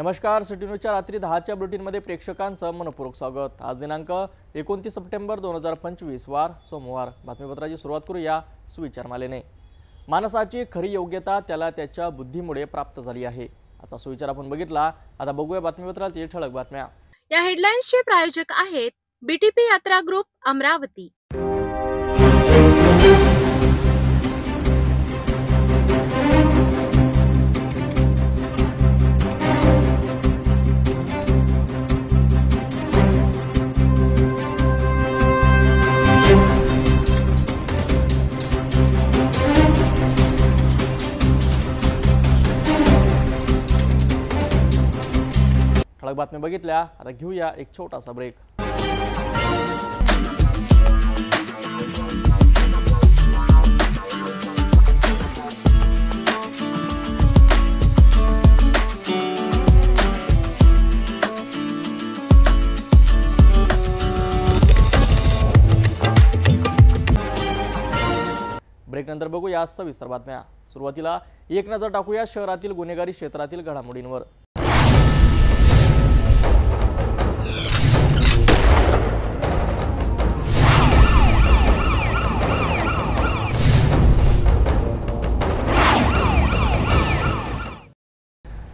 नमस्कार, सिटी न्यूजच्या रात्री 10च्या बुलेटिनमध्ये प्रेक्षकांचं मनपूर्वक स्वागत। आज दिनांक 29 सप्टेंबर 2025 वार सोमवार। बातमीपत्राची सुरुवात करूया सुविचार मालेने। माणसाची खरी योग्यता त्याला त्याच्या बुद्धीमुळे प्राप्त झाली आहे। आजचा सुविचार आपण बघितला। आता बघूया बातमीपत्रातील ठळक बातम्या। या हेडलाईन्सचे प्रायोजक आहेत बीटीपी यात्रा ग्रुप अमरावती। ठळक बातम्या बघितल्या। आता घेऊया एक छोटासा ब्रेक। ब्रेक नंतर बघूया सविस्तर बातम्या। सुरुवातीला एक नजर टाकूया शहरातील गुन्हेगारी क्षेत्रातील घडामोडींवर।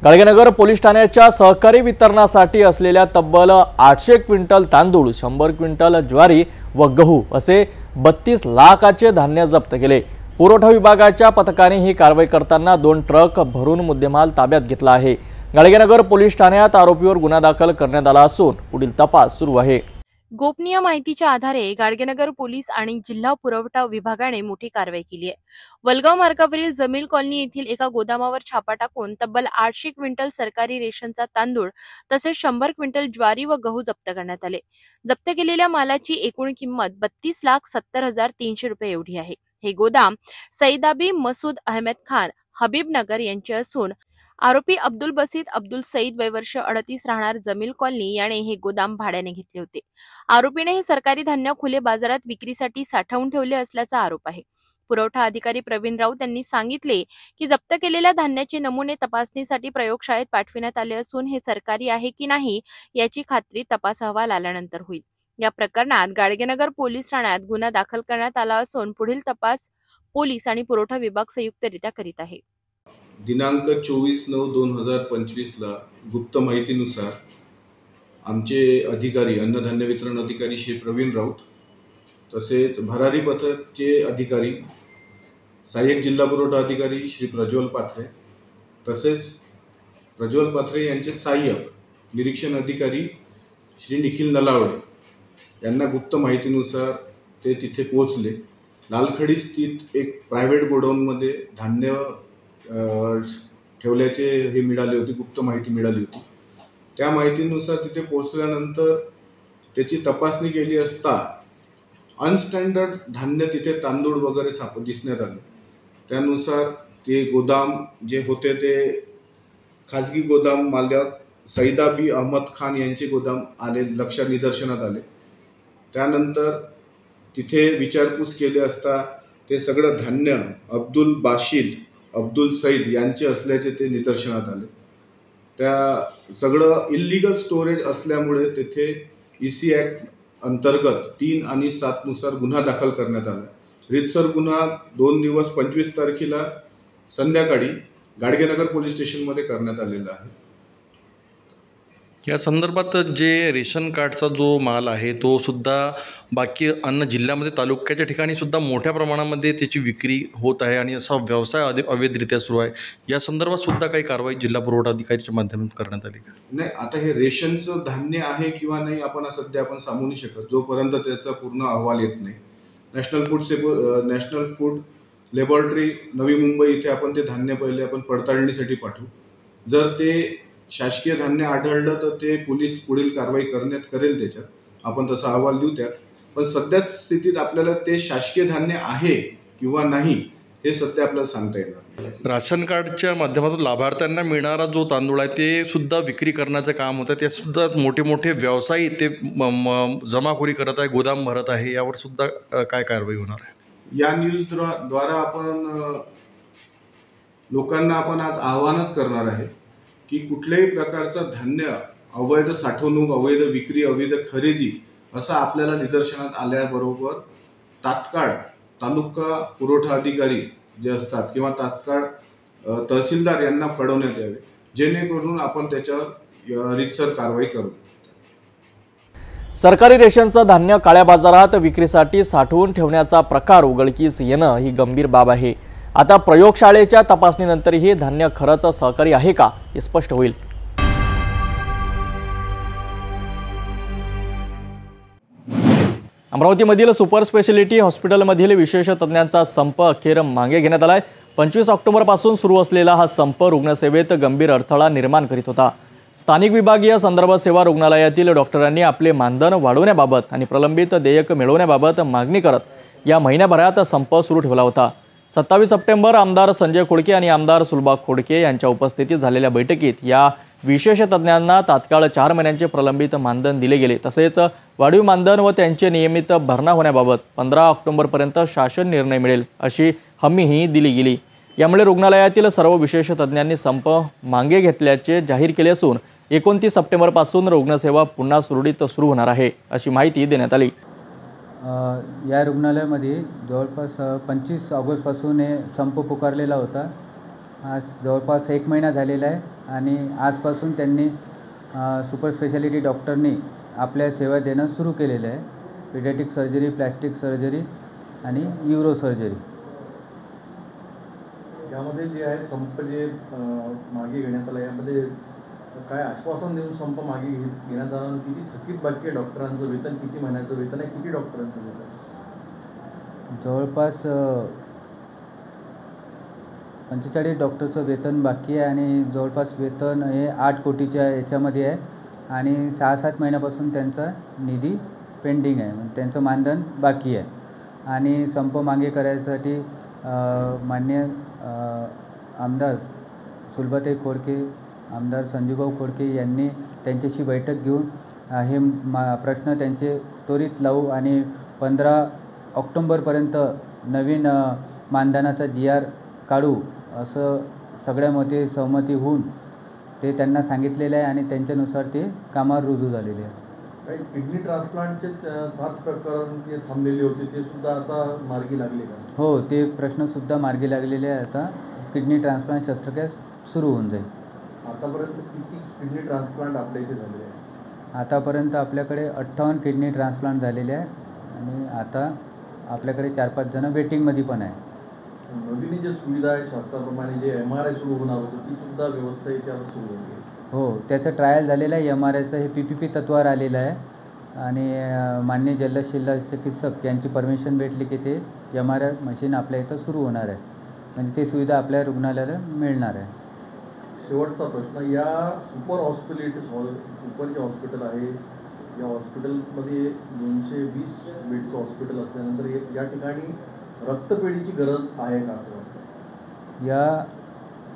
गाडगेनगर पोलीस ठाण्याच्या सहकारी वितरणासाठी असलेल्या तब्बल 800 क्विंटल तांदूळ, 100 क्विंटल ज्वारी व गहू असे 32 लाखाचे धान्य जप्त केले। पुरवठा विभागाच्या पथकाने ही कारवाई करताना 2 ट्रक भरून मुद्देमाल ताब्यात घेतला आहे। गाडगेनगर पोलीस ठाण्यात आरोपीवर गुन्हा दाखल करण्यात आला असून पुढील तपास सुरू आहे। गोपनीय माहितीच्या आधारे गाडगेनगर पोलीस आणि जिल्हा पुरवठा विभागाने मोठी कारवाई केली आहे। वलगाव मार्गावरील जमील कॉलनी येथील एका गोदामावर छापा टाकून तब्बल 800 क्विंटल सरकारी रेशनचा तांदूळ तसेच 100 क्विंटल ज्वारी व गहू जप्त करण्यात आले। जप्त केलेल्या मालाची एकूण किंमत 32,70,300 रुपये एवढी आहे। हे गोदाम सईदाबी मसूद अहमद खान हबीबनगर यांचे असून आरोपी अब्दुल बसीत अब्दुल सईद वय वर्ष 38 राहणार जमील कॉलनी याने हे गोदाम भाड्याने घेतले होते। आरोपीने हे सरकारी धान्य खुले बाजारात विक्रीसाठी साठवून ठेवले असल्याचा आरोप आहे। पुरवठा अधिकारी प्रवीण राऊत यांनी सांगितले की जप्त केलेल्या धान्याचे नमुने तपासणीसाठी प्रयोगशाळेत पाठविण्यात आले असून हे सरकारी आहे की नाही याची खात्री तपास अहवाल आल्यानंतर होईल। या प्रकरणात गाडगेनगर पोलीस ठाण्यात गुन्हा दाखल करण्यात आला असून पुढील तपास पोलीस आणि पुरवठा विभाग संयुक्तरित्या करीत आहे। दिनांक 24/9/2025 ला गुप्त माहितीनुसार आमचे अधिकारी अन्नधान्य वितरण अधिकारी श्री प्रवीण राऊत तसेच भरारी पथकचे अधिकारी सहाय्यक जिल्हा पुरवठा अधिकारी श्री प्रज्वल पाथरे तसेच प्रज्वल पाथरे यांचे सहाय्यक निरीक्षण अधिकारी श्री निखिल नलावडे यांना गुप्त माहितीनुसार ते तिथे पोहोचले। लालखडी स्थित एक प्रायव्हेट गोडाऊनमध्ये धान्य ठेवल्याचे हे मिळाले होते, गुप्त माहिती मिळाली होती। त्या माहितीनुसार तिथे पोहोचल्यानंतर त्याची तपासणी केली असता अनस्टँडर्ड धान्य तिथे तांदूळ वगैरे दिसण्यात आले। त्यानुसार ते गोदाम जे होते ते खाजगी गोदाम मालक सईदाबी अहमद खान यांचे गोदाम लक्षात निदर्शनात आले। त्यानंतर तिथे विचारपूस केली असता ते सगळं धान्य अब्दुल बाशीद अब्दुल सईद यांचे असल्याचे ते निदर्शनात आले। त्या सगळं इल्लीगल स्टोरेज असल्यामुळे तिथे EC ॲक्ट अंतर्गत 3 आणि 7 नुसार गुन्हा दाखल करण्यात आला। रितसर गुन्हा 2 दिवस 25 तारखेला संध्याकाळी गाडगेनगर पोलीस स्टेशनमध्ये करण्यात आलेला आहे। या संदर्भात जे रेशन कार्डचा जो माल आहे तो सुद्धा बाकी अन्य जिल्ह्यामध्ये तालुक्याच्या ठिकाणी सुद्धा मोठ्या प्रमाणामध्ये त्याची विक्री होत आहे आणि असा व्यवसाय अवैधरित्या सुरू आहे। या संदर्भात सुद्धा काही कारवाई जिल्हा पुरवठा अधिकाऱ्याच्या माध्यमातून करण्यात आली का? नाही, आता हे रेशनचं धान्य आहे किंवा नाही आपण सध्या सांगू नाही शकत जोपर्यंत त्याचा पूर्ण अहवाल येत नाही। National food laboratory Navi Mumbai इथे आपण ते धान्य पहिले पडताळणीसाठी पाठवू। जर ते शासकीय धान्य आढळलं तर ते पोलीस पुढील कारवाई करेल त्याच्यात आपण तसा अहवाल देऊ त्यात। पण सध्या स्थितीत आपल्याला ते शासकीय धान्य आहे किंवा नाही हे सध्या आपल्याला सांगता येणार नाही। राशन कार्डच्या माध्यमातून लाभार्थ्यांना मिळणारा जो तांदूळ आहे ते सुद्धा विक्री करण्याचं काम होतं। ते सुद्धा मोठे मोठे व्यवसायी ते जमाखोरी करत आहे, गोदाम भरत आहे, यावर सुद्धा काय कारवाई होणार आहे? या न्यूजद्वारा आपण लोकांना आज आवाहनच करणार आहे की कुठल्याही प्रकारचं धान्य अवैध साठवणूक, अवैध विक्री, अवैध खरेदी असं आपल्याला निदर्शनात आल्याबरोबर तात्काळ तालुका पुरवठा अधिकारी जे असतात किंवा तात्काळ तहसीलदार यांना कळवण्यात यावे, जेणेकरून आपण त्याच्यावर रीतसर कारवाई करू. सरकारी रेशनचं धान्य काळ्या बाजारात विक्रीसाठी साठवून ठेवण्याचा प्रकार उघडकीस येणं ही गंभीर बाब आहे. आता प्रयोगशाळेच्या तपासणीनंतरही धान्य खरंच सहकारी आहे का हे स्पष्ट होईल. अमरावतीमधील सुपर स्पेशालिटी हॉस्पिटलमधील विशेष तज्ज्ञांचा संप अखेर मागे घेण्यात आलाय. 25 ऑक्टोबरपासून सुरू असलेला हा संप रुग्णसेवेत गंभीर अडथळा निर्माण करीत होता. स्थानिक विभागीय संदर्भ सेवा रुग्णालयातील डॉक्टरांनी आपले मानधन वाढवण्याबाबत आणि प्रलंबित देयक मिळवण्याबाबत मागणी करत या महिन्याभरात संप सुरू ठेवला होता. 27 सप्टेंबर आमदार संजय खोडके आणि आमदार सुलभा खोडके यांच्या उपस्थितीत झालेल्या बैठकीत या विशेष तज्ज्ञांना तात्काळ 4 महिन्यांचे प्रलंबित मानधन दिले गेले. तसेच वाढीव मानधन व त्यांचे नियमित भरणा होण्याबाबत 15 ऑक्टोबरपर्यंत शासन निर्णय मिळेल अशी हमीही दिली गेली. यामुळे रुग्णालयातील सर्व विशेष तज्ज्ञांनी संप मागे घेतल्याचे जाहीर केले असून 29 सप्टेंबरपासून रुग्णसेवा पुन्हा सुरळीत सुरू होणार आहे अशी माहिती देण्यात आली. या रुग्णालयामध्ये जवळपास 25 ऑगस्टपासून हे संप पुकारलेला होता. आज जवळपास 1 महिना झालेला आहे आणि आजपासून त्यांनी सुपर स्पेशालिटी डॉक्टरनी आपल्या सेवा देणं सुरू केलेलं आहे. पीडियाट्रिक सर्जरी, प्लॅस्टिक सर्जरी आणि न्यूरो सर्जरी. यामध्ये जे आहे संप जे मागे घेण्यात आला, यामध्ये काय आश्वासन देऊन संप मागे घेण्यात आला? किती थकीत बाकी आहे डॉक्टरांचं वेतन? किती महिन्याचं वेतन आहे? किती डॉक्टरांचं वेतन? जवळपास 45 डॉक्टरचं वेतन बाकी आहे आणि जवळपास वेतन हे 8 कोटीच्या याच्यामध्ये आहे आणि 6-7 महिन्यापासून त्यांचा निधी पेंडिंग आहे, म्हणजे त्यांचं मानधन बाकी आहे. आणि संप मागे करायसाठी माननीय आमदार सुलभाताई खोडके, आमदार संजूभाऊ खोडके यांनी त्यांच्याशी बैठक घेऊन हे प्रश्न त्यांचे त्वरित लावू आणि 15 ऑक्टोबरपर्यंत नवीन मानधनाचा GR काढू असं सगळ्यामध्ये सहमती होऊन ते त्यांना सांगितलेलं आहे आणि त्यांच्यानुसार ते कामावर रुजू झालेले आहे. काही किडनी ट्रान्सप्लांटचे 7 प्रकरण जे थांबलेले होते ते सुद्धा आता मार्गी लागले का? हो, ते प्रश्नसुद्धा मार्गी लागलेले आहे. आता किडनी ट्रान्सप्लांट शस्त्रक्रिया सुरू होऊन जाईल. आतापर्यंत किती किडनी ट्रान्सप्लांट आपल्या इथे झाले आहे? आतापर्यंत आपल्याकडे 58 किडनी ट्रान्सप्लांट झालेले आहे आणि आता आपल्याकडे 4-5 जण वेटिंगमध्ये पण आहे. नवीन जे सुविधा आहे शास्त्राप्रमाणे जे MRI सुरू होणार होतं ती सुद्धा व्यवस्था इथे आता सुरू होती आहे. हो, त्याचं ट्रायल झालेलं आहे. MRIचं हे PPP तत्वावर आलेलं आहे आणि माननीय जलद चिकित्सक यांची परमिशन भेटली की ते MRI मशीन आपल्या इथं सुरू होणार आहे, म्हणजे ते सुविधा आपल्या रुग्णालयाला मिळणार आहे. शेवटचा प्रश्न, या सुपर जे हॉस्पिटल आहे या हॉस्पिटलमध्ये 220 बेडचं हॉस्पिटल असल्यानंतर या ठिकाणी रक्तपेढीची गरज आहे का असं वाटतं? या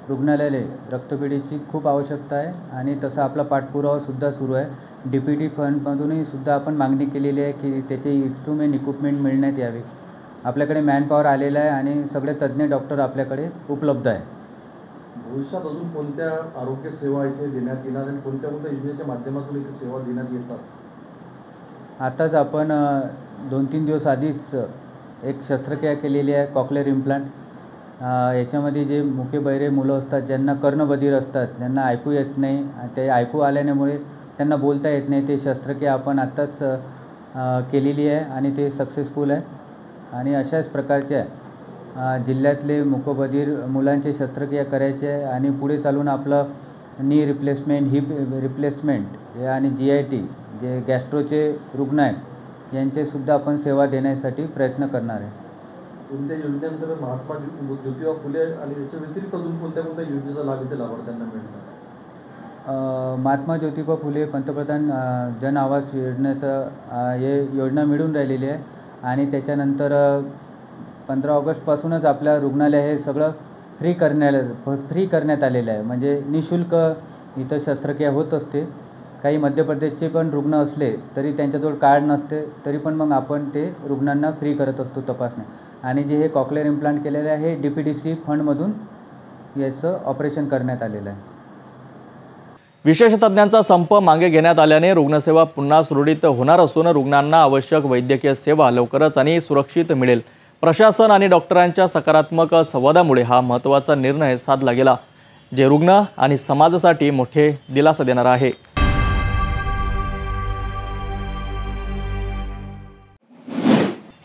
रुग्णालयाला रक्तपेढीची खूप आवश्यकता आहे आणि तसा आपला पाठपुरावासुद्धा सुरू आहे. DPT फंडमधूनही सुद्धा आपण मागणी केलेली आहे की त्याचे इक्विपमेंट मिळण्यात यावे. आपल्याकडे मॅनपॉवर आलेला आहे आणि सगळे तज्ज्ञ डॉक्टर आपल्याकडे उपलब्ध आहे. भविष्यात अजून कोणत्या आरोग्य सेवा इथे देण्यात येणार आणि कोणत्या योजनेच्या माध्यमातून इथे सेवा देण्यात येतात? आताच आपण 2-3 दिवस आधीच एक शस्त्रक्रिया केलेली आहे, कॉक्लिअर इम्प्लांट. याच्यामध्ये जे मुके बहिरे मुलं असतात, ज्यांना कर्णबधिर असतात, ज्यांना ऐकू येत नाही, ते ऐकू आल्यामुळे त्यांना बोलता येत नाही, ते शस्त्रक्रिया आपण आत्ताच केलेली आहे आणि ते सक्सेसफुल आहे. आणि अशाच प्रकारच्या जिल्ह्यातले मुकबधीर मुलांचे शस्त्रक्रिया करायचे आहे आणि पुढे चालून आपलं नी रिप्लेसमेंट, हिप रिप्लेसमेंट आणि GIT जे गॅस्ट्रोचे रुग्ण आहेत यांचेसुद्धा आपण सेवा देण्यासाठी प्रयत्न करणार आहे. कोणत्या योजनेअंतर्गत महात्मा ज्योतिबा फुले आणि याच्या व्यतिरिक्त अजून कोणत्या योजनेचा लाभ इथे लाभार्थ्यांना मिळणार? महात्मा ज्योतिबा फुले पंतप्रधान जन आवास योजनेचं हे योजना मिळून राहिलेली आहे आणि त्याच्यानंतर 15 ऑगस्टपासूनच आपल्या रुग्णालय हे सगळं फ्री करण्यात आलेलं आहे, म्हणजे निःशुल्क इथं शस्त्रक्रिया होत असते. काही मध्य प्रदेशचे पण रुग्ण असले तरी त्यांच्याजवळ कार्ड नसते, तरी पण मग आपण ते रुग्णांना फ्री करत असतो तपासण्या. आणि जे हे कॉक्लिअर इम्प्लांट केलेलं आहे हे DPTC फंडमधून याचं ऑपरेशन करण्यात आलेलं आहे. विशेष तज्ज्ञांचा संप मागे घेण्यात आल्याने रुग्णसेवा पुन्हा सुरळीत होणार असून रुग्णांना आवश्यक वैद्यकीय सेवा लवकरच आणि सुरक्षित मिळेल। प्रशासन आणि डॉक्टरांच्या सकारात्मक संवादामुळे हा महत्त्वाचा निर्णय साधला गेला, जे रुग्ण आणि समाजासाठी मोठे दिलासा देणार आहे।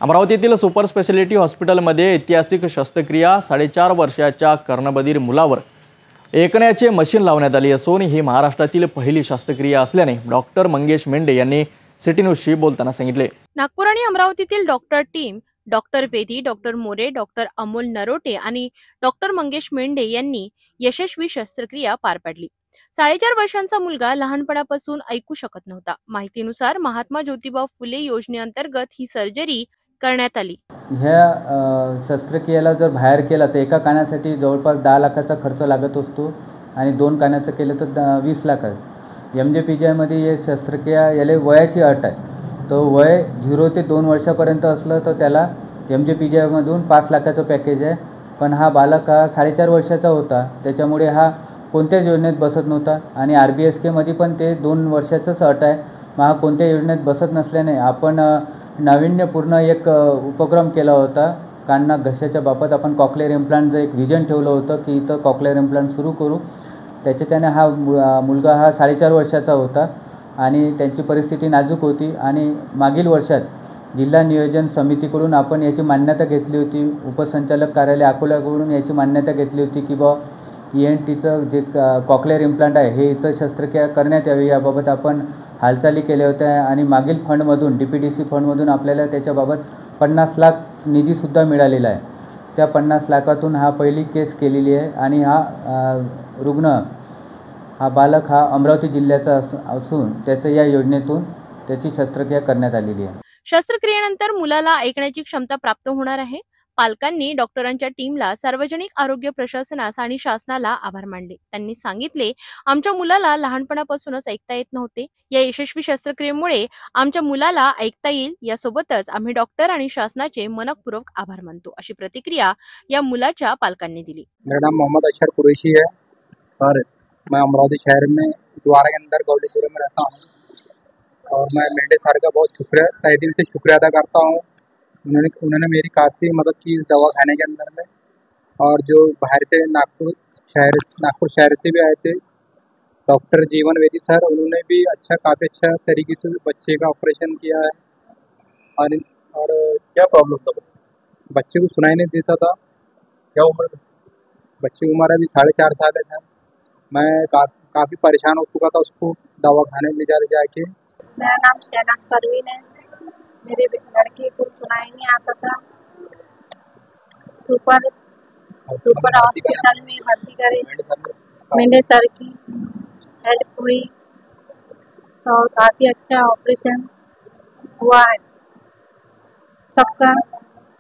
अमरावतीतील सुपर स्पेशालिटी हॉस्पिटलमध्ये ऐतिहासिक शस्त्रक्रिया 4.5 वर्षाच्या कर्णबधीर मुलावर ऐकण्याचे मशीन लावण्यात आली असून ही महाराष्ट्रातील पहिली शस्त्रक्रिया असल्याने डॉक्टर मंगेश मेंढे यांनी सिटी न्यूजशी बोलताना सांगितले। नागपूर आणि अमरावतीतील डॉक्टर टीम डॉक्टर वेदी, डॉक्टर मोरे, डॉक्टर अमोल नरोटे आणि डॉक्टर मंगेश मेंढे यांनी यशस्वी शस्त्रक्रिया पार पाडली। 4.5 वर्षांचा मुलगा लहानपणापासून ऐकू शकत नव्हता। माहितीनुसार महात्मा ज्योतिबा फुले योजनेअंतर्गत ही सर्जरी करण्यात आली। ह्या शस्त्रक्रियेला जर बाहेर केला तर एका कानासाठी जवळपास 10 लाखाचा खर्च लागत असतो आणि 2 कानाचं केलं तर 20 लाख आहे। MJPGI मध्ये हे शस्त्रक्रिया याला वयाची अट आहे, तो वय 0 ते 2 वर्षापर्यंत असलं तर त्याला MJPGI मधून 5 लाखाचं पॅकेज आहे। पण हा बालक हा 4.5 वर्षाचा होता, त्याच्यामुळे हा कोणत्याच योजनेत बसत नव्हता आणि RBSK मध्ये पण ते 2 वर्षाचंच अट आहे। मग हा कोणत्या योजनेत बसत नसल्याने आपण नाविन्यपूर्ण एक उपक्रम केला होता। कान नाक घशाच्या बाबत आपण कॉक्लिअर इम्प्लांटचं एक विजन ठेवलं होतं की इथं कॉक्लिअर इम्प्लांट सुरू करू। त्याच्याने हा मुलगा हा 4.5 वर्षाचा होता आणि त्यांची परिस्थिती नाजूक होती आणि मागील वर्षात जिल्हा नियोजन समितीकडून आपण याची मान्यता घेतली होती। उपसंचालक कार्यालय अकोल्याकडून याची मान्यता घेतली होती की बा ENTचं जे कॉक्लिअर इम्प्लांट आहे हे इथं शस्त्रक्रिया करण्यात यावी, याबाबत आपण हालचाली केल्या होत्या आणि मागील फंडमधून DPDC फंडमधून आपल्याला त्याच्याबाबत 50 लाख निधीसुद्धा मिळालेला आहे। त्या 50 लाखातून हा पहिली केस केलेली आहे आणि हा रुग्ण हा बालक हा अमरावती जिल्ह्याचा असून त्याचं या योजनेतून त्याची शस्त्रक्रिया करण्यात आलेली आहे। शस्त्रक्रियेनंतर मुलाला ऐकण्याची क्षमता प्राप्त होणार आहे। पालकांनी डॉक्टरांच्या टीमला, सार्वजनिक आरोग्य प्रशासनास आणि शासनाला आभार मानले। त्यांनी सांगितले, आमच्या मुलाला लहानपणापासूनच ऐकता येत नव्हते। या यशस्वी शस्त्रक्रियेमुळे आमच्या मुलाला ऐकता येईल। यासोबतच आम्ही डॉक्टर आणि शासनाचे मनपूर्वक आभार मानतो, अशी प्रतिक्रिया या मुलाच्या पालकांनी दिली। मेरा नाम मोहम्मद अशर कुरैशी है और मैं अमरावती शहर में द्वारा के अंदर गौलीपुर में रहता हूँ और मैं मेंढे सर का बहुत तहे दिल से शुक्रिया अदा करता हूँ। उन्होंने मेरी काफ़ी मदद की इस दवा खाने के अंदर में, और जो बाहर से नागपुर शहर से भी आए थे डॉक्टर जीवन वेदी सर, उन्होंने भी काफ़ी अच्छा तरीके से बच्चे का ऑपरेशन किया है। और क्या प्रॉब्लम था? बच्चे को सुनाई नहीं देता था। क्या उम्र? बच्चे की उम्र अभी 4.5 साल है सर। मैं काफ़ी परेशान हो चुका था उसको दवा खाने ले जाके। मेरा नाम शहनाज परवीन है। मेरे लड़के को सुनाई नहीं आता था। सुपर हॉस्पिटल में भर्ती करे, मेंढे सर की हेल्प हुई तो काफ़ी अच्छा ऑपरेशन हुआ है। सबका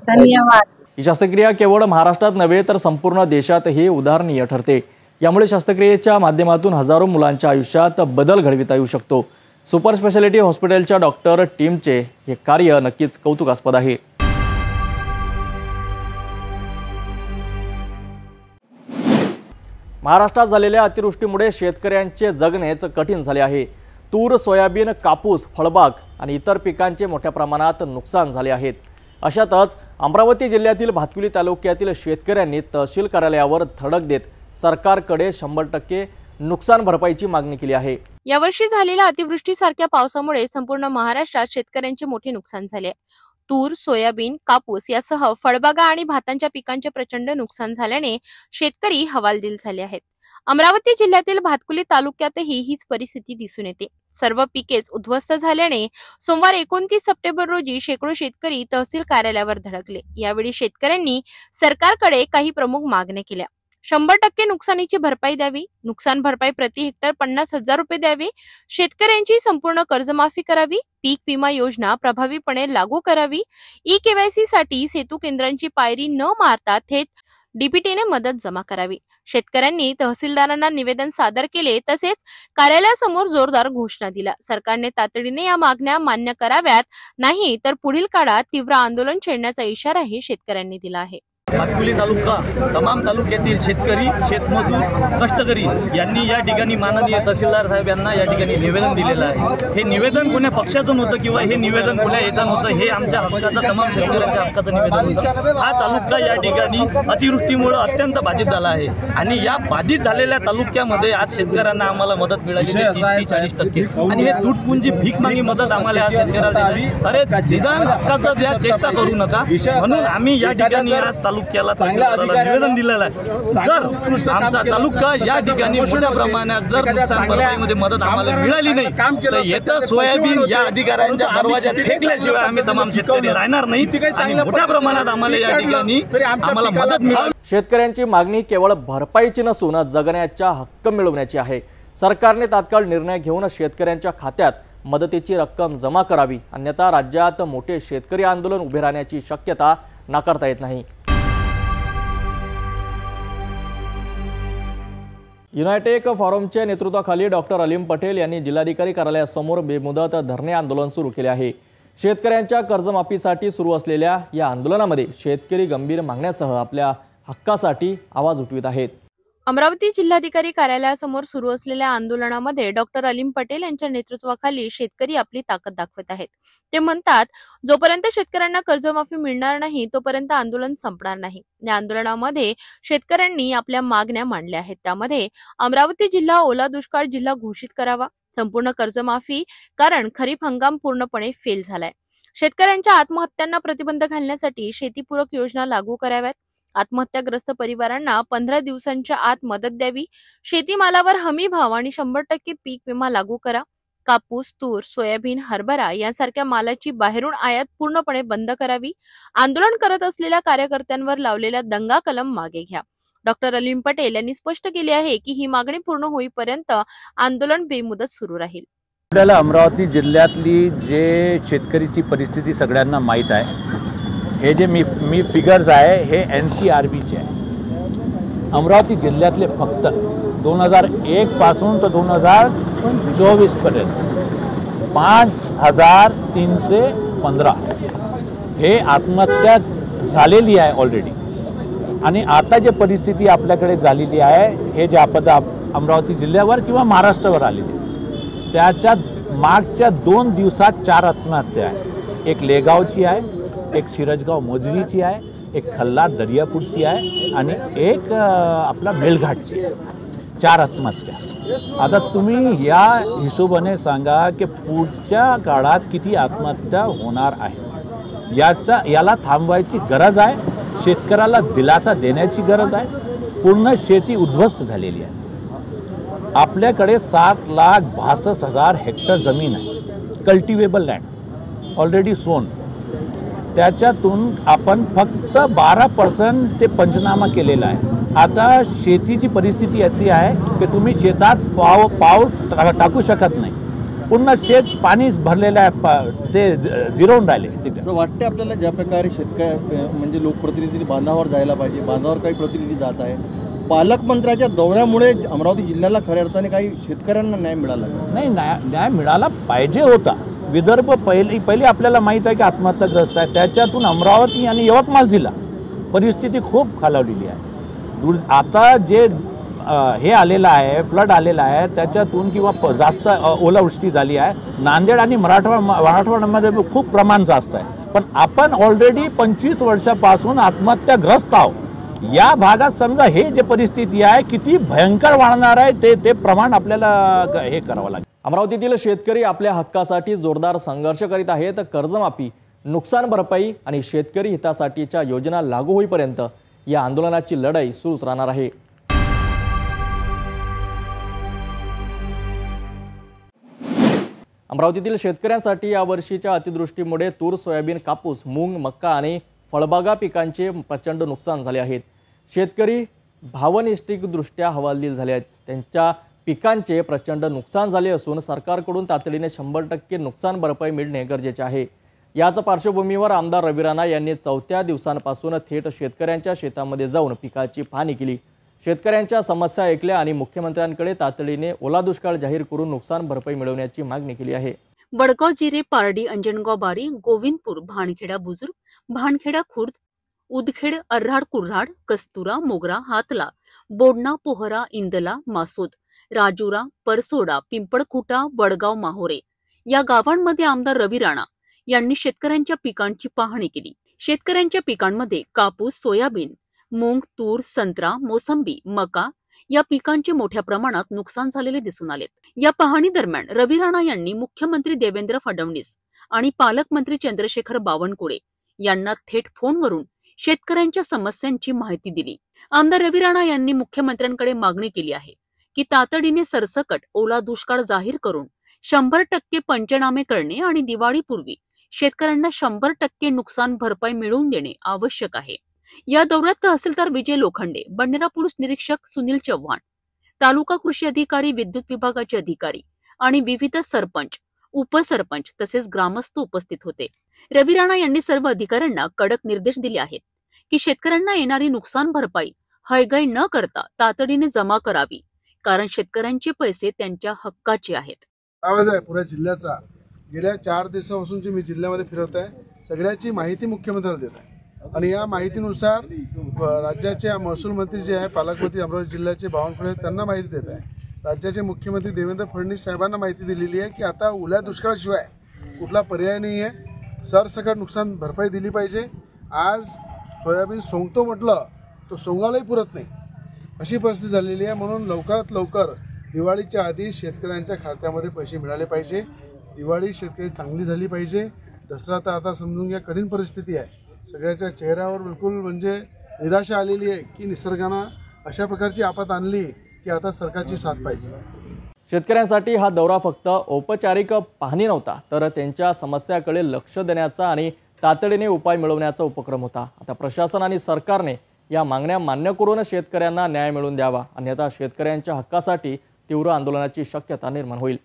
धन्यवाद। ही शस्त्रक्रिया केवळ महाराष्ट्रात नव्हे तर संपूर्ण देशातही उदाहरणीय ठरते। यामुळे शस्त्रक्रियेच्या माध्यमातून हजारो मुलांच्या आयुष्यात बदल घडविता येऊ शकतो। सुपर स्पेशालिटी हॉस्पिटलच्या डॉक्टर टीमचे हे कार्य नक्कीच कौतुकास्पद आहे। महाराष्ट्रात झालेल्या अतिवृष्टीमुळे शेतकऱ्यांचे जगणेच कठीण झाले आहे। तूर, सोयाबीन, कापूस, फळबाग आणि इतर पिकांचे मोठ्या प्रमाणात नुकसान झाले आहेत। अशातच अमरावती जिल्ह्यातील भातकुली तालुक्यातील शेतकऱ्यांनी तहसील कार्यालयावर धडक देत सरकारकडे 100% नुकसान भरपाईची मागणी केली आहे। यावर्षी झालेल्या अतिवृष्टीसारख्या पावसामुळे संपूर्ण महाराष्ट्रात शेतकऱ्यांचे मोठे नुकसान झाले। तूर, सोयाबीन, कापूस यासह फळबागा आणि भातांच्या पिकांचे प्रचंड नुकसान झाल्याने शेतकरी हवालदिल झाले आहेत। अमरावती जिल्ह्यातील भातकुली तालुक्यातही हीच परिस्थिती दिसून येते। सर्व पिकेच उद्ध्वस्त झाल्याने सोमवार 29 सप्टेंबर रोजी शेकडो शेतकरी तहसील कार्यालयावर धडकले। यावेळी शेतकऱ्यांनी सरकारकडे काही प्रमुख मागण्या केल्या। 100% नुकसानीची भरपाई द्यावी, नुकसान भरपाई प्रति हेक्टर 50,000 रुपये द्यावे, शेतकऱ्यांची संपूर्ण कर्जमाफी करावी, पीक विमा योजना प्रभावीपणे लागू करावी, ई-KYC साठी सेतू केंद्रांची पायरी न मारता थेट DBTने मदत जमा करावी। शेतकऱ्यांनी तहसीलदारांना निवेदन सादर केले, तसेच कार्यालयासमोर जोरदार घोषणा दिल्या। सरकारने तातडीने या मागण्या मान्य कराव्यात, नाही तर पुढील काळात तीव्र आंदोलन छेडण्याचा इशाराही शेतकऱ्यांनी दिला आहे। भातकुली तालुका तमाम तालुक्यातील शेतकरी, शेतमजूर, कष्टकरी यांनी या ठिकाणी माननीय तहसीलदार साहेब यांना या ठिकाणी निवेदन दिलेलं आहे। हे निवेदन कोण्या पक्षाचं नव्हतं किंवा हे निवेदन कोण्या याचं नव्हतं, हे आमच्या हक्काचं, तमाम शेतकऱ्यांच्या हक्काचं निवेदन होतं। हा तालुका या ठिकाणी अतिवृष्टीमुळे अत्यंत बाधित झाला आहे आणि या बाधित झालेल्या तालुक्यामध्ये आज शेतकऱ्यांना आम्हाला मदत मिळाली 30-40% आणि हे तुटपुंजी भीक मागी मदत आम्हाला या शेतकऱ्याला दिली। अरे निदान हक्काचं द्या, चेष्टा करू नका म्हणून आम्ही या ठिकाणी आज तालुक्याला निवेदन दिलेलं आहे। जर आमचा तालुका या ठिकाणी मोठ्या प्रमाणात जर नुकसान भरपाईमध्ये मदत आम्हाला मिळाली नाही तर येतं सोयाबीन या अधिकाऱ्यांच्या दरवाज्यात फेकल्याशिवाय आम्ही तमाम शेतकरी राहणार नाही आणि मोठ्या प्रमाणात आम्हाला या ठिकाणी आम्हाला मदत मिळाली। शेतकऱ्यांची मागणी केवळ भरपाईची नसून जगण्याचा हक्क मिळवण्याची आहे। सरकारने तात्काळ निर्णय घेऊन शेतकऱ्यांच्या खात्यात मदतीची रक्कम जमा करावी, अन्यथा राज्यात मोठे शेतकरी आंदोलन उभे राहण्याची शक्यता नाकारता येत नाही। युनायटेक फॉरमच्या नेतृत्वाखाली डॉक्टर अलीम पटेल यांनी जिल्हाधिकारी कार्यालयासमोर बेमुदत धरणे आंदोलन सुरू केले आहे। शेतकऱ्यांच्या कर्जमाफीसाठी सुरू असलेल्या या आंदोलनामध्ये शेतकरी गंभीर मागण्यांसह आपल्या हक्कासाठी आवाज उठवित आहेत। अमरावती जिल्हाधिकारी कार्यालयासमोर सुरू असलेल्या आंदोलनामध्ये डॉक्टर अलीम पटेल यांच्या नेतृत्वाखाली शेतकरी आपली ताकद दाखवत आहेत। ते म्हणतात, जोपर्यंत शेतकऱ्यांना कर्जमाफी मिळणार नाही तोपर्यंत आंदोलन संपणार नाही। या आंदोलनामध्ये शेतकऱ्यांनी आपल्या मागण्या मांडल्या आहेत। त्यामध्ये अमरावती जिल्हा ओला दुष्काळ जिल्हा घोषित करावा, संपूर्ण कर्जमाफी, कारण खरीप हंगाम पूर्णपणे फेल झालाय। शेतकऱ्यांच्या आत्महत्यांना प्रतिबंध घालण्यासाठी शेतीपूरक योजना लागू कराव्यात। आत्महत्याग्रस्त परिवारांना 15 दिवसांच्या आत मदत द्यावी। शेतीमालावर हमी भाव आणि 100% पीक विमा लागू करा। कापूस, तूर, सोयाबीन, हरभरा यांसारख्या मालाची बाहेरून आयात पूर्णपणे बंद करावी। आंदोलन करत असलेल्या कार्यकर्त्यांवर लावलेल्या दंगा कलम मागे घ्या। डॉक्टर अलीम पटेल यांनी स्पष्ट केले आहे की ही मागणी पूर्ण होईपर्यंत आंदोलन बेमुदत सुरू राहील। आपल्याला अमरावती जिल्ह्यातली जे शेतकरीची परिस्थिती सगळ्यांना माहीत आहे। हे जे मी फिगर्स आहे हे NCRBचे आहे। अमरावती जिल्ह्यातले फक्त 2001 पासून तर 2024 पर्यंत 5315 हे आत्महत्या झालेली आहे ऑलरेडी। आणि आता जे परिस्थिती आपल्याकडे झालेली आहे, हे जे आपदा अमरावती जिल्ह्यावर किंवा महाराष्ट्रावर आलेली आहे, त्याच्यात मागच्या 2 दिवसात 4 आत्महत्या आहे। एक लेगावची आहे, एक शिरजगाव मोजरीची आहे, एक खल्लार दर्यापूरची आहे आणि एक आपला मेलघाटची आहे। 4 आत्महत्या। आता तुम्ही या हिशोबाने सांगा की पुढच्या काळात किती आत्महत्या होणार आहे। याला थांबवायची गरज आहे। शेतकऱ्याला दिलासा देण्याची गरज आहे। पूर्ण शेती उद्ध्वस्त झालेली आहे। आपल्याकडे 7,62,000 हेक्टर जमीन आहे, कल्टिवेबल लँड ऑलरेडी सोन। त्याच्यातून आपण फक्त 12% ते पंचनामा केलेला आहे। आता शेतीची परिस्थिती अशी आहे की तुम्ही शेतात पाऊल टाकू शकत नाही, पूर्ण शेत पाणी भरलेलं आहे, ते जिरवून राहिले। असं वाटते आपल्याला ज्या प्रकारे शेतकरी म्हणजे लोकप्रतिनिधी बांधावर जायला पाहिजे, बांधावर काही प्रतिनिधी जात आहे, पालकमंत्र्याच्या दौऱ्यामुळे अमरावती जिल्ह्याला खऱ्या अर्थाने काही शेतकऱ्यांना न्याय मिळाला नाही? न्याय मिळाला पाहिजे होता। विदर्भ पहिले आपल्याला माहीत आहे की आत्महत्याग्रस्त आहे, त्याच्यातून अमरावती आणि यवतमाळ जिल्हा परिस्थिती खूप खालावलेली आहे। आता जे हे आलेलं आहे, फ्लड आलेला आहे, त्याच्यातून किंवा जास्त ओलावृष्टी झाली आहे। नांदेड आणि मराठवाड्यामध्ये खूप प्रमाण जास्त आहे, पण आपण ऑलरेडी 25 वर्षापासून आत्महत्याग्रस्त आहोत। या भागात समजा हे जे परिस्थिती आहे किती भयंकर वाढणार आहे ते प्रमाण आपल्याला हे करावं लागेल। अमरावतीतील शेतकरी आपल्या हक्कासाठी जोरदार संघर्ष करीत आहेत। कर्जमाफी, नुकसान भरपाई आणि शेतकरी हितासाठीच्या योजना लागू होईपर्यंत या आंदोलनाची लढाई सुरूच राहणार आहे। अमरावतीतील शेतकऱ्यांसाठी यावर्षीच्या अतिवृष्टीमुळे तूर, सोयाबीन, कापूस, मूग, मक्का आणि फळबागा पिकांचे प्रचंड नुकसान झाले आहेत। शेतकरी भावनिष्ठिकदृष्ट्या हवालदिल झाले आहेत। त्यांच्या पिकांचे प्रचंड नुकसान झाले असून सरकारकडून तातडीने 100% नुकसान भरपाई मिळणे गरजेचे आहे। याच पार्श्वभूमीवर आमदार रवी राणा यांनी 4थ्या दिवसांपासून थेट शेतकऱ्यांच्या शेतामध्ये जाऊन पिकाची पाहणी केली, शेतकऱ्यांच्या समस्या ऐकल्या आणि मुख्यमंत्र्यांकडे तातडीने ओला दुष्काळ जाहीर करून नुकसान भरपाई मिळवण्याची मागणी केली आहे। बडगाव, जिरे, पारडी, अंजनगाव, बारी, गोविंदपूर, भानखेडा बुजुर्ग, भानखेडा खुर्द, उदखेड, अर्राड कुर्हाड, कस्तुरा, मोगरा, हातला, बोडणा, पोहरा, इंदला, मासोद, राजुरा, परसोडा, पिंपळखुटा, वडगाव, माहोरे या गावांमध्ये आमदार रवी राणा यांनी शेतकऱ्यांच्या पिकांची पाहणी केली। शेतकऱ्यांच्या पिकांमध्ये कापूस, सोयाबीन, मूग, तूर, संत्रा, मोसंबी, मका या पिकांचे मोठ्या प्रमाणात नुकसान झालेले दिसून आले। या पाहणी दरम्यान रवी राणा यांनी मुख्यमंत्री देवेंद्र फडणवीस आणि पालकमंत्री चंद्रशेखर बावनकुळे यांना थेट फोनवरून शेतकऱ्यांच्या समस्यांची माहिती दिली। आमदार रवी राणा यांनी मुख्यमंत्र्यांकडे मागणी केली आहे की तातडीने सरसकट ओला दुष्काळ जाहीर करून 100% पंचनामे करणे आणि दिवाळीपूर्वी शेतकऱ्यांना 100% नुकसान भरपाई मिळवून देणे आवश्यक आहे। या दौऱ्यात तहसीलदार विजय लोखंडे, बंडरा पोलीस निरीक्षक सुनील चव्हाण, तालुका कृषी अधिकारी, विद्युत विभागाचे अधिकारी आणि विविध सरपंच, उपसरपंच तसेच ग्रामस्थ उपस्थित होते। रवी राणा यांनी सर्व अधिकाऱ्यांना कडक निर्देश दिले आहेत की शेतकऱ्यांना येणारी नुकसान भरपाई हयगय न करता तातडीने जमा करावी, कारण शेतकऱ्यांचे पैसे त्यांच्या हक्काचे आहेत। आवाज आहे पुऱ्या जिल्ह्याचा। गेल्या 4 दिवसापासून जी मी जिल्ह्यामध्ये फिरत आहे सगळ्याची माहिती मुख्यमंत्र्याला देत आहे आणि या माहितीनुसार राज्याचे महसूल मंत्री जे आहे, पालकमंत्री अमरावती जिल्ह्याचे बावनकुळे त्यांना माहिती देत आहे। राज्याचे मुख्यमंत्री देवेंद्र फडणवीस साहेबांना माहिती दिलेली आहे की आता ओल्या दुष्काळाशिवाय कुठला पर्याय नाही आहे, सरसकट नुकसान भरपाई दिली पाहिजे। आज सोयाबीन सोंगतो म्हटलं तो सोंगायलाही पुरत नाही अशी परिस्थिती झालेली आहे। म्हणून लवकरात लवकर दिवाळीच्या आधी शेतकऱ्यांच्या खात्यामध्ये पैसे मिळाले पाहिजे। दिवाळी शेतकरी चांगली झाली पाहिजे। दसरा तर आता समजून घ्या कठीण परिस्थिती आहे। सगळ्याच्या चेहऱ्यावर बिलकुल म्हणजे निराशा आलेली आहे की निसर्गानं अशा प्रकारची आपत आणली की आता सरकारची साथ पाहिजे। शेतकऱ्यांसाठी हा दौरा फक्त औपचारिक पाहणी नव्हता, तर त्यांच्या समस्याकडे लक्ष देण्याचा आणि तातडीने उपाय मिळवण्याचा उपक्रम होता। आता प्रशासन आणि सरकारने या मागण्या मान्य करून शेतकऱ्यांना न्याय मिळवून द्यावा, अन्यथा शेतकऱ्यांच्या हक्कासाठी तीव्र आंदोलनाची शक्यता निर्माण होईल।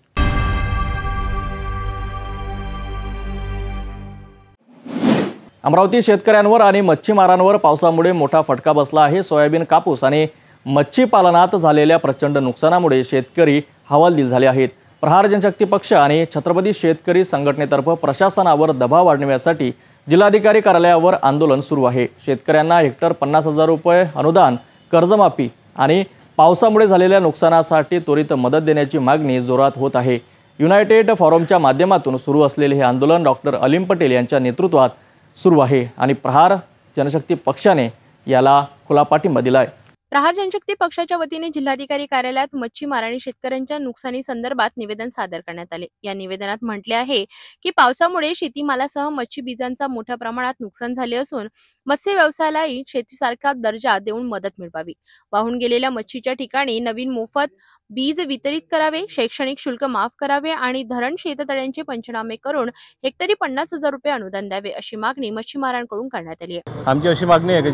अमरावती शेतकऱ्यांवर आणि मच्छीमारांवर पावसामुळे मोठा फटका बसला आहे। सोयाबीन, कापूस आणि मच्छी पालनात झालेल्या प्रचंड नुकसानामुळे शेतकरी हवालदिल झाले आहेत। प्रहार जनशक्ती पक्ष आणि छत्रपती शेतकरी संघटनेतर्फे प्रशासनावर दबाव वाढवण्यासाठी जिल्हाधिकारी कार्यालयावर आंदोलन सुरू आहे। शेतकऱ्यांना हेक्टर 50,000 रुपये अनुदान, कर्जमाफी आणि पावसामुळे झालेल्या नुकसानासाठी त्वरित मदत देण्याची मागणी जोरात होत आहे। युनायटेड फॉरमच्या माध्यमातून सुरू असलेले हे आंदोलन डॉक्टर अलीम पटेल यांच्या नेतृत्वात सुरू आहे आणि प्रहार जनशक्ती पक्षाने याला खुला पाठिंबा दिलाय। प्रहार जनशक्ती पक्षाच्या वतीने जिल्हाधिकारी कार्यालयात मच्छीमार आणि शेतकऱ्यांच्या नुकसानी संदर्भात निवेदन सादर करण्यात आले। या निवेदनात म्हटले आहे की पावसामुळे शेतीमालासह मच्छी बीजांचा मोठ्या प्रमाणात नुकसान झाले असून मत्स्य व्यवसायालाही शेतीसारखा दर्जा देऊन मदत मिळवावी। वाहून गेलेल्या मच्छीच्या ठिकाणी नवीन मोफत बीज वितरित करावे, शैक्षणिक शुल्क माफ करावे आणि धरण शेततळ्यांचे पंचनामे करून हेक्टरी 50,000 रुपये अनुदान द्यावे, अशी मागणी मच्छीमारांकडून करण्यात आली आहे। आमची अशी मागणी आहे की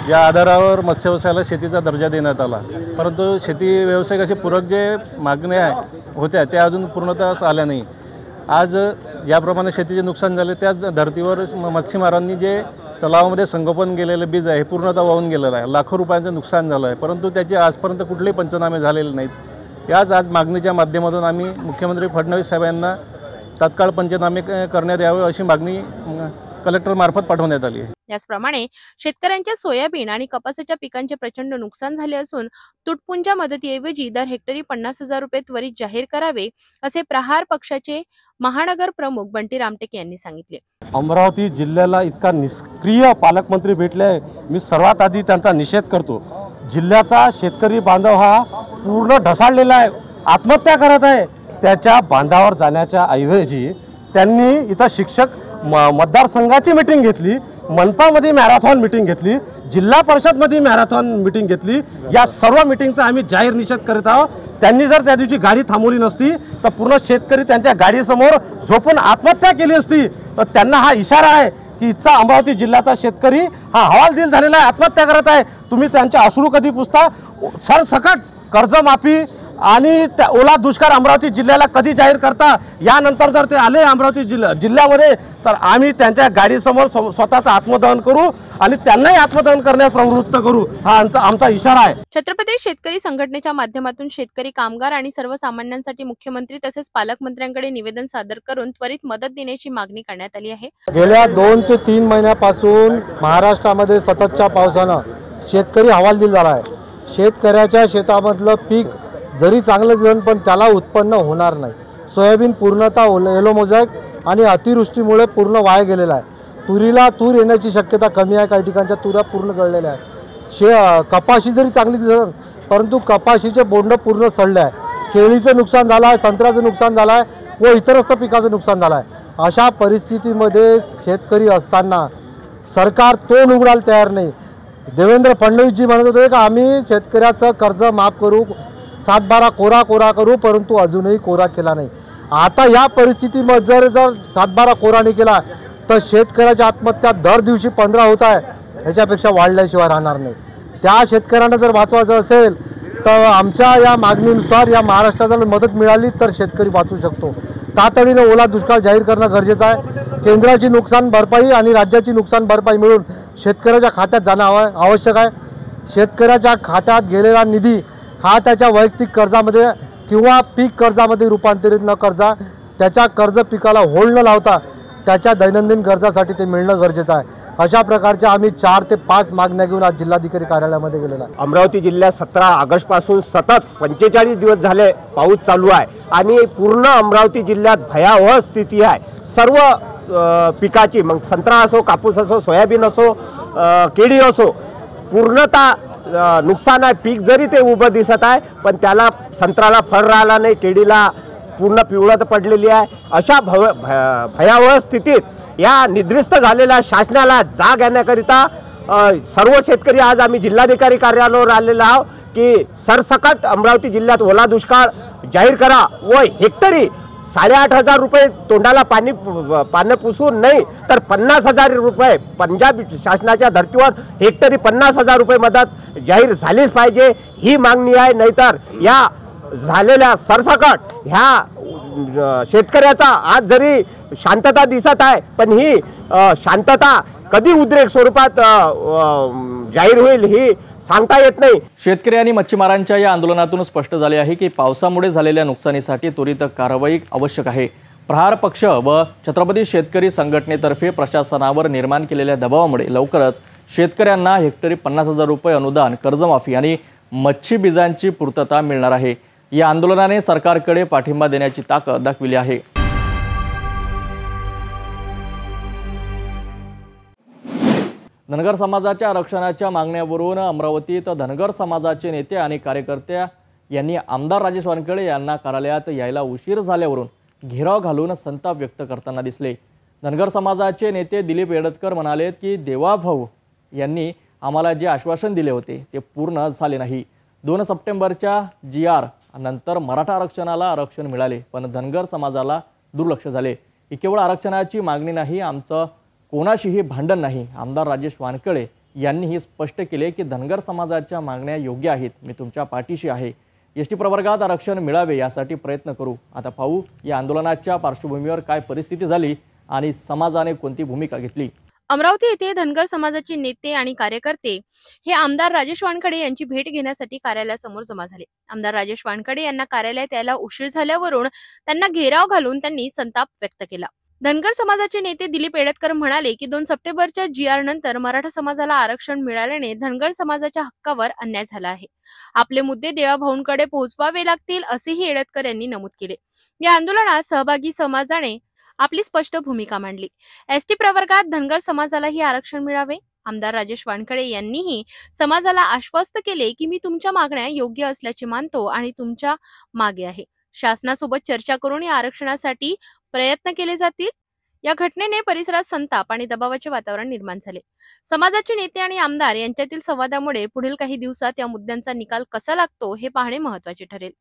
ज्या आधारावर मत्स्य व्यवसायाला शेतीचा दर्जा देण्यात आला, परंतु शेती व्यावसायिक असे पूरक जे मागण्या होत्या त्या अजून पूर्णतः आल्या नाही। आज ज्याप्रमाणे शेतीचे नुकसान झाले त्याच धर्तीवर मच्छीमारांनी जे तलावामध्ये संगोपन केलेलं बीज आहे हे पूर्णतः वाहून गेलेलं आहे। लाखो रुपयांचं नुकसान झालं आहे, परंतु त्याचे आजपर्यंत कुठलेही पंचनामे झालेले नाहीत। याच आज मागणीच्या माध्यमातून आम्ही मुख्यमंत्री फडणवीस साहेबांना तात्काळ पंचनामे करण्यात यावे अशी मागणी कलेक्टर मार्फत पाठवण्यात आली आहे। याचप्रमाणे शेतकऱ्यांच्या सोयाबीन आणि कपासाच्या पिकांचे प्रचंड नुकसान झाले असून तुटपुंजा मदतीऐवजी दर हेक्टरी 50,000 रुपये त्वरित जाहीर करावे, असे प्रहार पक्षाचे महानगर प्रमुख बंटी रामटेके यांनी सांगितले। अमरावती जिल्ह्याला इतका निष्क्रिय पालकमंत्री भेटले, मी सर्वात आधी त्यांचा निषेध करतो। जिल्ह्याचा शेतकरी बांधव हा पूर्ण ढसाळलेला आहे, आत्महत्या करत आहे। त्याच्या बांधावर जाण्याच्या ऐवजी त्यांनी इथं शिक्षक मतदारसंघाची मीटिंग घेतली, मनपामध्ये मॅरेथॉन मीटिंग घेतली, जिल्हा परिषदमध्ये मॅरेथॉन मीटिंग घेतली। या सर्व मीटिंगचा आम्ही जाहीर निषेध करीत आहोत। त्यांनी जर त्या दिवशी गाडी थांबवली नसती तर पूर्ण शेतकरी त्यांच्या गाडीसमोर झोपून आत्महत्या केली असती। तर त्यांना हा इशारा आहे की इथचा अमरावती जिल्ह्याचा शेतकरी हा हवालदिल झालेला आहे, आत्महत्या करत आहे। तुम्ही त्यांचे अश्रू कधी पुसता? सरसकट कर्जमाफी आणि ओला दुष्काळ अमरावती जिल्ह्याला कधी जाहीर करता, यानंतर जर ते आले अमरावती जिल्ह्यामध्ये तर आम्ही त्यांच्या गाडीसमोर स्वतःचं आत्मदहन करू आणि त्यांनाही आत्मदहन करण्यास प्रवृत्त करू, हा आमचा इशारा आहे। छत्रपती शेतकरी संघटनेच्या माध्यमातून शेतकरी, कामगार आणि सर्वसामान्यांसाठी मुख्यमंत्री तसेच पालकमंत्र्यांकडे निवेदन सादर करून त्वरित मदत देण्याची मागणी करण्यात आली आहे। गेल्या 2 ते 3 महिन्यापासून महाराष्ट्रामध्ये सततच्या पावसानं शेतकरी हवालदिल झाला आहे। शेतकऱ्याच्या शेतामधलं पीक जरी चांगलं दिलं पण त्याला उत्पन्न होणार नाही। सोयाबीन पूर्णतः येलो मोझॅक आणि अतिवृष्टीमुळे पूर्ण वाया गेलेला आहे। तुरीला तूर येण्याची शक्यता कमी आहे, काही ठिकाणच्या तुऱ्या पूर्ण जळलेल्या आहे। कपाशी जरी चांगली दिसत परंतु कपाशीचे बोंड पूर्ण सडले आहे। केळीचं नुकसान झालं आहे, संत्र्याचं नुकसान झालं आहे व इतरस्त पिकाचं नुकसान झालं आहे। अशा परिस्थितीमध्ये शेतकरी असताना सरकार तोंड उघडायला तयार नाही। देवेंद्र फडणवीसजी म्हणत होते की आम्ही शेतकऱ्याचं कर्ज माफ करू, 7/12 कोरा करू, परंतु अजूनही कोरा केला नाही। आता या परिस्थितीमध्ये जर 7/12 कोरा नाही केला तर शेतकऱ्याच्या आत्महत्या दर दिवशी 15 होत आहे, ह्याच्यापेक्षा वाढल्याशिवाय राहणार नाही। त्या शेतकऱ्यांना जर वाचवायचं असेल तर आमच्या या मागणीनुसार या महाराष्ट्राला मदत मिळाली तर शेतकरी वाचू शकतो। तातडीने ओला दुष्काळ जाहीर करणं गरजेचं आहे। केंद्राची नुकसान भरपाई आणि राज्याची नुकसान भरपाई मिळून शेतकऱ्याच्या खात्यात जाणं आवश्यक आहे। शेतकऱ्याच्या खात्यात गेलेला निधी हा त्याच्या वैयक्तिक कर्जामध्ये किंवा पीक कर्जामध्ये रूपांतरित न करता त्याच्या कर्ज पिकाला होल्ड न लावता त्याच्या दैनंदिन गरजासाठी ते मिळणं गरजेचं आहे। अशा प्रकारच्या आम्ही 4 ते 5 मागण्या घेऊन आज जिल्हाधिकारी कार्यालयामध्ये गेलेला आहे। अमरावती जिल्ह्यात 17 ऑगस्टपासून सतत 45 दिवस झाले पाऊस चालू आहे आणि पूर्ण अमरावती जिल्ह्यात भयावह स्थिती आहे। सर्व पिकाची, मग संत्रा असो, कापूस असो, सोयाबीन असो, केळी असो, पूर्णतः नुकसान आहे। पीक जरी ते उभं दिसत आहे पण त्याला संत्र्याला फळ राहिला नाही, केळीला पूर्ण पिवळत पडलेली आहे। अशा भयावह स्थितीत या निद्रिस्त झालेल्या शासनाला जाग येण्याकरिता सर्व शेतकरी आज आम्ही जिल्हाधिकारी कार्यालयावर आलेलो आहोत की सरसकट अमरावती जिल्ह्यात ओला दुष्काळ जाहीर करा व हेक्टरी 8,500 रुपये तोंडाला पाणी पुसून नाही तर 50,000 रुपये पंजाब शासनाच्या धर्तीवर हेक्टरी 50,000 रुपये मदत जाहीर झालीच पाहिजे, ही मागणी आहे। नाहीतर या झालेल्या सरसकट ह्या शेतकऱ्याचा आज जरी शांतता दिसत आहे पण ही शांतता कधी उद्रेक स्वरूपात जाहीर होईल ही सांगता येत नाही। शेतकरी आणि मच्छीमारांच्या या आंदोलनातून स्पष्ट झाले आहे की पावसामुळे झालेल्या नुकसानीसाठी त्वरित कारवाई आवश्यक आहे। प्रहार पक्ष व छत्रपती शेतकरी संघटनेतर्फे प्रशासनावर निर्माण केलेल्या दबावामुळे लवकरच शेतकऱ्यांना हेक्टरी 50,000 रुपये अनुदान, कर्जमाफी आणि मच्छी बीजांची पूर्तता मिळणार आहे। या आंदोलनाने सरकारकडे पाठिंबा देण्याची ताकद दाखविली आहे। धनगर समाजाच्या आरक्षणाच्या मागण्यावरून अमरावतीत धनगर समाजाचे नेते आणि कार्यकर्ते यांनी आमदार राजेश वानखेडे यांना कार्यालयात यायला उशीर झाल्यावरून घेराव घालून संताप व्यक्त करताना दिसले। धनगर समाजाचे नेते दिलीप येडतकर म्हणाले की देवाभाऊ यांनी आम्हाला जे आश्वासन दिले होते ते पूर्ण झाले नाही। 2 सप्टेंबरच्या GR नंतर मराठा आरक्षणाला आरक्षण मिळाले पण धनगर समाजाला दुर्लक्ष झाले। ही केवळ आरक्षणाची मागणी नाही, आमचं कोणाशीही भांडण नाही। आमदार राजेश वानखेडे यांनीही स्पष्ट केले की धनगर समाजाच्या मागण्या योग्य आहेत, मी तुमच्या पाठीशी आहे। एसटी प्रवर्गात आरक्षण मिळावे यासाठी प्रयत्न करू। आता पाहू या आंदोलनाच्या पार्श्वभूमीवर काय परिस्थिती झाली आणि समाजाने कोणती भूमिका घेतली। अमरावती येथे धनगर समाजाचे नेते आणि कार्यकर्ते हे आमदार राजेश वानखेडे यांची भेट घेण्यासाठी कार्यालयासमोर जमा झाले। आमदार राजेश वानखेडे यांना कार्यालयात यायला उशीर झाल्यावरून त्यांना घेराव घालून त्यांनी संताप व्यक्त केला। धनगर समाजाचे नेते दिलीप येडतकर म्हणाले की 2 सप्टेंबरच्या GR नंतर मराठा समाजाला आरक्षण मिळाल्याने धनगर समाजाच्या हक्कावर अन्याय झाला आहे। आपले मुद्दे देवाभाऊंकडे पोहोचवावे लागतील असेही येडतकर यांनी नमूद केले। या आंदोलनात सहभागी समाजाने आपली स्पष्ट भूमिका मांडली। एसटी प्रवर्गात धनगर समाजालाही आरक्षण मिळावे। आमदार राजेश वानखेडे यांनीही समाजाला आश्वस्त केले की मी तुमच्या मागण्या योग्य असल्याचे मानतो आणि तुमच्या मागे आहे। शासनासोबत चर्चा करून या आरक्षणासाठी प्रयत्न केले जातील। या घटनेने परिसरात संताप आणि दबावाचे वातावरण निर्माण झाले। समाजाचे नेते आणि आमदार यांच्यातील संवादामुळे पुढील काही दिवसात या मुद्द्यांचा निकाल कसा लागतो हे पाहणे महत्त्वाचे ठरेल।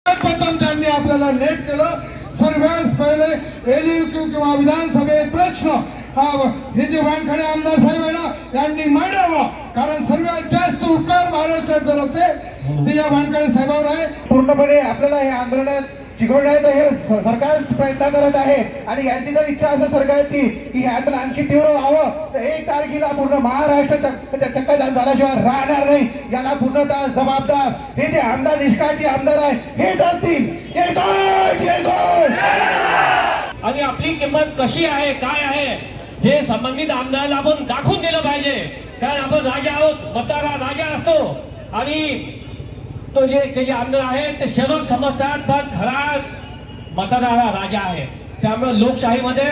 प्रथम त्यांनी आपल्याला लेट केलं। सर्वात पहिले एलयू किंवा हा विधानसभेत प्रश्न हे जे वानखडे आमदार साहेब आहे ना यांनी मांडावा, कारण सर्वात जास्त उपकार महाराष्ट्रात जर असेल ते या वानखडे साहेबांवर आहे. पूर्णपणे आपल्याला हे आंदोलन चिघळण्याचा हे सरकार प्रयत्न करत आहे आणि यांची जर इच्छा असेल सरकारची की हे आंदोलन आणखी तीव्र व्हावं तर 1 तारखेला पूर्ण महाराष्ट्र चक्काजाम झाल्याशिवाय राहणार नाही. याला पूर्णतः जबाबदार हे जे आमदार निष्काळजी आमदार आहे हेच असतील. आणि आपली किंमत कशी आहे काय आहे हे संबंधित आमदाराला आपण दाखवून दिलं पाहिजे, कारण आपण राजा आहोत, मतदार राजा असतो आणि तो जे आमदार आहेत ते सेवक समजतात, पण खरा मतदार राजा आहे. त्यामुळे लोकशाहीमध्ये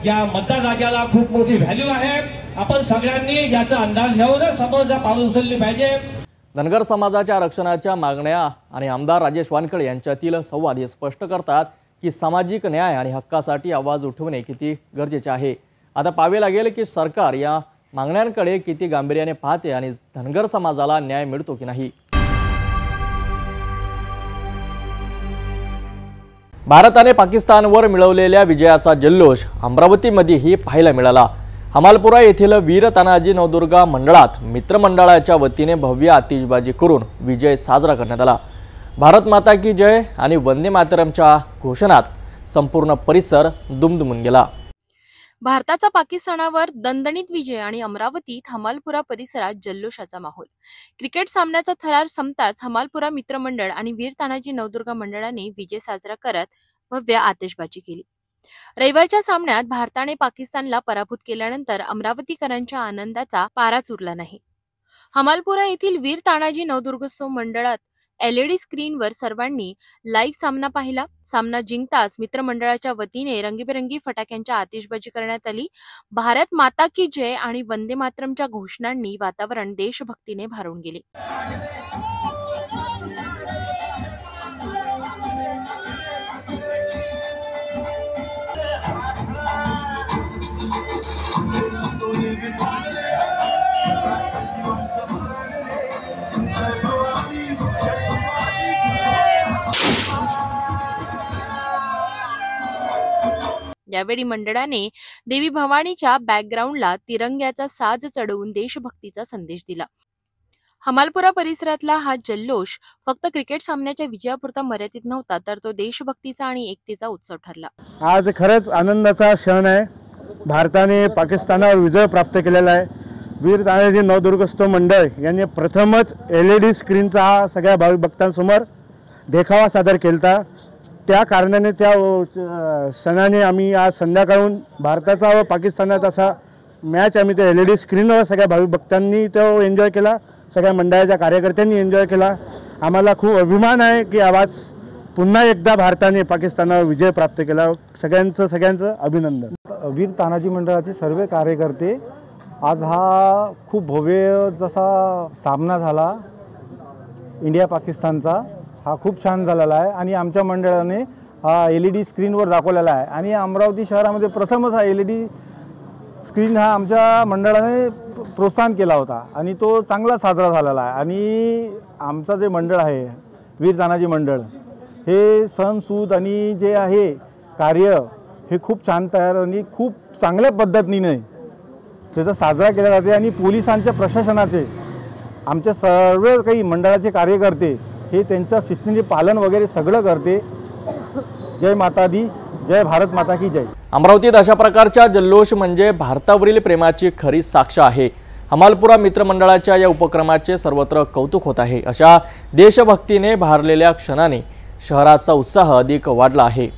या मतदार राजाला खूप मोठी व्हॅल्यू आहे. आपण सगळ्यांनी याचा अंदाज घेऊनच समोर पाऊल उचलली पाहिजे. धनगर समाजाच्या आरक्षणाच्या मागण्या आणि आमदार राजेश वानखडे यांच्यातील संवाद हे स्पष्ट करतात की सामाजिक न्याय आणि हक्कासाठी आवाज उठवणे किती गरजेचे आहे. आता पाहावे लागेल की सरकार या मागण्यांकडे किती गांभीर्याने पाहते आणि धनगर समाजाला न्याय मिळतो की नाही. भारताने पाकिस्तानवर मिळवलेल्या विजयाचा जल्लोष अमरावतीमध्येही पाहायला मिळाला. हमालपुरा येथील वीर तानाजी नवदुर्गा मंडळात मित्रमंडळाच्या वतीने भव्य आतिषबाजी करून विजय साजरा करण्यात आला. भारत माता की जय आणि वंदे मातरमच्या घोषणात संपूर्ण परिसर दुमदुमून गेला. भारताचा पाकिस्तानावर दणदणीत विजय आणि अमरावतीत हमालपुरा परिसरात जल्लोषाचा माहोल. क्रिकेट सामन्याचा थरार संपताच हमालपुरा मित्रमंडळ आणि वीर तानाजी नवदुर्गा मंडळाने विजय साजरा करत भव्य आतिषबाजी केली. रविवारच्या सामन्यात भारताने पाकिस्तानला पराभूत केल्यानंतर अमरावतीकरांच्या आनंदाचा पाराच उरला नाही. हमालपुरा येथील वीर तानाजी नवदुर्गोत्सव मंडळात LED स्क्रीनवर सर्वांनी लाईव्ह सामना पाहिला. सामना जिंकताच मित्रमंडळाच्या वतीने रंगीबेरंगी फटाक्यांच्या आतिषबाजी करण्यात आली. भारत माता की जय आणि वंदे मातरमच्या घोषणांनी वातावरण देशभक्तीने भारून गेले. यावेळी मंडळाने देवी भवानीच्या बॅकग्राऊंडला तिरंग्याचा साज चढवून देशभक्तीचा संदेश दिला. हमालपुरा परिसरातला हा जल्लोष फक्त क्रिकेट सामन्याच्या विजयापुरता मर्यादित नव्हता, तर तो देशभक्तीचा आणि एकतेचा उत्सव ठरला. आज खरंच आनंदाचा क्षण आहे. भारताने पाकिस्तानावर विजय प्राप्त केलेला आहे. वीर तानाजी नवदुर्गोत्सव मंडळ यांनी प्रथमच LED स्क्रीनचा हा सगळ्या भाविक भक्तांसमोर देखावा सादर केला. त्या कारणाने त्या सणाने आम्ही आज संध्याकाळून भारताचा व पाकिस्तानाचा असा मॅच आम्ही त्या LED स्क्रीनवर सगळ्या भाविक भक्तांनी तो एन्जॉय केला. सगळ्या मंडळाच्या कार्यकर्त्यांनी एन्जॉय केला. आम्हाला खूप अभिमान आहे की आज पुन्हा एकदा भारताने पाकिस्तानावर विजय प्राप्त केला. सगळ्यांचं अभिनंदन. वीर तानाजी मंडळाचे सर्व कार्यकर्ते आज हा खूप भव्य जसा सामना झाला इंडिया पाकिस्तानचा, हा खूप छान झालेला आहे आणि आमच्या मंडळाने हा LED स्क्रीनवर दाखवलेला आहे. आणि अमरावती शहरामध्ये प्रथमच हा LED स्क्रीन हा आमच्या मंडळाने प्रोत्साहन केला होता आणि तो चांगला साजरा झालेला आहे. आणि आमचं जे मंडळ आहे वीर तानाजी मंडळ हे सण सूद आणि जे आहे कार्य हे खूप छान तयार आणि खूप चांगल्या पद्धतीने त्याचा साजरा केला जाते. आणि पोलिसांच्या प्रशासनाचे आमचे सर्व काही मंडळाचे कार्यकर्ते हे त्यांच्या शिस्तीने पालन वगैरे सगळं करते. जय माता दी, जय भारत माता की जय. अमरावतीत अशा प्रकारच्या जल्लोष म्हणजे भारतावरील प्रेमाची खरी साक्ष आहे. हमालपुरा मित्रमंडळाच्या या उपक्रमाचे सर्वत्र कौतुक होत आहे. अशा देशभक्तीने भारलेल्या क्षणाने शहराचा उत्साह अधिक वाढला आहे.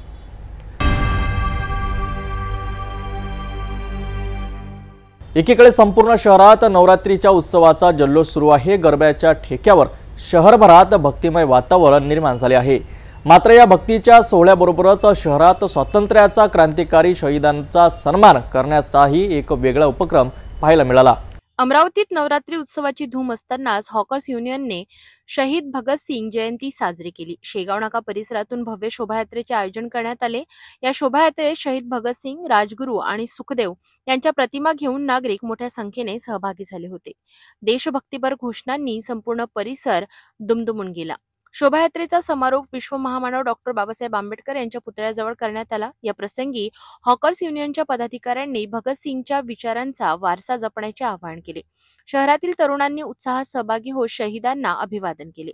एकीकडे संपूर्ण शहरात नवरात्रीच्या उत्सवाचा जल्लोष सुरू आहे. गरब्याच्या ठेक्यावर शहरभरात भक्तिमय वातावरण निर्माण झाले आहे. मात्र या भक्तीच्या सोहळ्याबरोबरच शहरात स्वातंत्र्याचा क्रांतिकारी शहीदांचा सन्मान करण्याचाही एक वेगळा उपक्रम पाहायला मिळाला. अमरावतीत नवरात्री उत्सवाची धूम असतानाच हॉकर्स युनियनने शहीद भगतसिंग जयंती साजरी केली. शेगाव नाका परिसरातून भव्य शोभायात्रेचे आयोजन करण्यात आले. या शोभायात्रेत शहीद भगतसिंग, राजगुरू आणि सुखदेव यांच्या प्रतिमा घेऊन नागरिक मोठ्या संख्येने सहभागी झाले होते. देशभक्तीपर घोषणांनी संपूर्ण परिसर दुमदुमून गेला. शोभायात्रेचा समारोप विश्व महामानव डॉक्टर बाबासाहेब आंबेडकर यांच्या पुतळ्याजवळ करण्यात आला। या प्रसंगी हॉकर्स युनियनच्या पदाधिकाऱ्यांनी भगतसिंगच्या विचारांचा वारसा जपण्याचे आवाहन केले। शहरातील तरुणांनी उत्साहात सहभागी होत शहीदांना अभिवादन केले।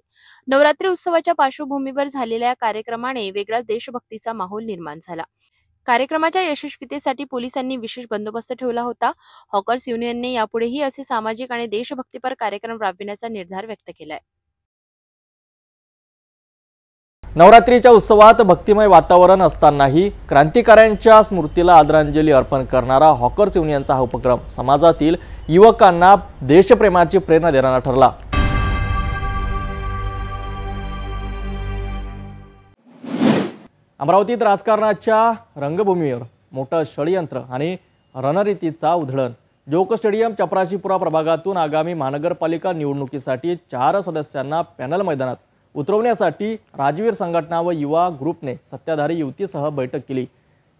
नवरात्री उत्सवाच्या पार्श्वभूमीवर झालेल्या या कार्यक्रमाने वेगळाच देशभक्तीचा माहोल निर्माण झाला। कार्यक्रमाच्या यशस्वीतेसाठी पोलिसांनी विशेष बंदोबस्त ठेवला होता। हॉकर्स युनियनने यापुढेही असे सामाजिक आणि देशभक्तीपर कार्यक्रम राबविण्याचा निर्धार व्यक्त केलाय। नवरात्रीच्या उत्सवात भक्तिमय वातावरण असतानाही क्रांतिकाऱ्यांच्या स्मृतीला आदरांजली अर्पण करणारा हॉकर्स युनियनचा हा उपक्रम समाजातील युवकांना देशप्रेमाची प्रेरणा देणारा ठरला। अमरावतीत राजकारणाच्या रंगभूमीवर मोठं षडयंत्र आणि रणनीतीचा उधळण। जोक स्टेडियम चपराशीपुरा प्रभागातून आगामी महानगरपालिका निवडणुकीसाठी 4 सदस्यांना पॅनल मैदानात उतरवण्यासाठी राजवीर संघटना व युवा ग्रुपने सत्ताधारी युतीसह बैठक केली।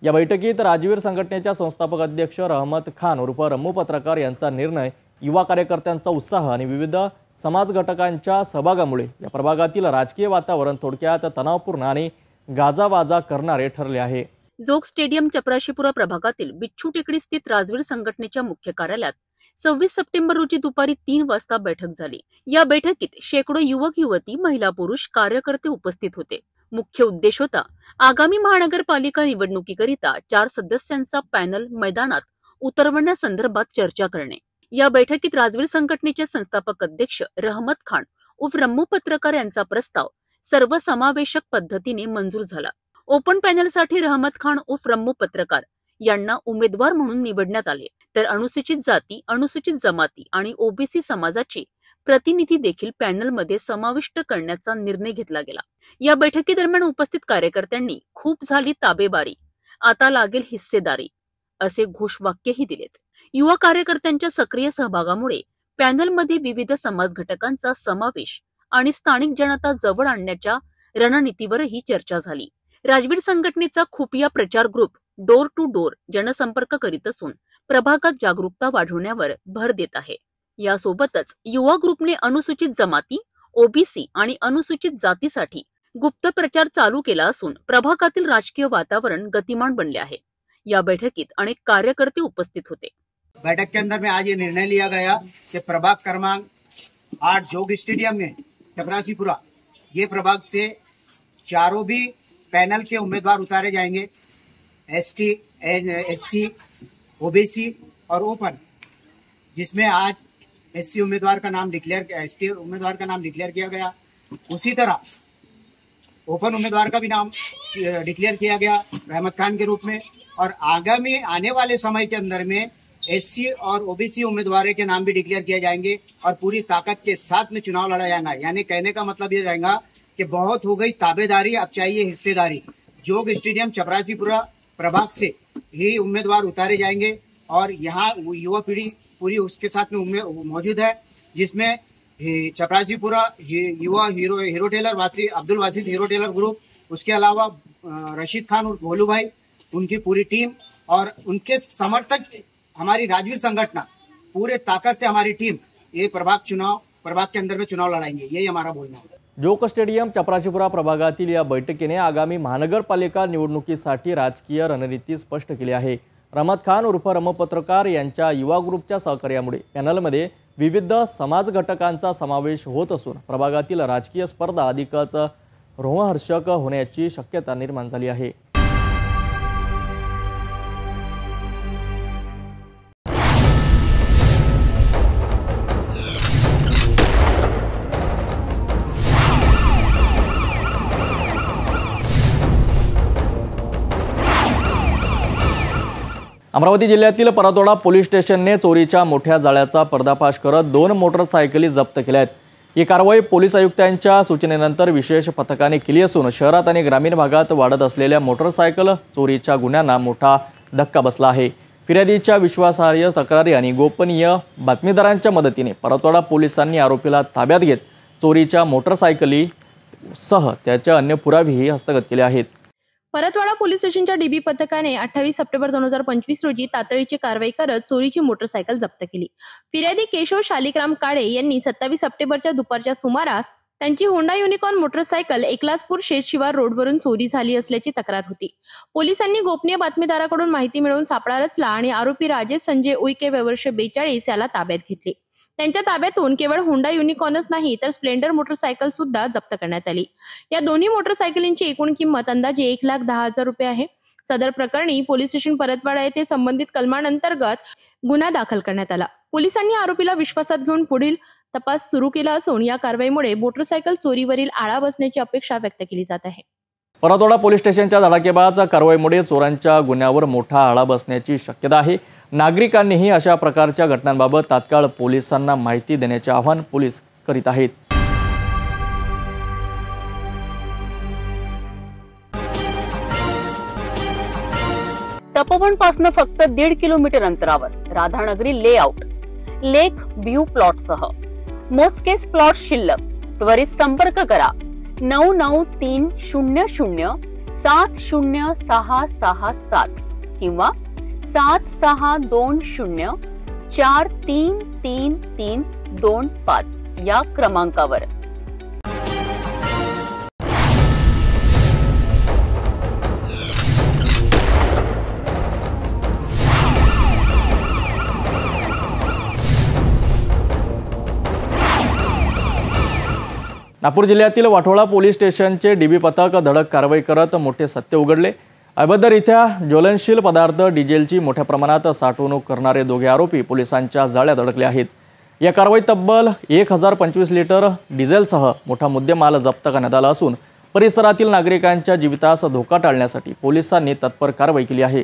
या बैठकीत राजवीर संघटनेच्या संस्थापक अध्यक्ष रहमत खान उर्फ रम्मू पत्रकार यांचा निर्णय, युवा कार्यकर्त्यांचा उत्साह आणि विविध समाज घटकांच्या सहभागामुळे या प्रभागातील राजकीय वातावरण थोडक्यात तणावपूर्ण आणि गाजावाजा करणारे ठरले आहे। जोग स्टेडियम चपराशीपुरा प्रभागातील बिच्छू टेकडी स्थित राजवीर संघटनेच्या मुख्य कार्यालयात 26 सप्टेंबर रोजी दुपारी 3 वाजता बैठक झाली। या बैठकीत शेकडो युवक युवती, महिला पुरुष कार्यकर्ते उपस्थित होते। मुख्य उद्देश होता आगामी महानगरपालिका निवडणुकीकरिता 4 सदस्यांचा पॅनल मैदानात उतरवण्यासंदर्भात चर्चा करणे। या बैठकीत राजवीर संघटनेचे संस्थापक अध्यक्ष रहमत खान उर्फ रम्मू पत्रकार यांचा प्रस्ताव सर्वसमावेशक पद्धतीने मंजूर झाला। ओपन पॅनलसाठी रहमत खान उर्फ रम्मू पत्रकार यांना उमेदवार म्हणून निवडण्यात आले, तर अनुसूचित जाती, अनुसूचित जमाती आणि ओबीसी समाजाचे प्रतिनिधी देखील पॅनलमध्ये समाविष्ट करण्याचा निर्णय घेतला गेला। या बैठकीदरम्यान उपस्थित कार्यकर्त्यांनी खूप झाली ताबेबारी, आता लागेल हिस्सेदारी असे घोषवाक्यही दिलेत। युवा कार्यकर्त्यांच्या सक्रिय सहभागामुळे पॅनलमध्ये विविध समाज घटकांचा समावेश आणि स्थानिक जनता जवळ आणण्याच्या रणनीतीवरही चर्चा झाली। राजवीर संघटनेचा खुफिया प्रचार ग्रुप डोर टू डोर जनसंपर्क करीत असून प्रभागात जागरूकता वाढवण्यावर भर देत आहे। यासोबतच युवा ग्रुपने अनुसूचित जमाती, ओबीसी आणि अनुसूचित जातीसाठी गुप्त प्रचार चालू केला असून प्रभागातील राजकीय वातावरण गतिमान बनले आहे। या बैठकीत अनेक कार्यकर्ते उपस्थित होते। बैठक के अंदर में आज ये निर्णय लिया गया कि प्रभाग क्रमांक 8 जोग स्टेडियम में चपरासीपुरा, ये प्रभाग से चारों भी पैनल के उम्मीदवार उतारे जाएंगे। एसटी, एससी, ओबीसी और ओपन, जिसमें आज एससी उम्मीदवार का नाम एसटी उम्मीदवार का नाम डिक्लेयर किया गया। उसी तरह ओपन उम्मीदवार का भी नाम डिक्लेयर किया गया रहमत खान के रूप में। और आगामी आने वाले समय के अंदर में एससी और ओबीसी उम्मीदवार के नाम भी डिक्लेयर किए जाएंगे और पूरी ताकत के साथ में चुनाव लड़ा जाएगा। यानी कहने का मतलब ये रहेगा कि बहुत हो गई ताबेदारी, अब चाहिए हिस्सेदारी। जोग स्टेडियम चपरासीपुरा प्रभाग से ही उम्मीदवार उतारे जाएंगे और यहाँ युवा पीढ़ी पूरी उसके साथ में मौजूद है, जिसमें चपरासीपुरा युवा hero tailor Abdul Wasid hero tailor group, उसके अलावा रशीद खान और भोलू भाई, उनकी पूरी टीम और उनके समर्थक हमारी राजवीर संगठना, पूरे ताकत से हमारी टीम ये प्रभाग के अंदर में चुनाव लड़ाएंगे, यही हमारा बोलना है। जोक स्टेडियम चपराशीपुरा प्रभागातील या बैठकीने आगामी महानगरपालिका निवडणुकीसाठी राजकीय रणनीती स्पष्ट केली आहे। रहमत खान उर्फ रम्मू पत्रकार यांच्या युवा ग्रुपच्या सहकार्यामुळे पॅनलमध्ये विविध समाज घटकांचा समावेश होत असून प्रभागातील राजकीय स्पर्धा अधिकच रोमहर्षक होण्याची शक्यता निर्माण झाली आहे। अमरावती जिल्ह्यातील परतोडा पोलीस स्टेशनने चोरीच्या मोठ्या जाळ्याचा पर्दाफाश करत 2 मोटरसायकली जप्त केल्या आहेत। ही कारवाई पोलीस आयुक्तांच्या सूचनेनंतर विशेष पथकाने केली असून शहरात आणि ग्रामीण भागात वाढत असलेल्या मोटरसायकल चोरीच्या गुन्ह्यांना मोठा धक्का बसला आहे। फिर्यादीच्या विश्वासार्ह तक्रारी आणि गोपनीय बातमीदारांच्या मदतीने परतोडा पोलिसांनी आरोपीला ताब्यात घेत चोरीच्या मोटरसायकली सह त्याचे अन्य पुरावेही हस्तगत केले आहेत। परतवाडा पोलीस स्टेशनच्या डीबी पथकाने 28 सप्टेंबर 2025 रोजी तातडीची कारवाई करत चोरीची मोटरसायकल जप्त केली। फिर्यादी केशव शालिग्राम काळे यांनी 27 सप्टेंबरच्या दुपारच्या सुमारास त्यांची होंडा युनिकॉर्न मोटरसायकल एकलासपूर शेतशिवार रोडवरून चोरी झाली असल्याची तक्रार होती. पोलिसांनी गोपनीय बातमीदाराकडून माहिती मिळवून सापळा रचला आणि आरोपी राजेश संजय उईके वय वर्ष 42 याला ताब्यात घेतले. त्यांच्या ताब्यातून केवळ होंडा युनिकॉर्नच नाही तर स्प्लेंडर मोटरसायकल सुद्धा जप्त करण्यात आली. या दोन्ही मोटरसायकलींची एकूण किंमत अंदाजे 1,10,000 रुपये आहे. सदर प्रकरणी पोलीस स्टेशन परतवाडा येथे संबंधित कलमांतर्गत गुन्हा दाखल करण्यात आला. पोलिसांनी आरोपीला विश्वासात घेऊन पुढील तपास सुरू केला असून या कारवाईमुळे मोटरसायकल चोरीवरील आळा बसण्याची अपेक्षा व्यक्त केली जात आहे. परतवाडा पोलीस स्टेशनच्या धडाकेबाज कारवाईमुळे चोरांच्या गुन्ह्यावर मोठा आळा बसण्याची शक्यता आहे. नागरिकांनीही अशा प्रकारच्या घटनांबाबत तात्काळ पोलिसांना माहिती देण्याचे आवाहन पोलीस करीत आहेत. तपोवन पासून फक्त 1.5 किलोमीटर अंतरावर राधानगरी लेआउट लेक व्ह्यू प्लॉट सह मोजकेच प्लॉट शिल्लक. त्वरित संपर्क करा 9930706667 किंवा 7620433325 या क्रमांकावर. नागपूर जिल्ह्यातील वाठोळा पोलीस स्टेशनचे डीबी पथक धडक कारवाई करत मोठे सत्य उघडले. अभद्ररित्या ज्वलनशील पदार्थ डिझेलची मोठ्या प्रमाणात साठवणूक करणारे दोघे आरोपी पोलिसांच्या जाळ्यात अडकले आहेत. या कारवाईत तब्बल 1025 लिटर डिझेलसह मोठा मुद्देमाल जप्त करण्यात आला असून परिसरातील नागरिकांच्या जीवितास धोका टाळण्यासाठी पोलिसांनी तत्पर कारवाई केली आहे.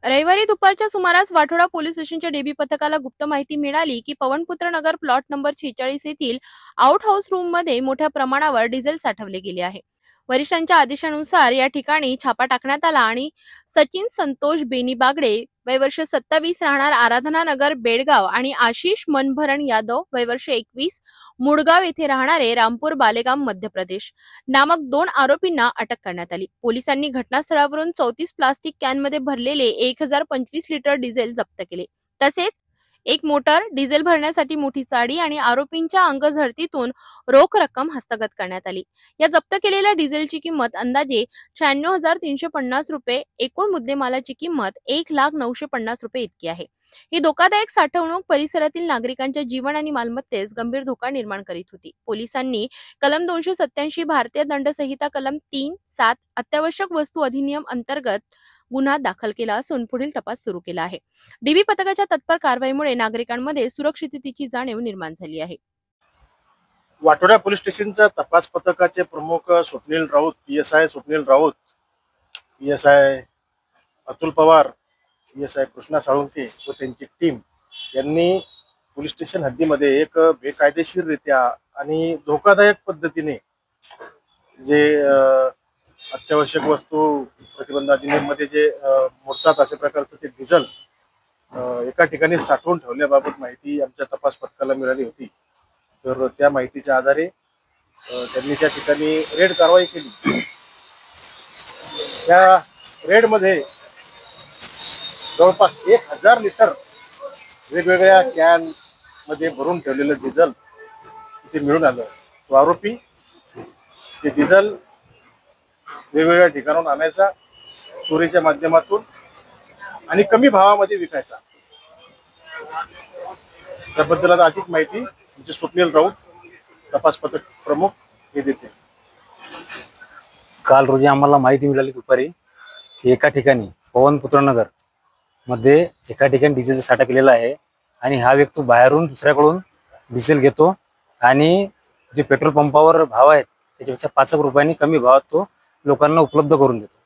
रविवारी दुपारच्या सुमारास वाठोडा पोलीस स्टेशनच्या डीबी पथकाला गुप्त माहिती मिळाली की पवनपुत्र नगर प्लॉट नंबर 46 येथील आउट हाऊस रूम मध्ये मोठ्या प्रमाणावर डिझेल साठवले गेले आहे. वरिष्ठांच्या आदेशानुसार या ठिकाणी छापा टाकण्यात आला आणि सचिन संतोष बेनी बागडे वय वर्ष 27 राहणार आराधना नगर बेडगाव आणि आशिष मनभरण यादव वय वर्ष 21 मुडगाव येथे राहणारे रामपूर बालेगाव मध्य प्रदेश नामक 2 आरोपींना अटक करण्यात आली. पोलिसांनी घटनास्थळावरून 34 प्लास्टिक कॅनमध्ये भरलेले 1025 लिटर डिझेल जप्त केले. तसेच एक मोटर, डिझेल भरण्यासाठी मोठी चाळी आणि आरोपींच्या अंगझडतीतून रोख रक्कम हस्तगत करण्यात आली. या जप्त केलेल्या डिझेलची किंमत अंदाजे 96,350 रुपये, एकूण मुद्देमालाची किंमत 1,0950 रुपये इतकी आहे. ही धोकादायक साठवणूक परिसरातील नागरिकांच्या जीवन आणि मालमत्तेस गंभीर धोका निर्माण करीत होती. पोलिसांनी कलम 287 भारतीय दंड संहिता कलम 3-7 अत्यावश्यक वस्तू अधिनियम अंतर्गत गुन्हा दाखल केला असून पुढील तपास सुरू केला आहे. डीबी पथकाच्या तत्पर कारवाईमुळे नागरिकांमध्ये सुरक्षिततेची जाणीव निर्माण झाली आहे. वाठोडा पोलीस स्टेशनच्या तपास पथकाचे प्रमुख Swapnil Raut, PSI Swapnil Raut, PSI Atul Pawar, PSI Krishna Salunke व त्यांची टीम यांनी पोलीस स्टेशन हद्दीमध्ये एक बेकायदेशीररित्या आणि धोकादायक पद्धतीने जे अत्यावश्यक वस्तू प्रतिबंध अधिनियममध्ये जे मोडतात अशा प्रकारचं ते डिझेल एका ठिकाणी साठवून ठेवल्याबाबत माहिती आमच्या तपास पथकाला मिळाली होती. तर त्या माहितीच्या आधारे त्यांनी त्या ठिकाणी रेड कारवाई केली. या रेडमध्ये जवळपास 1000 लिटर वेगवेगळ्या कॅन मध्ये भरून ठेवलेलं डिझेल तिथे मिळून आलं. तो आरोपी ते डिझेल वेगवेगळ्या ठिकाणाहून आणायचा, चोरीच्या माध्यमातून आणि कमी भावामध्ये विकायचा. त्याबद्दल आता अधिक माहिती म्हणजे स्वप्नील राऊत तपास पथक प्रमुख हे देते. काल रोजी आम्हाला माहिती मिळाली दुपारी की एका ठिकाणी पवनपुत्र नगर मध्ये एका ठिकाणी डिझेलचा साठा केलेला आहे आणि हा व्यक्ती बाहेरून दुसऱ्याकडून डिझेल घेतो आणि जे पेट्रोल पंपावर भाव आहेत त्याच्यापेक्षा 5 रुपयांनी कमी भावात तो लोकांना उपलब्ध करून देतो.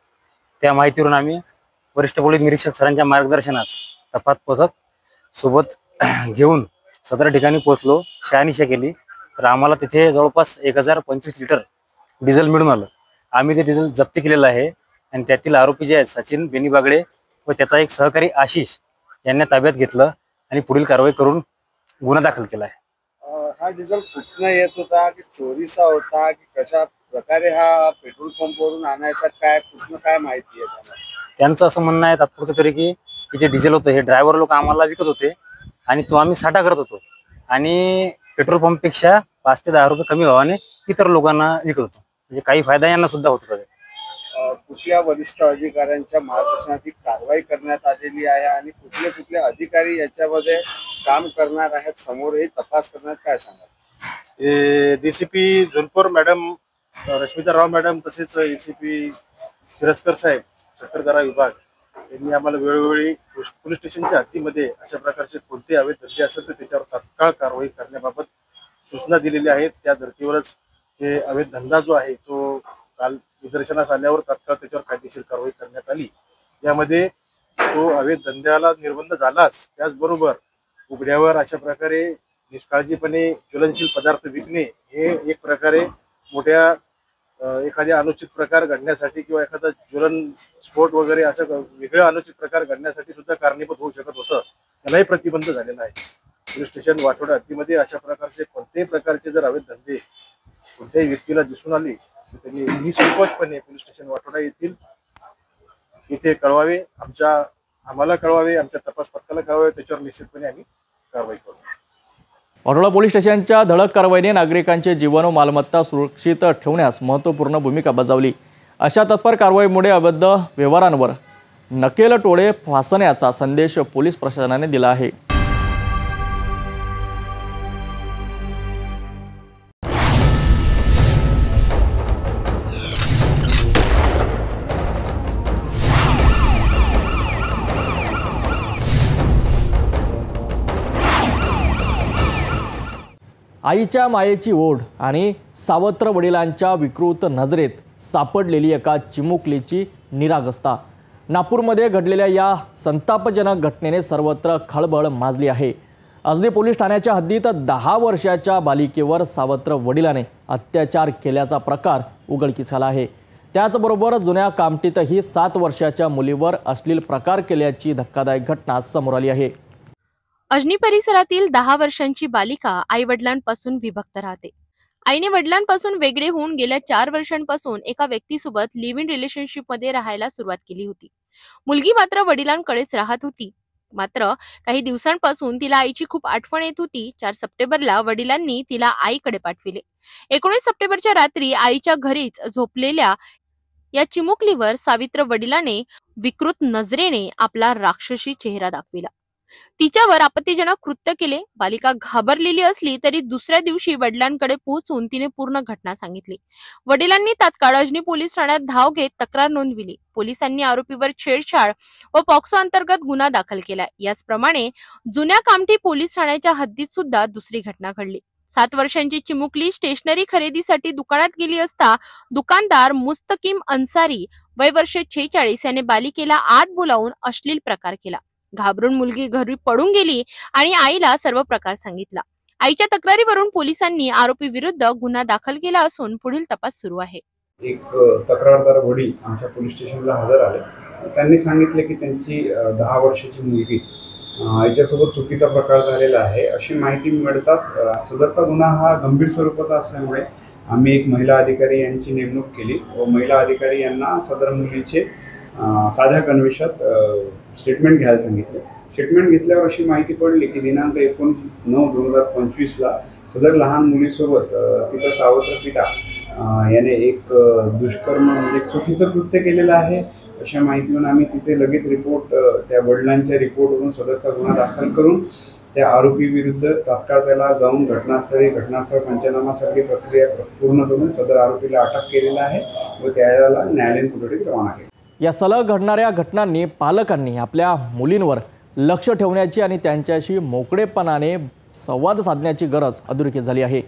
त्या माहितीवरून आम्ही वरिष्ठ पोलीस निरीक्षक सरांच्या मार्गदर्शनात तपास पथक सोबत घेऊन सदर ठिकाणी पोहोचलो, शहानिशा केली. तर आम्हाला तिथे जवळपास 1025 लिटर डिझेल मिळून आलं. आम्ही ते डिझेल जप्त केलेलं आहे आणि त्यातील आरोपी जे आहेत सचिन बेनी बागडे व त्याचा एक सहकारी आशिष यांना ताब्यात घेतलं आणि पुढील कारवाई करून गुन्हा दाखल केला आहे. हा डिझेल कुठनं येत होता की चोरीचा होता की कशा प्रकारे हा पेट्रोल पंपवरून आणायचा, काय कुठनं काय माहिती आहे? त्यांचं असं म्हणणं आहे तात्पुरतं तरी की जे डिझेल होतं हे ड्रायव्हर लोक आम्हाला विकत होते आणि तो आम्ही साठा करत होतो आणि पेट्रोल पंपपेक्षा 5 ते 10 रुपये कमी भावाने इतर लोकांना विकत होतो. म्हणजे काही फायदा यांना सुद्धा होतो. कुठल्या वरिष्ठ अधिकाऱ्यांच्या मार्गदर्शनात ही कारवाई करण्यात आलेली आहे आणि कुठले कुठले अधिकारी याच्यामध्ये काम करणार आहेत, समोर हे तपास करण्यात काय सांगा? DCP जोनपूर मॅडम रश्मिता राव मॅडम तसेच ACP शिरस्कर साहेब सक्तवसुली विभाग यांनी आम्हाला वेळोवेळी पोलीस स्टेशनच्या हद्दीमध्ये अशा प्रकारचे कोणते अवैध धंदे असेल तर त्याच्यावर तात्काळ कारवाई करण्याबाबत सूचना दिलेल्या आहेत. त्या धर्तीवरच हे अवैध धंदा जो आहे तो काल निदर्शनास आल्यावर तात्काळ त्याच्यावर कायदेशीर कारवाई करण्यात आली. यामध्ये तो अवैध धंद्याला निर्बंध झालाच, त्याचबरोबर उघड्यावर अशा प्रकारे निष्काळजीपणे ज्वलनशील पदार्थ विकणे हे एक प्रकारे मोठ्या एखाद्या अनुचित प्रकार घडण्यासाठी किंवा एखादा ज्वलन स्फोट वगैरे असं वेगळा अनुचित प्रकार घडण्यासाठी सुद्धा कारणीभूत होऊ शकत होतं. त्यालाही प्रतिबंध झालेला आहे. पोलीस स्टेशन वाठोडा हद्दीमध्ये अशा प्रकारचे कोणत्याही प्रकारचे जर अवैध धंदे कोणत्याही व्यक्तीला दिसून आले तर त्यांनी निसंकोचपणे पोलीस स्टेशन वाठोडा येथील इथे कळवावे, आम्हाला कळवावे, आमच्या तपास पथकाला कळवावे. त्याच्यावर निश्चितपणे आम्ही कारवाई करू. वाठोडा पोलीस स्टेशनच्या धडक कारवाईने नागरिकांचे जीवन व मालमत्ता सुरक्षित ठेवण्यास महत्त्वपूर्ण भूमिका बजावली. अशा तत्पर कारवाईमुळे अवैध व्यवहारांवर नकेल टोळे फासण्याचा संदेश पोलीस प्रशासनाने दिला आहे. आईच्या मायेची ओढ आणि सावत्र वडिलांच्या विकृत नजरेत सापडलेली एका चिमुकलीची निरागसता. नागपूरमध्ये घडलेल्या या संतापजनक घटनेने सर्वत्र खळबळ माजली आहे. अजनी पोलीस ठाण्याच्या हद्दीत 10 वर्षाच्या बालिकेवर सावत्र वडिलाने अत्याचार केल्याचा प्रकार उघडकीस आला आहे. त्याचबरोबर जुन्या कामठीतही 7 वर्षाच्या मुलीवर अश्लील प्रकार केल्याची धक्कादायक घटना समोर आली आहे. अजनी परिसरातील 10 वर्षांची बालिका आई वडिलांपासून विभक्त राहते. आईने वडिलांपासून वेगळे होऊन गेल्या 4 वर्षांपासून एका व्यक्तीसोबत लिव्ह इन रिलेशनशिपमध्ये राहायला सुरुवात केली होती. मुलगी मात्र वडिलांकडेच राहत होती. मात्र काही दिवसांपासून तिला आईची खूप आठवण येत होती. 4 सप्टेंबरला वडिलांनी तिला आईकडे पाठविले. 19 सप्टेंबरच्या रात्री आईच्या घरीच झोपलेल्या या चिमुकलीवर सावित्र वडिलाने विकृत नजरेने आपला राक्षसी चेहरा दाखविला. तिच्यावर आपत्तीजनक कृत्य केले. बालिका घाबरलेली असली तरी दुसऱ्या दिवशी वडिलांकडे पोहोचून तिने पूर्ण घटना सांगितली. वडिलांनी तात्काळ अजनी पोलीस ठाण्यात धाव घेत तक्रार नोंदविली. पोलिसांनी आरोपीवर छेडछाड व पॉक्सो अंतर्गत गुन्हा दाखल केला. याचप्रमाणे जुन्या कामठी पोलीस ठाण्याच्या हद्दीत सुद्धा दुसरी घटना घडली. 7 वर्षांची चिमुकली स्टेशनरी खरेदीसाठी दुकानात गेली असता दुकानदार मुस्तकीम अन्सारी वय वर्ष 46 याने बालिकेला आत बोलावून अश्लील प्रकार केला. घाबरून मुलगी घरी पडून गेली आणि आईला सर्व प्रकार सांगितला. आईच्या तक्रारीवरून पोलिसांनी आरोपी विरुद्ध गुन्हा दाखल केला असून पुढील तपास सुरू आहे. एक तक्रारदार वडील आमच्या पोलीस स्टेशनला हजर आले. त्यांनी सांगितले की त्यांची 10 वर्षाची मुलगी याच्यासोबत चुकीचा प्रकार झालेला आहे अशी माहिती मिळताच सदरचा गुन्हा हा गंभीर स्वरूपाचा असल्यामुळे आम्ही एक महिला अधिकारी यांची नेमणूक केली व महिला अधिकारी यांना सदर मुलीचे साध्या कन्वेशात स्टेटमेंट घ्यायला सांगितले. स्टेटमेंट घेतल्यावर अशी माहिती पडली की दिनांक 19/9/2025ला सदर लहान मुलीसोबत तिचा सावत्र पिता याने एक दुष्कर्म म्हणजे चुकीचं कृत्य केलेलं आहे अशा माहितीवरून आम्ही तिचे लगेच रिपोर्ट त्या वडिलांच्या रिपोर्टवरून सदरचा गुन्हा दाखल करून त्या आरोपी विरुद्ध तात्काळ त्याला जाऊन घटनास्थळ पंचनामा सगळी प्रक्रिया पूर्ण करून सदर आरोपीला अटक केलेला आहे व त्याला न्यायालयीन कोठडीत रवाना केले. या सलग घडणाऱ्या घटनांनी पालकांनी आपल्या मुलींवर लक्ष ठेवण्याची आणि त्यांच्याशी मोकळेपणाने संवाद साधण्याची गरज अधोरेखित झाली आहे.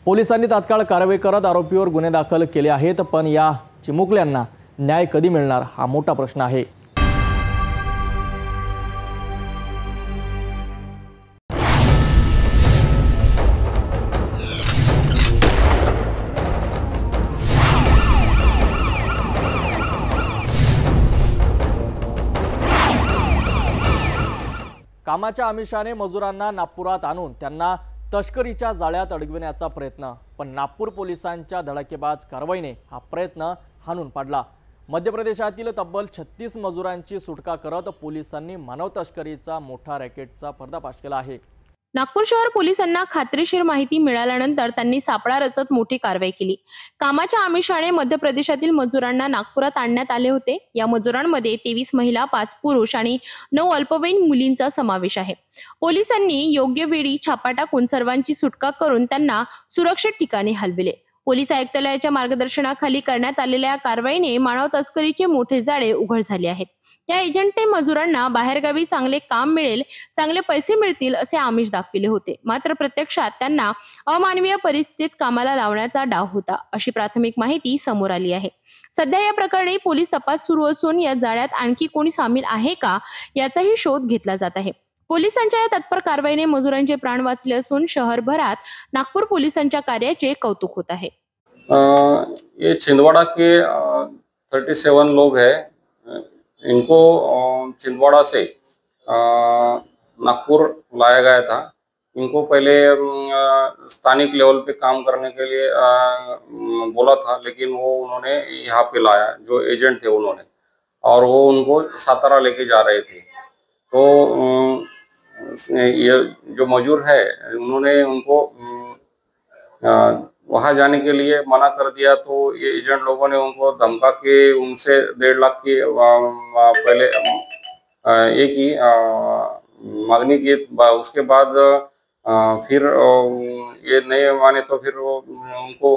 पोलिसांनी तात्काळ कारवाई करत आरोपीवर गुन्हे दाखल केले आहेत, पण या चिमुकल्यांना न्याय कधी मिळणार हा मोठा प्रश्न आहे. कामाच्या आमिषाने मजुरांना नागपुरात आणून त्यांना तस्करीच्या जाळ्यात अडकविण्याचा प्रयत्न, पण नागपूर पोलिसांच्या धडाकेबाज कारवाईने हा प्रयत्न हाणून पाडला. मध्य प्रदेशातील तब्बल 36 मजुरांची सुटका करत पोलिसांनी मानव तस्करीचा मोठा रॅकेटचा पर्दाफाश केला आहे. नागपूर शहर पोलिसांना खात्रीशीर माहिती मिळाल्यानंतर त्यांनी सापळा रचत मोठी कारवाई केली. कामाच्या आमिषाने मध्य प्रदेशातील मजुरांना नागपुरात आणण्यात आले होते. या मजुरांमध्ये 23 महिला, 5 पुरुष आणि 9 अल्पवयीन मुलींचा समावेश आहे. पोलिसांनी योग्य वेळी छापा टाकून सर्वांची सुटका करून त्यांना सुरक्षित ठिकाणी हलविले. पोलीस आयुक्तालयाच्या मार्गदर्शनाखाली करण्यात आलेल्या कारवाईने मानव तस्करीचे मोठे जाळे उघड झाले आहेत. या एजंटने मजुरांना बाहेरगावी चांगले काम मिळेल, चांगले पैसे मिळतील असे आमिष दाखविले होते. मात्र प्रत्यक्षात त्यांना अमानवीय परिस्थितीत कामाला लावण्याचा डाव होता, अशी प्राथमिक माहिती समोर आली आहे. सध्या या प्रकरणी पोलीस तपास सुरू असून या जाळ्यात आणखी कोणी सामील आहे का याचाही शोध घेतला जात आहे. पोलिसांच्या या तत्पर कारवाईने मजुरांचे प्राण वाचले असून शहरभरात नागपूर पोलिसांच्या कार्याचे कौतुक होत आहे. ये छिंदवाड़ा के 37 लोग हैं. इनको छिंदवाड़ा से नागपुर लाया गया था. इनको पहले स्थानिक लेवल पे काम करने के लिए बोला था, लेकिन वो उन्होंने यहाँ पे लाया, जो एजेंट थे उन्होंने, और वो उनको सातारा लेके जा रहे थे. तो ये जो मजूर है उन्होंने उनको वहाँ जाने के लिए मना कर दिया. तो ये एजेंट लोगों ने उनको धमका के उनसे 1.5 लाख की पहले एक ही मांगनी की. उसके बाद फिर ये नहीं माने तो फिर उनको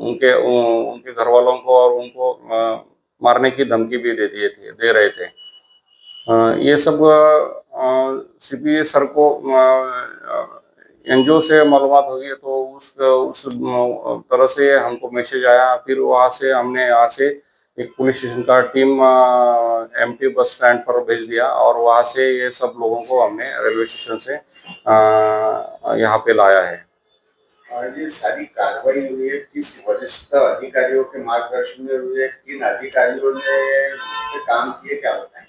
उनके घर वालों को और उनको मारने की धमकी भी दे रहे थे. ये सब सीपी सर को एनजीओ से मालूमात होगी, तो उस तरह से हमको मैसेज आया. फिर वहाँ से हमने यहाँ से एक पुलिस स्टेशन का टीम एमटी बस स्टैंड पर भेज दिया, और वहाँ से ये सब लोगों को हमने रेलवे स्टेशन से यहाँ पे लाया है. ये सारी कार्रवाई हुई है किस वरिष्ठ अधिकारियों के मार्गदर्शन में हुई है, किन अधिकारियों ने इस पे काम किए, क्या बताएं?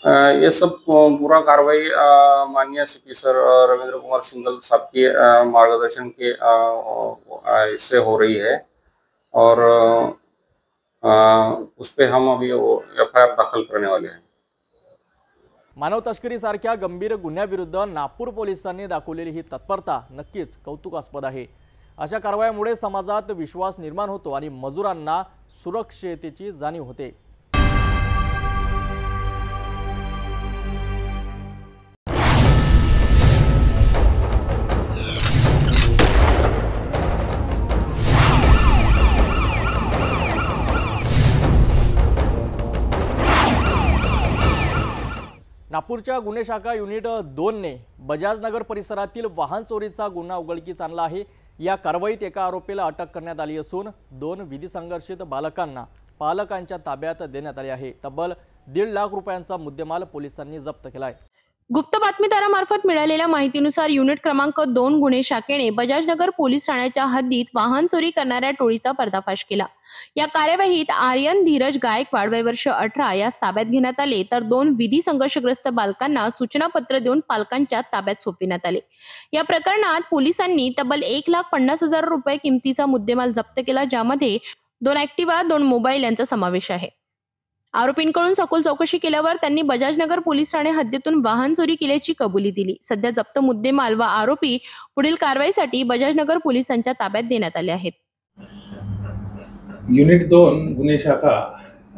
ये सब पूरा कार्रवाई माननीय सीपी सर रविंद्र कुमार सिंघल साहब के मार्गदर्शन के इससे हो रही है, और उस पे हम अभी एफआईआर दाखल करने वाले हैं. मानव तस्करीसारख्या गंभीर गुन्ह्याविरुद्ध नागपूर पोलिसांनी दाखवलेली ही तत्परता नक्कीच कौतुकास्पद आहे. अशा कारवाईमुळे समाजात विश्वास निर्माण होतो आणि मजुरांना सुरक्षिततेची जाणीव होते. नागपूरच्या गुन्हे शाखा युनिट 2 ने बजाजनगर परिसरातील वाहन चोरीचा गुन्हा उघडकीस आणला आहे. या कारवाईत एका आरोपीला अटक करण्यात आली असून 2 विधी संघर्षित बालकांना पालकांच्या ताब्यात देण्यात आले आहे. तब्बल 1.5 लाख रुपयांचा मुद्देमाल पोलिसांनी जप्त केला आहे. गुप्त बातमीदारामार्फत मिळालेल्या माहितीनुसार युनिट क्रमांक 2 गुन्हे शाखेने बजाजनगर पोलीस ठाण्याच्या हद्दीत वाहन चोरी करणाऱ्या टोळीचा पर्दाफाश केला. या कार्यवाहीत आर्यन धीरज गायकवाड वय वर्ष 18 यास ताब्यात घेण्यात आले, तर 2 विधी संघर्षग्रस्त बालकांना सूचनापत्र देऊन पालकांच्या ताब्यात सोपविण्यात आले. या प्रकरणात पोलिसांनी तब्बल 1,50,000 रुपये किमतीचा मुद्देमाल जप्त केला, ज्यामध्ये 2 ऍक्टिवा, 2 मोबाईल यांचा समावेश आहे. आरोपींकडून सखोल चौकशी केल्यावर त्यांनी बजाजनगर पोलीस ठाणे हद्दीतून वाहन चोरी केल्याची कबुली दिली. सध्या जप्त मुद्देमाल व आरोपी पुढील कारवाईसाठी बजाजनगर पोलिसांच्या ताब्यात देण्यात आले आहेत. युनिट 2 गुन्हे शाखा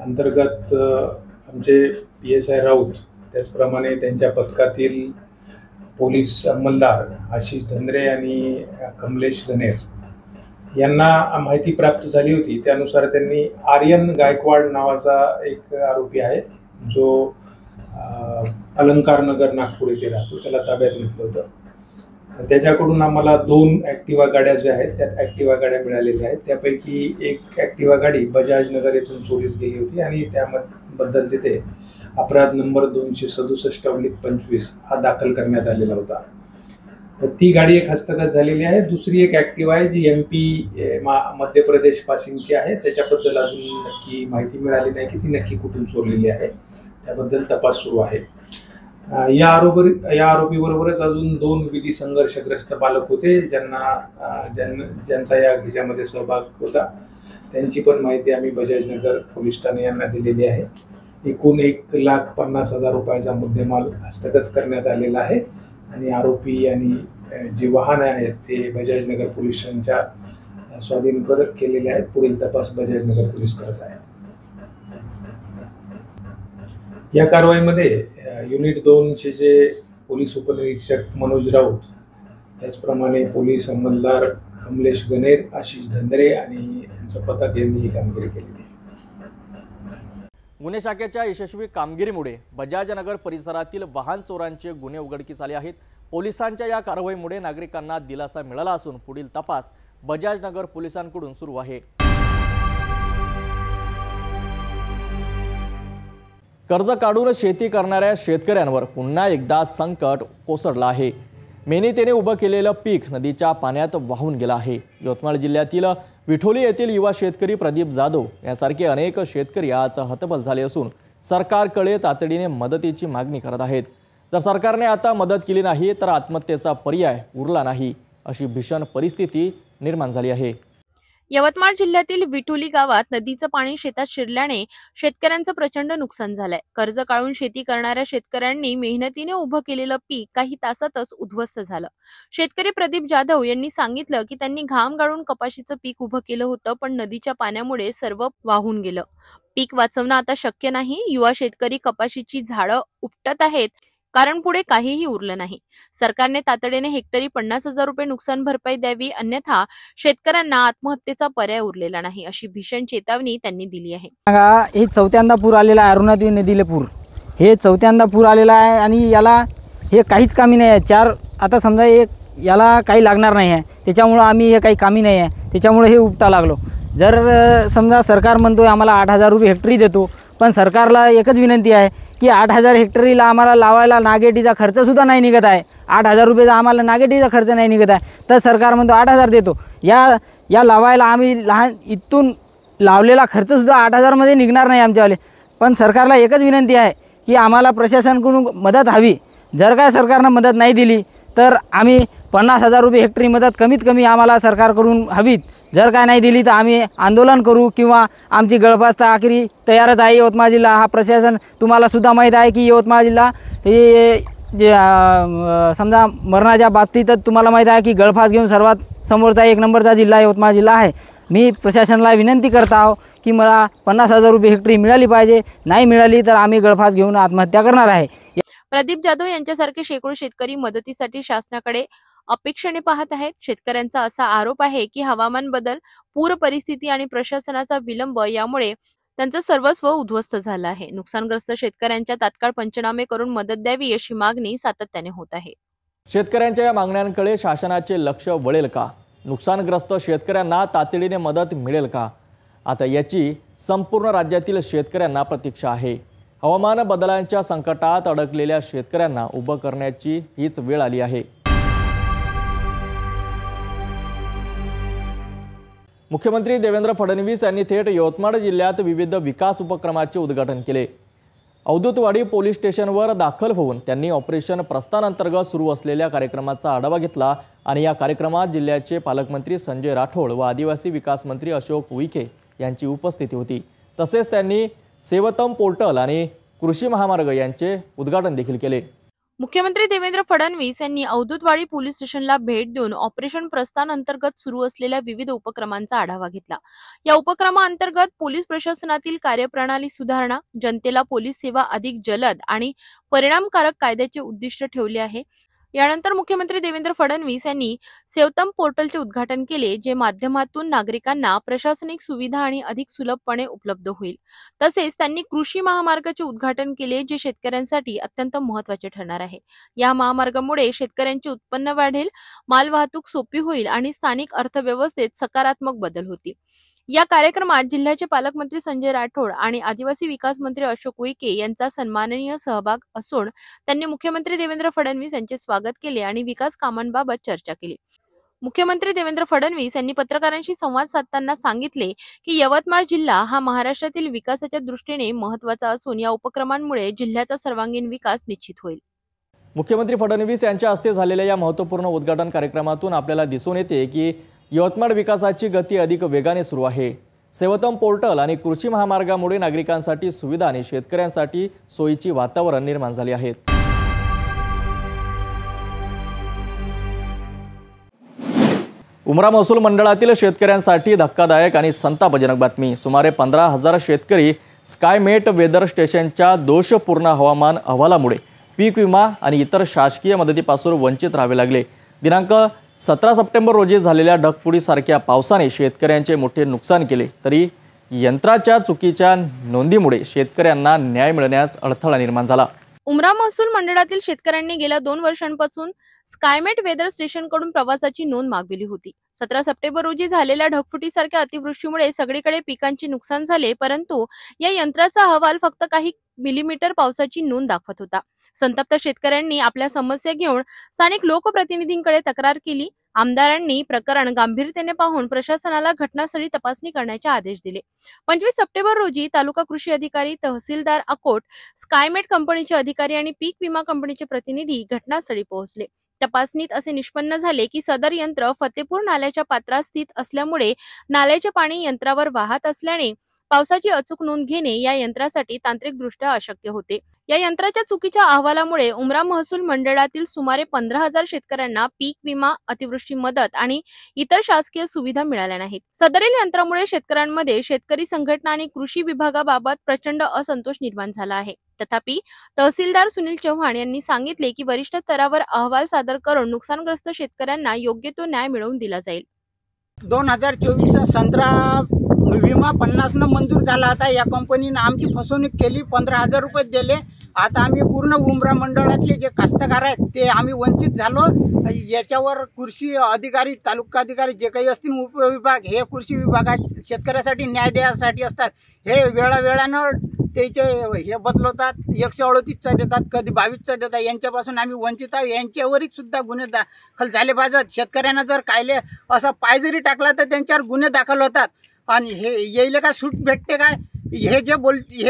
अंतर्गत आमचे PSI राऊत, त्याचप्रमाणे त्यांच्या पथकातील पोलीस अंमलदार आशिष धंद्रे आणि कमलेश गणेर यांना माहिती प्राप्त झाली होती. त्यानुसार त्यांनी आर्यन गायकवाड नावाचा एक आरोपी आहे, जो अलंकार नगर नागपूर येथे राहतो, त्याला ताब्यात घेतलं होतं. त्याच्याकडून आम्हाला 2 ॲक्टिवा गाड्या ज्या आहेत त्या ॲक्टिवा गाड्या मिळालेल्या आहेत. त्यापैकी एक ॲक्टिवा गाडी बजाजनगर येथून चोरीस गेली होती आणि त्याबद्दल तिथे अपराध नंबर 267/25 हा दाखल करण्यात आलेला होता. तर ती गाडी एक हस्तगत झालेली आहे. दुसरी एक ॲक्टिवा आहे जी MP मध्य प्रदेश पासिंगची आहे. त्याच्याबद्दल अजून नक्की माहिती मिळाली नाही की ती नक्की कुठून चोरलेली आहे, त्याबद्दल तपास सुरू आहे. या आरोपीबरोबरच अजून 2 विधी संघर्षग्रस्त बालक होते, ज्यांचा या ह्याच्यामध्ये सहभाग होता. त्यांची पण माहिती आम्ही बजाजनगर पोलीस ठाणे यांना दिलेली आहे. एकूण 1,50,000 रुपयाचा मुद्देमाल हस्तगत करण्यात आलेला आहे आणि आरोपी आणि जे वाहन आहेत ते बजाजनगर पोलिसांच्या स्वाधीन केलेले आहेत. पुढील तपास बजाजनगर पोलीस करत आहेत. या कारवाईमध्ये युनिट 2चे जे पोलीस उपनिरीक्षक मनोज राऊत, त्याचप्रमाणे पोलीस अंमलदार कमलेश गणेर, आशिष धंदरे आणि यांचं पथक यांनी ही कामगिरी केली. गुन्हे शाखेच्या यशस्वी कामगिरीमुळे बजाजनगर परिसरातील वाहन चोरांचे गुन्हे उघडकीस आले आहेत. पोलिसांच्या या कारवाईमुळे नागरिकांना दिलासा मिळाला असून पुढील तपास बजाजनगर पोलिसांकडून सुरू आहे. कर्ज काढून शेती करणाऱ्या शेतकऱ्यांवर पुन्हा एकदा संकट कोसळलं आहे. मेहनतीने उभं केलेलं पीक नदीच्या पाण्यात वाहून गेलं आहे. यवतमाळ जिल्ह्यातील विठोली येथील युवा शेतकरी प्रदीप जाधव यांसारखे अनेक शेतकरी आज हतबल झाले असून सरकारकडे तातडीने मदतीची मागणी करत आहेत. जर सरकारने आता मदत केली नाही तर आत्महत्येचा पर्याय उरला नाही, अशी भीषण परिस्थिती निर्माण झाली आहे. यवतमाळ जिल्ह्यातील विठोली गावात नदीचं पाणी शेतात शिरल्याने शेतकऱ्यांचं प्रचंड नुकसान झालंय. कर्ज काढून शेती करणाऱ्या शेतकऱ्यांनी मेहनतीने उभं केलेलं पीक काही तासातच उद्ध्वस्त झालं. शेतकरी प्रदीप जाधव यांनी सांगितलं की त्यांनी घाम गाळून कपाशीचं पीक उभं केलं होतं, पण नदीच्या पाण्यामुळे सर्व वाहून गेलं. पीक वाचवणं आता शक्य नाही. युवा शेतकरी कपाशीची झाडं उपटत आहेत, कारण पुढे काहीही उरलं नाही. सरकारने तातडीने हेक्टरी 50,000 रुपये नुकसान भरपाई द्यावी, अन्यथा शेतकऱ्यांना आत्महत्येचा पर्याय उरलेला नाही, अशी भीषण चेतावणी त्यांनी दिली आहे. हे चौथ्यांदा पूर आलेला आहे. अरुणादेवी नदीला पूर, हे चौथ्यांदा पूर आलेला आहे आणि याला हे काहीच कामी नाही आहे. आता समजा याला काही लागणार नाही आहे, त्याच्यामुळं आम्ही हे काही कामी नाही आहे, त्याच्यामुळे हे उपटा लागलो. जर समजा सरकार म्हणतोय आम्हाला 8,000 रुपये हेक्टरी देतो, पण सरकारला एकच विनंती आहे की 8,000 हेक्टरीला आम्हाला लावायला नागेटीचा खर्चसुद्धा नाही निघत आहे. 8,000 रुपयेचा आम्हाला नागेटीचा खर्च नाही निघत आहे, तर सरकार म्हणतो 8,000 देतो. या लावायला आम्ही इथून लावलेला खर्चसुद्धा 8,000मध्ये निघणार नाही आमच्यावाले. पण सरकारला एकच विनंती आहे की आम्हाला प्रशासनाकडून मदत हवी. जर काय सरकारनं मदत नाही दिली तर आम्ही 50,000 रुपये हेक्टरी मदत कमीत कमी आम्हाला सरकारकडून हवीत. जर काय नाही दिली तर आम्ही आंदोलन करू किंवा आमची गळफास तर आखरी तयारच आहे. यवतमाळ जिल्हा हा प्रशासन तुम्हाला सुद्धा माहीत आहे की यवतमाळ जिल्हा हे जे समजा मरणाच्या बाबतीतच तुम्हाला माहीत आहे की गळफास घेऊन सर्वात समोरचा 1 नंबरचा जिल्हा यवतमाळ जिल्हा आहे. मी प्रशासनाला विनंती करत आहो की मला 50,000 रुपये हेक्टरी मिळाली पाहिजे. नाही मिळाली तर आम्ही गळफास घेऊन आत्महत्या करणार आहे. प्रदीप जाधव यांच्यासारखे शेकडो शेतकरी मदतीसाठी शासनाकडे अपेक्षेने पाहत आहेत. शेतकऱ्यांचा असा आरोप आहे की हवामान बदल, पूर परिस्थिती आणि प्रशासनाचा विलंब यामुळे त्यांचं सर्वस्व उद्ध्वस्त झालं आहे. नुकसानग्रस्त शेतकऱ्यांच्या तात्काळ पंचनामे करून मदत द्यावी, अशी मागणी सातत्याने होत आहे. शेतकऱ्यांच्या या मागण्यांकडे शासनाचे लक्ष वळेल का? नुकसानग्रस्त शेतकऱ्यांना तातडीने मदत मिळेल का? आता याची संपूर्ण राज्यातील शेतकऱ्यांना प्रतीक्षा आहे. हवामान बदलांच्या संकटात अडकलेल्या शेतकऱ्यांना उभं करण्याची हीच वेळ आली आहे. मुख्यमंत्री देवेंद्र फडणवीस यांनी थेट यवतमाळ जिल्ह्यात विविध विकास उपक्रमाचे उद्घाटन केले. अवधूतवाडी पोलीस स्टेशनवर दाखल होऊन त्यांनी ऑपरेशन प्रस्थानांतर्गत सुरू असलेल्या कार्यक्रमाचा आढावा घेतला आणि या कार्यक्रमात जिल्ह्याचे पालकमंत्री संजय राठोड व आदिवासी विकास मंत्री अशोक उईके यांची उपस्थिती होती. तसेच त्यांनी सेवतम पोर्टल आणि कृषी महामार्ग यांचे उद्घाटन देखील केले. मुख्यमंत्री देवेंद्र फडणवीस यांनी अवधूतवाडी पोलीस स्टेशनला भेट देऊन ऑपरेशन प्रस्थान अंतर्गत सुरू असलेल्या विविध उपक्रमांचा आढावा घेतला. या उपक्रमाअंतर्गत पोलीस प्रशासनातील कार्यप्रणाली सुधारणा, जनतेला पोलीस सेवा अधिक जलद आणि परिणामकारक कायद्याचे उद्दिष्ट ठेवले आहे. यानंतर मुख्यमंत्री देवेंद्र फडणवीस यांनी सेवतम पोर्टलचे उद्घाटन केले, जे माध्यमातून नागरिकांना प्रशासनिक सुविधा आणि अधिक सुलभपणे उपलब्ध होईल. तसेच त्यांनी कृषी महामार्गाचे उद्घाटन केले, जे शेतकऱ्यांसाठी अत्यंत महत्त्वाचे ठरणार आहे. या महामार्गामुळे शेतकऱ्यांचे उत्पन्न वाढेल, मालवाहतूक सोपी होईल आणि स्थानिक अर्थव्यवस्थेत सकारात्मक बदल होतील. या कार्यक्रमात जिल्ह्याचे पालकमंत्री संजय राठोड आणि आदिवासी विकास मंत्री अशोक उईके यांचा सन्माननीय सहभाग असून त्यांनी मुख्यमंत्री देवेंद्र फडणवीस यांचे स्वागत केले आणि विकास कामांबाबत चर्चा केली. मुख्यमंत्री देवेंद्र फडणवीस यांनी पत्रकारांशी संवाद साधताना सांगितले की यवतमाळ जिल्हा हा महाराष्ट्रातील विकासाच्या दृष्टीने महत्त्वाचा असून या उपक्रमांमुळे जिल्ह्याचा सर्वांगीण विकास निश्चित होईल. मुख्यमंत्री फडणवीस यांच्या हस्ते झालेल्या या महत्त्वपूर्ण उद्घाटन कार्यक्रमातून आपल्याला दिसून येते की यवतमाळ विकासाची गती अधिक वेगाने सुरू आहे. सेवतम पोर्टल आणि कृषी महामार्गामुळे नागरिकांसाठी सुविधा आणि शेतकऱ्यांसाठी सोयीची वातावरण निर्माण झाले आहेत. उमरा महसूल मंडळातील शेतकऱ्यांसाठी धक्कादायक आणि संतापजनक बातमी. सुमारे 15,000 शेतकरी स्कायमेट वेदर स्टेशनच्या दोषपूर्ण हवामान अहवालामुळे पीक विमा आणि इतर शासकीय मदतीपासून वंचित राहावे लागले. दिनांक 17 सप्टेंबर रोजी झालेल्या ढगफुटीसारख्या पावसाने शेतकऱ्यांचे मोठे नुकसान केले, तरी यंत्राच्या चुकीच्या नोंदीमुळे शेतकऱ्यांना न्याय मिळण्यास अडथळा निर्माण झाला. उमरा महसूल मंडळातील शेतकऱ्यांनी गेल्या 2 वर्षांपासून स्कायमेट वेदर स्टेशनकडून प्रवासाची नोंद मागविली होती. 17 सप्टेंबर रोजी झालेल्या ढगफुटीसारख्या अतिवृष्टीमुळे सगळीकडे पिकांचे नुकसान झाले, परंतु या यंत्राचा अहवाल फक्त काही मिलीमीटर पावसाची नोंद दाखवत होता. संतप्त शेतकऱ्यांनी आपल्या समस्या घेऊन स्थानिक लोकप्रतिनिधींकडे तक्रार केली. आमदारांनी प्रकरण गांभीर्याने पाहून प्रशासनाला घटनास्थळी तपासणी करण्याचे आदेश दिले. 25 सप्टेंबर रोजी तालुका कृषी अधिकारी, तहसीलदार अकोट, स्कायमेट कंपनीचे अधिकारी आणि पीक विमा कंपनीचे प्रतिनिधी घटनास्थळी पोहोचले. तपासणीत असे निष्पन्न झाले की सदर यंत्र फतेपूर नाल्याच्या पात्रात स्थित असल्यामुळे नाल्याचे पाणी यंत्रावर वाहत असल्याने पावसाची अचूक नोंद घेणे या यंत्रासाठी तांत्रिकदृष्ट्या अशक्य होते. या यंत्राच्या चुकीच्या अहवालामुळे उमरा महसूल मंडळातील सुमारे 15,000 शेतकऱ्यांना पीक विमा, अतिवृष्टी मदत आणि इतर शासकीय सुविधा मिळाल्या नाहीत. सदरील यंत्रामुळे शेतकऱ्यांमध्ये शेतकरी संघटना आणि कृषी विभागाबाबत प्रचंड असंतोष निर्माण झाला आहे. तथापि तहसीलदार सुनील चव्हाण यांनी सांगितले की वरिष्ठ स्तरावर अहवाल सादर करून नुकसानग्रस्त शेतकऱ्यांना योग्य तो न्याय मिळवून दिला जाईल. 2024चा संत्रा विमा 50 मंजूर झाला होता. या कंपनीने आमची फसवणूक केली, 15,000 रुपये दिले. आता आम्ही पूर्ण उमरा मंडळातले जे कास्तकार आहेत ते आम्ही वंचित झालो. याच्यावर कृषी अधिकारी, तालुका अधिकारी जे काही असतील, उपविभाग, हे कृषी विभागात शेतकऱ्यासाठी न्याय द्यायसाठी असतात. हे वेळावेळानं त्याचे हे बदलवतात. 138चा देतात, कधी 22चा देतात. यांच्यापासून आम्ही वंचित आहोत. यांच्यावरही सुद्धा गुन्हे दाखल झाले पाहिजेत. शेतकऱ्यांना जर कायले असा पाय जरी टाकला तर त्यांच्यावर गुन्हे दाखल होतात. आणि हे येईल का सूट भेटते काय? हे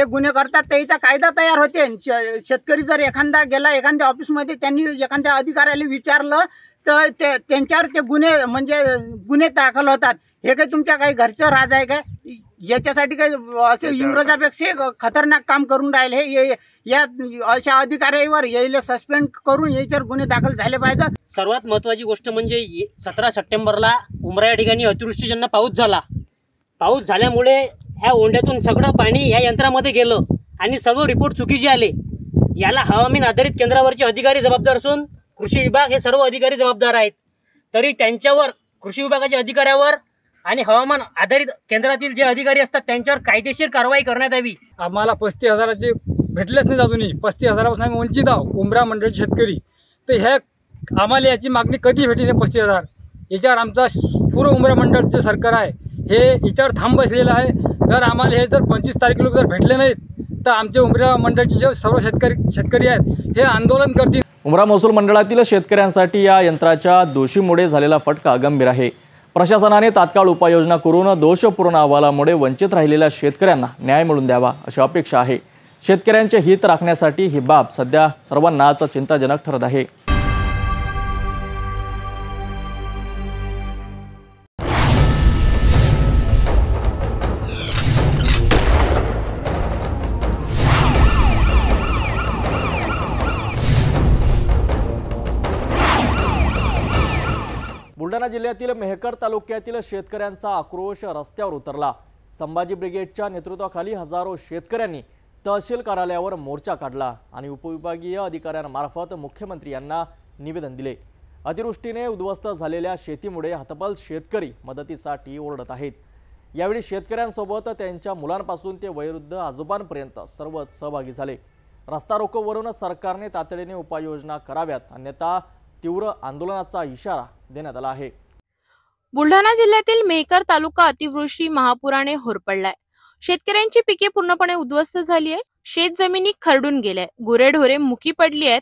गुन्हे करतात त्याचा कायदा तयार होते. शेतकरी जर एखादा गेला एखाद्या ऑफिसमध्ये, त्यांनी एखाद्या अधिकाऱ्याला विचारलं तर त्यांच्यावर ते गुन्हे दाखल होतात. हे काही तुमच्या काही घरचं राज आहे काय? याच्यासाठी काही असे इंग्रजापेक्षा खतरनाक काम करून राहिले. हे या अशा अधिकाऱ्यावर यायला सस्पेंड करून याच्यावर गुन्हे दाखल झाले पाहिजेत. सर्वात महत्त्वाची गोष्ट म्हणजे 17 सप्टेंबरला उमरा या ठिकाणी अतिवृष्टीजन्य पाऊस झाला. पाऊस झाल्यामुळे ह्या ओंड्यातून सगळं पाणी ह्या यंत्रामध्ये गेलं आणि सर्व रिपोर्ट चुकीचे आले. याला हवामान आधारित केंद्रावरचे अधिकारी जबाबदार असून कृषी विभाग हे सर्व अधिकारी जबाबदार आहेत. तरी त्यांच्यावर, कृषी विभागाच्या अधिकाऱ्यावर आणि हवामान आधारित केंद्रातील जे अधिकारी असतात त्यांच्यावर कायदेशीर कारवाई करण्यात यावी. आम्हाला 35,000चे भेटलेच नाही अजूनही. 35,000पासून आम्ही वंचित आहोत, उमरा मंडळ शेतकरी. तर ह्या आम्हाला याची मागणी कधी भेटेल? 35,000 याच्यावर आमचा पूर्ण उमरा मंडळचं सरकार आहे, हे याच्यावर थांब बसलेलं आहे. जर आम्हाला हे 25 तारखेला जर भेटले नाहीत तर आमचे उमरा मंडळचे जे सर्व शेतकरी आहेत हे आंदोलन करतील. उमरा महसूल मंडळातील शेतकऱ्यांसाठी या यंत्राच्या दोषीमुळे झालेला फटका गंभीर आहे. प्रशासनाने तात्काळ उपाययोजना करून दोषपूर्ण अहवालामुळे वंचित राहिलेल्या शेतकऱ्यांना न्याय मिळवून द्यावा अशी अपेक्षा आहे. शेतकऱ्यांचे हित राखण्यासाठी ही बाब सध्या सर्वांनाच चिंताजनक ठरत आहे. बुलढाणा जिल्ह्यातील मेहकर तालुक्यातील शेतकऱ्यांचा आक्रोश रस्त्यावर उतरला. संभाजी ब्रिगेडच्या नेतृत्वाखाली हजारो शेतकऱ्यांनी तहसील कार्यालयावर मोर्चा काढला आणि उपविभागीय अधिकाऱ्यांमार्फत मुख्यमंत्री यांना निवेदन दिले. अतिवृष्टीने उद्ध्वस्त झालेल्या शेतीमुळे हतबल शेतकरी मदतीसाठी ओरडत आहेत. यावेळी शेतकऱ्यांसोबत त्यांच्या मुलांपासून ते वयोवृद्ध आजोबांपर्यंत सर्वच सहभागी झाले. रस्ता रोकोवरून सरकारने तातडीने उपाययोजना कराव्यात, अन्यथा तीव्र आंदोलनाचा इशारा देण्यात आला आहे. बुलढाणा जिल्ह्यातील मेहकर तालुका अतिवृष्टी महापुराने होरपडलाय. शेतकऱ्यांची पिके पूर्णपणे उद्ध्वस्त झाली आहे. शेत जमिनी खरडून गेल्या, गुरेढोरे मुकी पडली आहेत.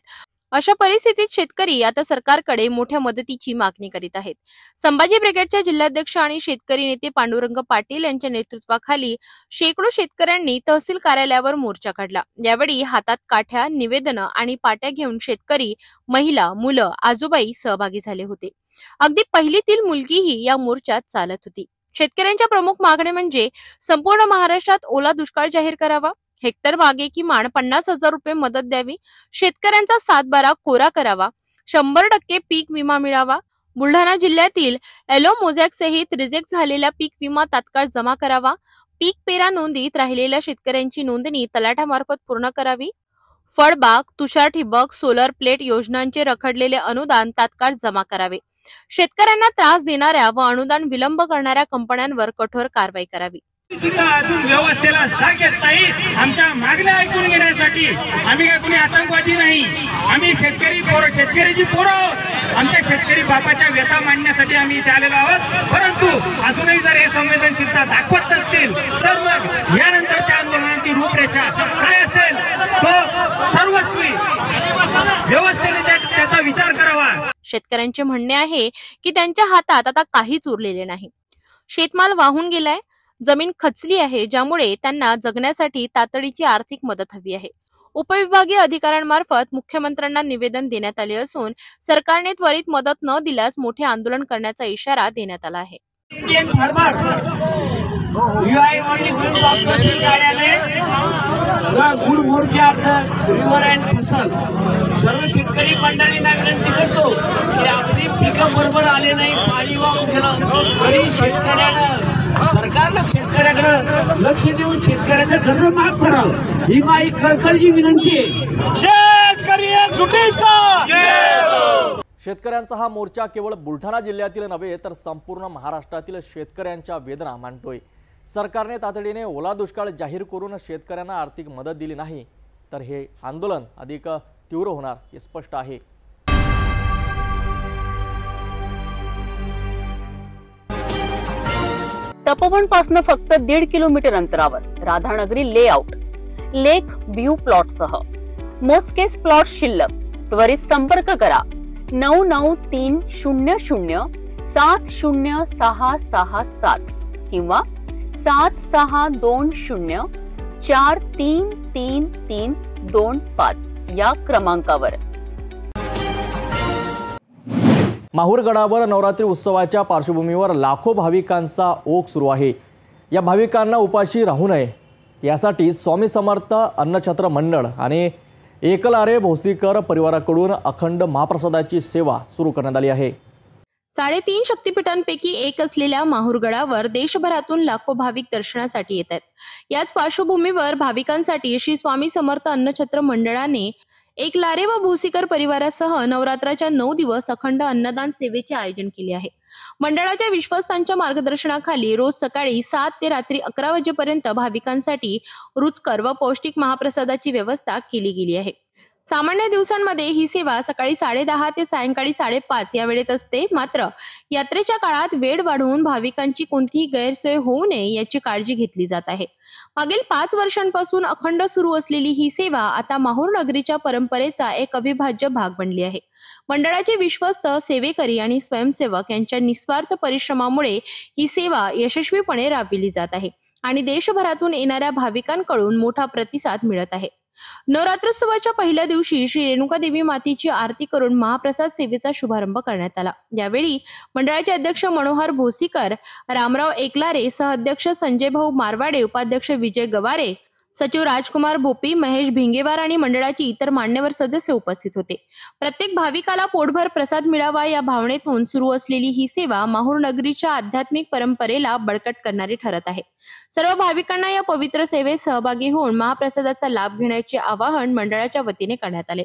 अशा परिस्थितीत शेतकरी आता सरकारकडे मोठ्या मदतीची मागणी करीत आहेत. संभाजी ब्रिगेडच्या जिल्हाध्यक्ष आणि शेतकरी नेते पांडुरंग पाटील यांच्या नेतृत्वाखाली शेकडो शेतकऱ्यांनी तहसील कार्यालयावर मोर्चा काढला. यावेळी हातात काठ्या, निवेदनं आणि पाट्या घेऊन शेतकरी, महिला, मुलं, आजोबाई सहभागी झाले होते. अगदी पहिलीतील मुलगीही या मोर्चात चालत होती. शेतकऱ्यांच्या प्रमुख मागण्या म्हणजे संपूर्ण महाराष्ट्रात ओला दुष्काळ जाहीर करावा, हेक्टर मागे किमान 50,000 रुपये मदत द्यावी, शेतकऱ्यांचा 7/12 कोरा करावा, 100% पीक विमा मिळावा, बुलढाणा जिल्ह्यातील एलो मोझॅक सहित रिजेक्ट झालेला पीक विमा तात्काळ जमा करावा. पीक पेरा नोंदीत राहिलेल्या शेतकऱ्यांची नोंदणी तलाठ्यामार्फत पूर्ण करावी. फळबाग, तुषार ठिबक, सोलर प्लेट योजनांचे रखडलेले अनुदान तात्काळ जमा करावे. शेतकऱ्यांना त्रास देणाऱ्या व अनुदान विलंब करणाऱ्या कंपन्यांवर कठोर कारवाई करावी. सुद्धा अजून व्यवस्थेला जाग येत नाही. आमच्या मागण्या ऐकून घेण्यासाठी आम्ही काय कोणी आतंकवादी नाही. आम्ही शेतकऱ्याची पोरं आमच्या शेतकरी बापाच्या व्यथा मांडण्यासाठी आम्ही इथे आलेलो आहोत. परंतु अजूनही जर हे संवेदनशीलता दाखवत नसतील तर मग यानंतरच्या आंदोलनाची रूपरेषा काय असेल तो सर्वस्वी व्यवस्थेने त्याचा विचार करावा. शेतकऱ्यांचे म्हणणे आहे की त्यांच्या हातात आता काहीच उरलेले नाही. शेतमाल वाहून गेलाय, जमीन खचली आहे, ज्यामुळे त्यांना जगण्यासाठी तातडीची आर्थिक मदत हवी आहे. उपविभागीय अधिकाऱ्यांमार्फत मुख्यमंत्र्यांना निवेदन देण्यात आले असून सरकारने त्वरित मदत न दिल्यास मोठे आंदोलन करण्याचा इशारा देण्यात आला आहे. Indian farmer, you are only going to obstruct the good morcha of the river and फसल. सर्व शेतकरी मंडळींना विनंती करतो की आपली पिकं बरोबर आले नाही, पाणी वाहून गेलं तरी शेतकऱ्यानं सरकारनं शेतकऱ्याकडे लक्ष देऊन शेतकऱ्याचं कर्ज माफ करावं ही माझी कळकळीची विनंती आहे. शेतकरी एकजुटीचा शेतकऱ्यांचा हा मोर्चा केवळ बुलढाणा जिल्ह्यातील नव्हे तर संपूर्ण महाराष्ट्रातील शेतकऱ्यांच्या वेदना मांडतोय. सरकारने तातडीने ओला दुष्काळ जाहीर करून शेतकऱ्यांना आर्थिक मदत दिली नाही तर हे आंदोलन अधिक तीव्र होणार हे स्पष्ट आहे. तपोवन पासून फक्त 1.5 किलोमीटर अंतरावर राधानगरी लेआउट लेक व्ह्यू प्लॉट सह मोजकेच प्लॉट शिल्लक. त्वरित संपर्क करा 9930706667 किंवा 7620433325 या क्रमांकावर. माहूरगडावर नवरात्री उत्सवाच्या पार्श्वभूमीवर लाखो भाविकांचा ओघ सुरू आहे. या भाविकांना उपाशी राहू नये यासाठी स्वामी समर्थ अन्नछत्र मंडळ आणि एकलारे भोसीकर परिवाराकडून अखंड महाप्रसादाची सेवा सुरू करण्यात आली आहे. 3.5 शक्तिपीठांपैकी एक असलेल्या माहूरगडावर देशभरातून लाखो भाविक दर्शनासाठी येत आहेत. याच पार्श्वभूमीवर भाविकांसाठी श्री स्वामी समर्थ अन्नछत्र मंडळाने एकलारे व भोसीकर परिवारासह नवरात्राच्या 9 दिवस अखंड अन्नदान सेवेचे आयोजन केले आहे. मंडळाच्या विश्वस्तांच्या मार्गदर्शनाखाली रोज सकाळी 7 ते रात्री 11 वाजेपर्यंत भाविकांसाठी रुचकर व पौष्टिक महाप्रसादाची व्यवस्था केली गेली आहे. सामान्य दिवसांमध्ये ही सेवा सकाळी 10:30 ते सायंकाळी 5:30 या वेळेत असते. मात्र यात्रेच्या काळात वेळ वाढवून भाविकांची कोणतीही गैरसोय होऊ नये याची काळजी घेतली जात आहे. मागील 5 वर्षांपासून अखंड सुरू असलेली ही सेवा आता माहूर नगरीच्या परंपरेचा एक अविभाज्य भाग बनली आहे. मंडळाचे विश्वस्त, सेवेकरी आणि स्वयंसेवक यांच्या निस्वार्थ परिश्रमामुळे ही सेवा यशस्वीपणे राबविली जात आहे आणि देशभरातून येणाऱ्या भाविकांकडून मोठा प्रतिसाद मिळत आहे. नवरात्रोत्सवाच्या पहिल्या दिवशी श्री रेणुका देवी मातेची आरती करून महाप्रसाद सेवेचा शुभारंभ करण्यात आला. यावेळी मंडळाचे अध्यक्ष मनोहर भोसीकर, रामराव एकलारे, सहअध्यक्ष संजय भाऊ मारवाडे, उपाध्यक्ष विजय गवारे, सचिव राजकुमार भोपी, महेश भिंगेवार आणि मंडळाची इतर मान्यवर सदस्य उपस्थित होते. प्रत्येक भाविकाला पोटभर प्रसाद मिळावा या भावनेतून सुरू असलेली ही सेवा माहूर नगरीच्या आध्यात्मिक परंपरेला बळकट करणारी ठरत आहे. सर्व भाविकांना या पवित्र सेवेत सहभागी होऊन महाप्रसादाचा लाभ घेण्याचे आवाहन मंडळाच्या वतीने करण्यात आले.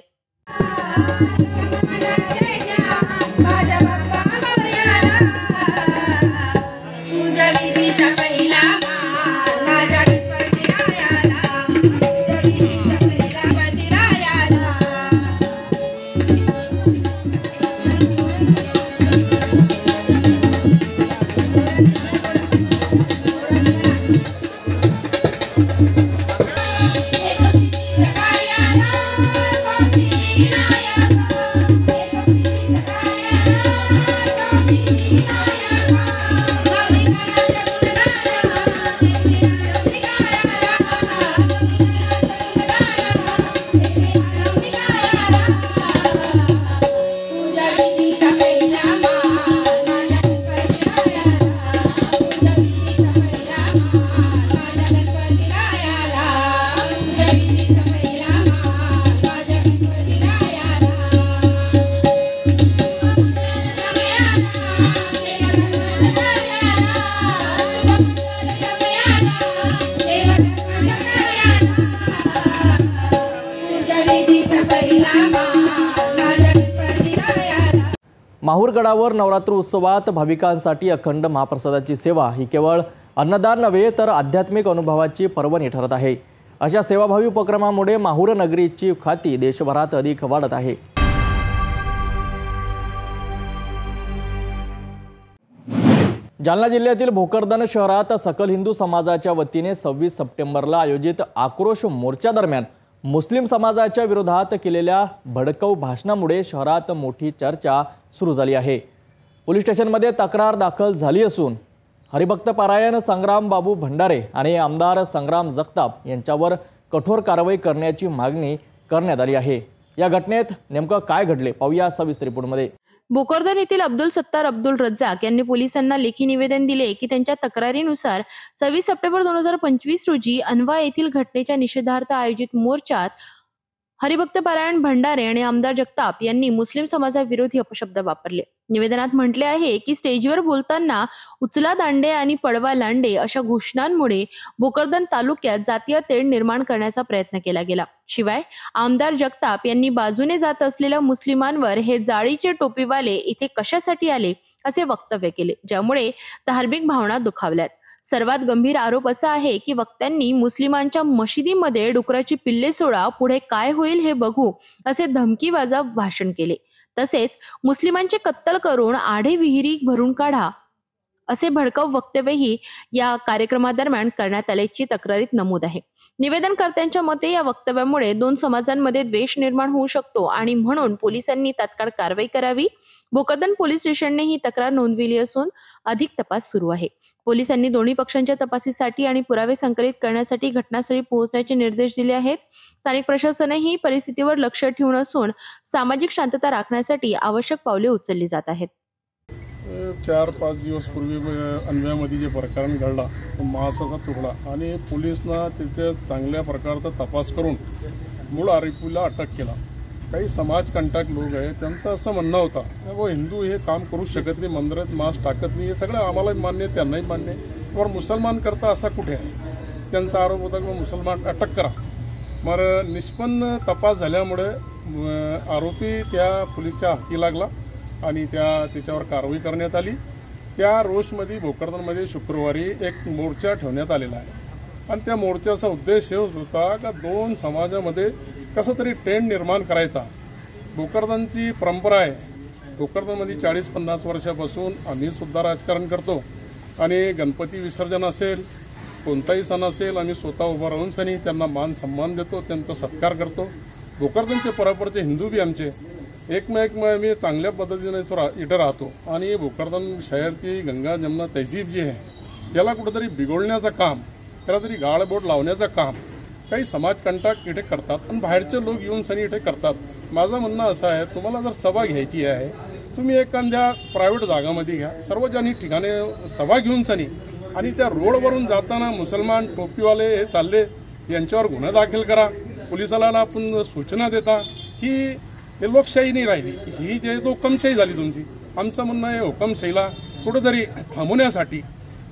माहूरगडावर नवरात्र उत्सवात भाविकांसाठी अखंड महाप्रसादाची सेवा ही केवळ अन्नदान नव्हे तर आध्यात्मिक अनुभवाची पर्वणी ठरत आहे। अशा सेवाभावी उपक्रमामुळे माहूर नगरीची ख्याती देशभरात अधिक वाढत आहे। जालना जिल्ह्यातील भोकरदन शहरात सकल हिंदू समाजाच्या वतीने 26 सप्टेंबरला आयोजित आक्रोश मोर्चा दरम्यान मुस्लिम समाजाच्या विरोधात केलेल्या भडकाऊ भाषणामुळे शहरात मोठी चर्चा सुरू झाली आहे। पोलीस स्टेशनमध्ये तक्रार दाखल झाली असून हरिभक्त पारायण संग्राम बाबू भंडारे आणि आमदार संग्राम जगताप यांच्यावर कठोर कारवाई करण्याची मागणी करण्यात आली आहे। या घटनेत नेमकं काय घडले पाहूया सविस्तर रिपोर्टमध्ये। भोकरदन येथील अब्दुल सत्तार अब्दुल रज्जाक यांनी पोलिसांना लेखी निवेदन दिले की त्यांच्या तक्रारीनुसार 26 सप्टेंबर 2025 रोजी अनवा येथील घटनेच्या निषेधार्थ आयोजित मोर्चात हरिभक्त पारायण भंडारे आणि आमदार जगताप यांनी मुस्लिम समाजाविरोधी अपशब्द वापरले। निवेदनात म्हटले आहे की स्टेजवर बोलताना उचला दांडे आणि पडवा लांडे अशा घोषणांमुळे भोकरदन तालुक्यात जातीय तेढ निर्माण करण्याचा प्रयत्न केला गेला। शिवाय आमदार जगताप यांनी बाजूने जात असलेल्या मुस्लिमांवर हे जाळीचे टोपीवाले इथे कशासाठी आले असे वक्तव्य केले, ज्यामुळे धार्मिक भावना दुखावल्यात। सर्वात गंभीर आरोप असा आहे की वक्त्यांनी मुस्लिमांच्या मशिदीमध्ये डुकराची पिल्ले सोडा, पुढे काय होईल हे बघू असे धमकीवाजा भाषण केले। तसेच मुस्लिमांचे कत्तल करून आढे विहिरी भरून काढा असे भडकाऊ वक्तव्यही या कार्यक्रमादरम्यान करण्यात आल्याची तक्रारीत नमूद आहे। निवेदनकर्त्यांच्या मते या वक्तव्यामुळे दोन समाजांमध्ये द्वेष निर्माण होऊ शकतो आणि म्हणून पोलिसांनी तात्काळ कारवाई करावी। भोकरदन पोलीस स्टेशनने ही तक्रार नोंदविली असून अधिक तपास सुरू आहे। पोलिसांनी दोन्ही पक्षांच्या तपासीसाठी आणि पुरावे संकलित करण्यासाठी घटनास्थळी पोहोचण्याचे निर्देश दिले आहेत। स्थानिक प्रशासनही परिस्थितीवर लक्ष ठेवून असून सामाजिक शांतता राखण्यासाठी आवश्यक पावले उचलली जात आहेत। 4-5 दिवस पूर्वी अनव्यामध्ये जे प्रकरण घडला तो महासाचा तुकडा आणि पोलिसांना तिथे चांगल्या प्रकारचा तपास करून मूळ आरोपीला अटक केला। काही समाजकंटक लोक आहेत त्यांचं असं म्हणणं होतं व हिंदू हे काम करू शकत नाही, मंदिरात मास्क टाकत नाही, हे सगळं आम्हाला मान्य आहे, त्यांनाही मान्य आहे, पण मुसलमान करता असा कुठे आहे। त्यांचा आरोप होता की मुसलमान अटक करा। मग निष्पन्न तपास झाल्यामुळे आरोपी त्या पोलिसच्या हाती लागला आणि त्याच्यावर कारवाई करण्यात आली। त्या रोषमध्ये भोकरदनमध्ये शुक्रवारी एक मोर्चा ठेवण्यात आलेला आहे आणि त्या मोर्चाचा उद्देश हे होता का दोन समाजामध्ये कसं तरी ट्रेंड निर्माण करायचा। भोकरदनची परंपरा आहे, भोकरदनमध्ये 40-50 वर्षापासून आम्ही सुद्धा राजकारण करतो आणि गणपती विसर्जन असेल, कोणताही सण असेल, आम्ही स्वतः उभं राहून सणी त्यांना मान सन्मान देतो, त्यांचा सत्कार करतो। भोकरदनचे परंपरेचे हिंदू बी आमचे एकमेक मी चांगल्या पद्धतीने इथं राहतो आणि भोकरदन शहरची गंगा जमुना तहसीब जी आहे त्याला कुठेतरी बिघडण्याचं काम, त्याला तरी गाळबोट लावण्याचं काम काही समाजकंटक इथे करतात आणि बाहेरचे लोक येऊन सनी इथे करतात। माझं म्हणणं असं आहे, तुम्हाला जर सभा घ्यायची आहे तुम्ही एखाद्या प्रायव्हेट जागामध्ये घ्या, सार्वजनिक ठिकाणी सभा घेऊन सनी आणि त्या रोडवरून जाताना मुसलमान टोपीवाले हे चालले यांच्यावर गुन्हा दाखल करा, पोलिसाला आपण सूचना देता, ही लोकशाही नाही राहिली, ही जे हुकमशाही झाली तुमची। आमचं म्हणणं आहे हुकमशाहीला कुठेतरी थांबवण्यासाठी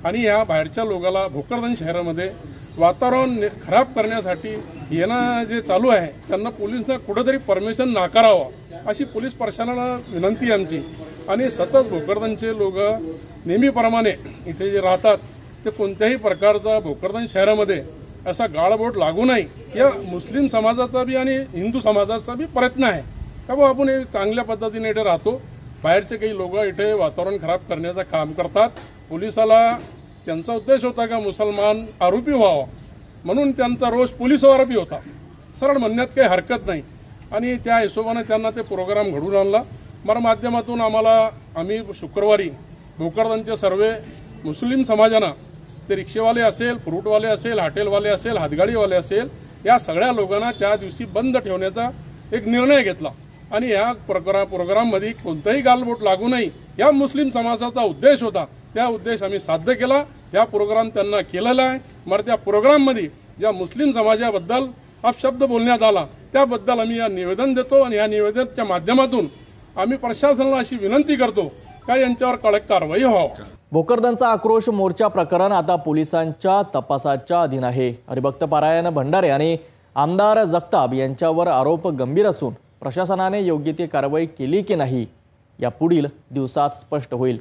आणि ह्या बाहेरच्या लोकांना भोकरदन शहरामध्ये वातावरण खराब करण्यासाठी येणं जे चालू आहे त्यांना पोलिसांना कुठेतरी परमिशन नाकारावं अशी पोलीस प्रशासनाला विनंती आमची। आणि सतत भोकरदनचे लोक नेहमीप्रमाणे इथे जे राहतात ते कोणत्याही प्रकारचा भोकरदन शहरामध्ये असा गाळबोट लागू नये या मुस्लिम समाजाचा बी आणि हिंदू समाजाचा बी प्रयत्न आहे का बा आपण हे चांगल्या पद्धतीने इथे राहतो। बाहेरचे काही लोक इथे वातावरण खराब करण्याचं काम करतात। पोलिसाला त्यांचा उद्देश होता का मुसलमान आरोपी व्हावा म्हणून त्यांचा रोष पोलिसावर बी होता, सरळ म्हणण्यात काही हरकत नाही आणि त्या हिशोबाने त्यांना ते प्रोग्राम घडून आणला। मग माध्यमातून आम्ही शुक्रवारी भोकरदनचे सर्व मुस्लिम समाजांना ते रिक्षेवाले असेल, फ्रूटवाले असेल, हॉटेलवाले असेल, हातगाडीवाले असेल, या सगळ्या लोकांना त्या दिवशी बंद ठेवण्याचा एक निर्णय घेतला आणि या प्रोग्राममध्ये कोणताही गालबोट लागू नये या मुस्लिम समाजाचा उद्देश होता। त्या उद्देश आम्ही साध्य केला, या प्रोग्राम त्यांना केलेला आहे। मग त्या प्रोग्राममध्ये ज्या मुस्लिम समाजाबद्दल अपशब्द बोलण्यात आला त्याबद्दल आम्ही या निवेदन देतो आणि या निवेदनाच्या माध्यमातून आम्ही प्रशासनाला अशी विनंती करतो का यांच्यावर कडक कारवाई व्हावी। भोकरदनचा आक्रोश मोर्चा प्रकरण आता पोलिसांच्या तपासाच्या अधीन आहे। हरिभक्त पारायण भंडारे आणि आमदार जगताप यांच्यावर आरोप गंभीर असून प्रशासनाने योग्य ती कारवाई केली की नाही या पुढील दिवसात स्पष्ट होईल.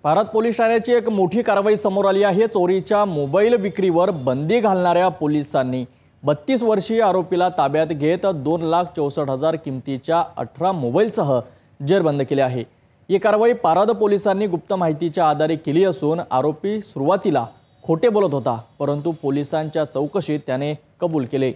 भारत पोलीस ठाण्याची एक मोठी कारवाई समोर आली आहे. चोरीच्या मोबाईल विक्रीवर बंदी घालणाऱ्या पोलिसांनी 32 वर्षीय आरोपीला ताब्यात घेत 2,64,000 किमतीच्या 18 मोबाईलसह जेरबंद केले आहे. ही कारवाई पारद पोलिसांनी गुप्त माहितीच्या आधारे केली असून आरोपी सुरुवातीला खोटे बोलत होता, परंतु पोलिसांच्या चौकशीत त्याने कबूल केले.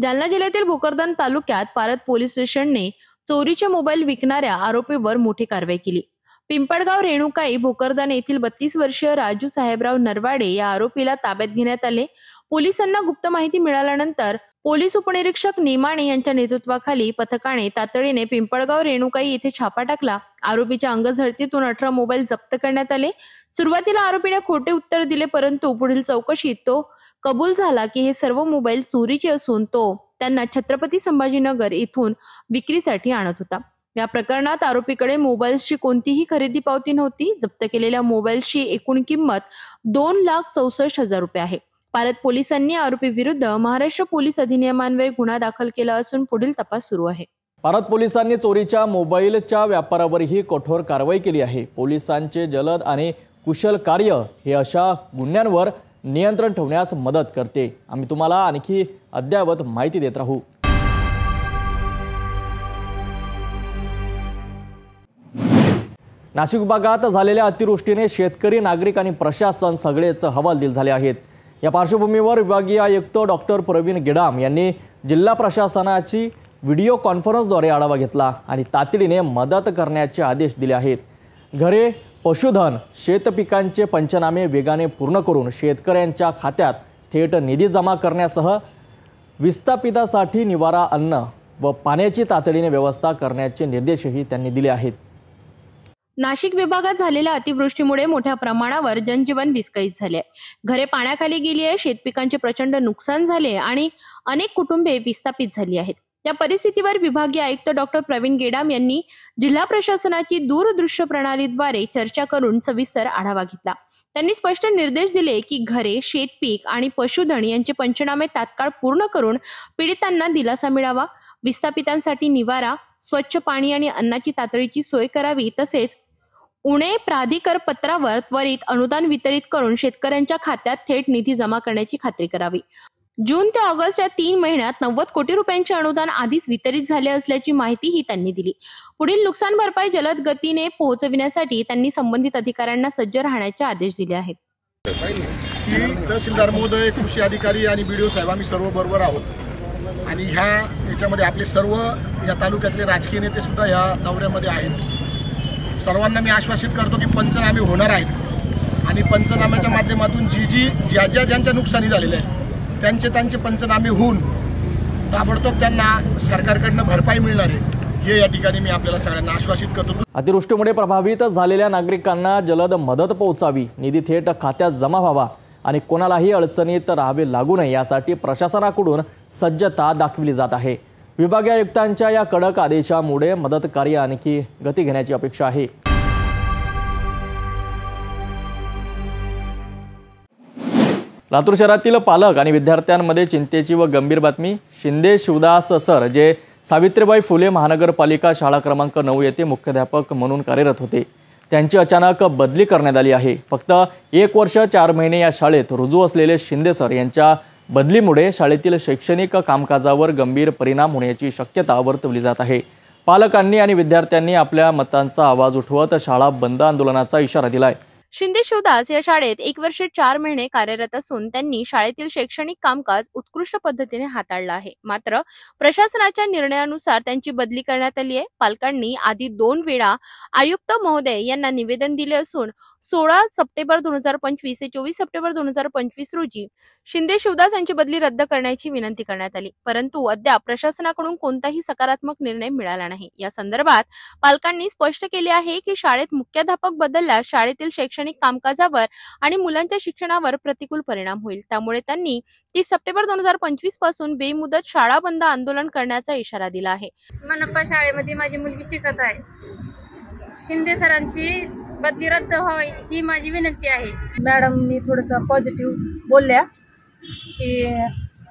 जालना जिल्ह्यातील भोकरदन तालुक्यात पारद पोलीस स्टेशनने चोरीचे मोबाईल विकणाऱ्या आरोपीवर मोठी कारवाई केली. पिंपळगाव रेणुकाई भोकरदन येथील 32 वर्षीय राजू साहेबराव नरवाडे या आरोपीला ताब्यात घेण्यात आले. पोलिसांना गुप्त माहिती मिळाल्यानंतर पोलीस उपनिरीक्षक नेमाणे यांच्या नेतृत्वाखाली पथकाने तातडीने पिंपळगाव रेणुकाई येथे छापा टाकला. आरोपीच्या अंगझडतीतून 18 मोबाईल जप्त करण्यात आले. सुरुवातीला आरोपीने खोटे उत्तर दिले, परंतु पुढील चौकशीत तो कबूल झाला की हे सर्व मोबाईल चोरीचे असून तो त्यांना छत्रपती संभाजीनगर येथून विक्रीसाठी आणत होता. या प्रकरणात आरोपीकडे मोबाईल्सची कोणतीही खरेदी पावती नव्हती. जप्त केलेल्या मोबाईलची एकूण किंमत 2,64,000 रुपये आहे. पारद पोलिसांनी आरोपी विरुद्ध महाराष्ट्र पोलीस अधिनियमान्वये गुन्हा दाखल केला असून पुढील तपास सुरू आहे. पारद पोलिसांनी चोरीच्या मोबाईलच्या व्यापारावरही कठोर कारवाई केली आहे. पोलिसांचे जलद आणि कुशल कार्य हे अशा गुन्ह्यांवर नियंत्रण ठेवण्यास मदत करते. आम्ही तुम्हाला आणखी अद्ययावत माहिती देत राहू. नाशिक विभागात झालेल्या अतिवृष्टीने शेतकरी, नागरिक आणि प्रशासन सगळेच हवालदिल झाले आहेत. या पार्श्वभूमीवर विभागीय आयुक्त डॉक्टर प्रवीण गेडाम यांनी जिल्हा प्रशासनाची व्हिडिओ कॉन्फरन्सद्वारे आढावा घेतला आणि तातडीने मदत करण्याचे आदेश दिले आहेत. घरे, पशुधन, शेतपिकांचे पंचनामे वेगाने पूर्ण करून शेतकऱ्यांच्या खात्यात थेट निधी जमा करण्यासह विस्थापितांसाठी निवारा, अन्न व पाण्याची तातडीने व्यवस्था करण्याचे निर्देशही त्यांनी दिले आहेत. नाशिक विभागात झालेल्या अतिवृष्टीमुळे मोठ्या प्रमाणावर जनजीवन विस्कळीत झाले. घरे पाण्याखाली गेली आहे, शेतपिकांचे प्रचंड नुकसान झाले आणि अनेक कुटुंबे विस्थापित झाली आहेत. या परिस्थितीवर विभागीय आयुक्त डॉक्टर प्रवीण गेडाम यांनी जिल्हा प्रशासनाची दूरदृश्य प्रणालीद्वारे चर्चा करून सविस्तर आढावा घेतला. त्यांनी स्पष्ट निर्देश दिले की घरे, शेतपीक आणि पशुधन यांचे पंचनामे तात्काळ पूर्ण करून पीडितांना दिलासा मिळावा. विस्थापितांसाठी निवारा, स्वच्छ पाणी आणि अन्नाची तातडीची सोय करावी. तसेच उणे प्राधिकार पत्रावर त्वरित अनुदान वितरित करून शेतकऱ्यांच्या खात्यात थेट निधी जमा करण्याची खात्री करावी. जून ते ऑगस्ट या 3 महिन्यात 90 कोटी रुपयांचे अनुदान आधीच वितरित झाले असल्याची माहितीही त्यांनी दिली. पुढील नुकसान भरपाई जलद गतीने पोहोचविण्यासाठी त्यांनी संबंधित अधिकाऱ्यांना सज्ज राहण्याचे आदेश दिले आहेत. तहसीलदार महोदय, कृषी अधिकारी आणि BDO साहेब आम्ही सर्व बरोबर आहोत आणि याच्यामध्ये आपले सर्व या तालुक्यातले राजकीय नेते सुद्धा या दौऱ्यामध्ये आहेत. सर्वांना मी आश्वासित करतो की पंचनामे होणार आहेत आणि पंचनाम्याच्या माध्यमातून ज्यांच्या नुकसानी झालेले आहेत त्यांचे पंचनामे होऊन ताबडतोब त्यांना सरकारकडनं भरपाई मिळणार आहे, हे या ठिकाणी मी आपल्याला सगळ्यांना आश्वासित करतो. अतिवृष्टीमुळे प्रभावित झालेल्या नागरिकांना जलद मदत पोहोचावी, निधी थेट खात्यात जमा व्हावा आणि कोणालाही अडचणीत राहावे लागू नये यासाठी प्रशासनाकडून सज्जता दाखविली जात आहे. विभागीय आयुक्तांच्या या कडक आदेशामुळे मदत कार्य आणखी गती घेण्याची अपेक्षा आहे. लातूर शहरातील पालक आणि विद्यार्थ्यांमध्ये चिंतेची व गंभीर बातमी. शिंदे शिवदास सर जे सावित्रीबाई फुले महानगरपालिका शाळा क्रमांक 9 येथे मुख्याध्यापक म्हणून कार्यरत होते, त्यांची अचानक बदली करण्यात आली आहे. फक्त 1 वर्ष 4 महिने या शाळेत रुजू असलेले शिंदे सर यांच्या बदलीमुळे शाळेतील शैक्षणिक कामकाजावर गंभीर परिणाम होण्याची शक्यता वर्तवली जात आहे. पालकांनी आणि विद्यार्थ्यांनी आपल्या मतांचा आवाज उठवत शाळा बंद आंदोलनाचा इशारा दिलाय. शिंदे शिवदास या शाळेत 1 वर्ष 4 महिने कार्यरत असून त्यांनी शाळेतील शैक्षणिक कामकाज उत्कृष्ट पद्धतीने हाताळलं आहे. मात्र प्रशासनाच्या निर्णयानुसार त्यांची बदली करण्यात आली आहे. पालकांनी आधी 2 वेळा आयुक्त महोदय यांना निवेदन दिले असून 16 सप्टेंबर 2025 ते 24 सप्टेंबर 2025 रोजी शिंदे शिवदास यांची बदली रद्द करण्याची विनंती करण्यात आली, परंतु अद्याप प्रशासनाकडून कोणताही सकारात्मक निर्णय मिळाला नाही. या संदर्भात पालकांनी स्पष्ट केले आहे की शाळेत मुख्याध्यापक बदलल्यास शाळेतील शैक्षणिक शैक्षणिक कामकाजावर आणि मुलांच्या शिक्षणावर प्रतिकूल परिणाम होईल। त्यामुळे त्यांनी 30 सप्टेंबर 2025 पासून बेमुदत शाळा बंद आंदोलन करण्याचा इशारा दिला आहे। मनपा शाळेमध्ये माझी मुलगी शिकत आहे। शिंदे सरांची बदली रद्द व्हावी ही माझी विनंती आहे। मॅडमनी थोडंसं पॉझिटिव्ह बोलल्या की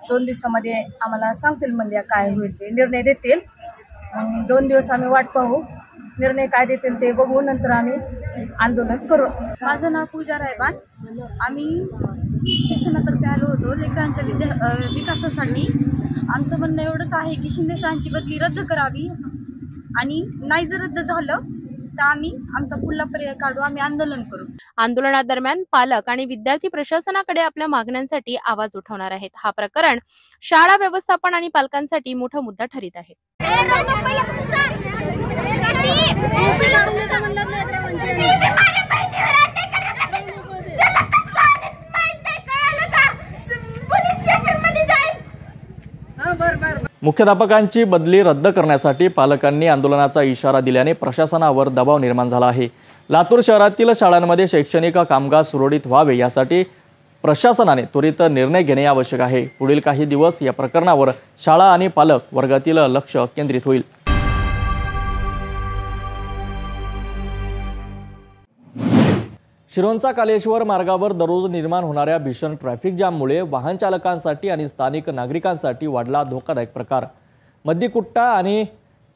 2 दिवसामध्ये आम्हाला सांगतील म्हणल्या काय होईल ते निर्णय देतील। 2 दिवस आम्ही वाट पाहू, निर्णय काय देतील ते बघू, नंतर आम्ही आंदोलन करू। माझं नाव पूजा रायबान। आम्ही शिक्षणातर्फे आलो होतो लेकरांच्या विकासासाठी। आमचं म्हणणं एवढंच आहे की शिंदे सरांची बदली रद्द करावी आणि नाही जर रद्द झालं तर आम्ही आमचा पुढला पर्याय काढू, आम्ही आंदोलन करू। आंदोलनादरम्यान पालक आणि विद्यार्थी प्रशासनाकडे आपल्या मागण्यांसाठी आवाज उठवणार आहेत। हा प्रकरण शाळा व्यवस्थापन आणि पालकांसाठी मोठा मुद्दा ठरत आहे। मुख्याध्यापकांची बदली रद्द करण्यासाठी पालकांनी आंदोलनाचा इशारा दिल्याने प्रशासनावर दबाव निर्माण झाला आहे। लातूर शहरातील शाळांमध्ये शैक्षणिक कामकाज सुरळीत व्हावे यासाठी प्रशासनाने त्वरित निर्णय घेणे आवश्यक आहे। पुढील काही दिवस या प्रकरणावर शाळा आणि पालक वर्गातील लक्ष केंद्रित होईल। शिरोंचा कालेश्वर मार्गावर दररोज निर्माण होणाऱ्या भीषण ट्रॅफिक जाममुळे वाहन चालकांसाठी आणि स्थानिक नागरिकांसाठी वाढला धोकादायक प्रकार। मद्दीकुट्टा आणि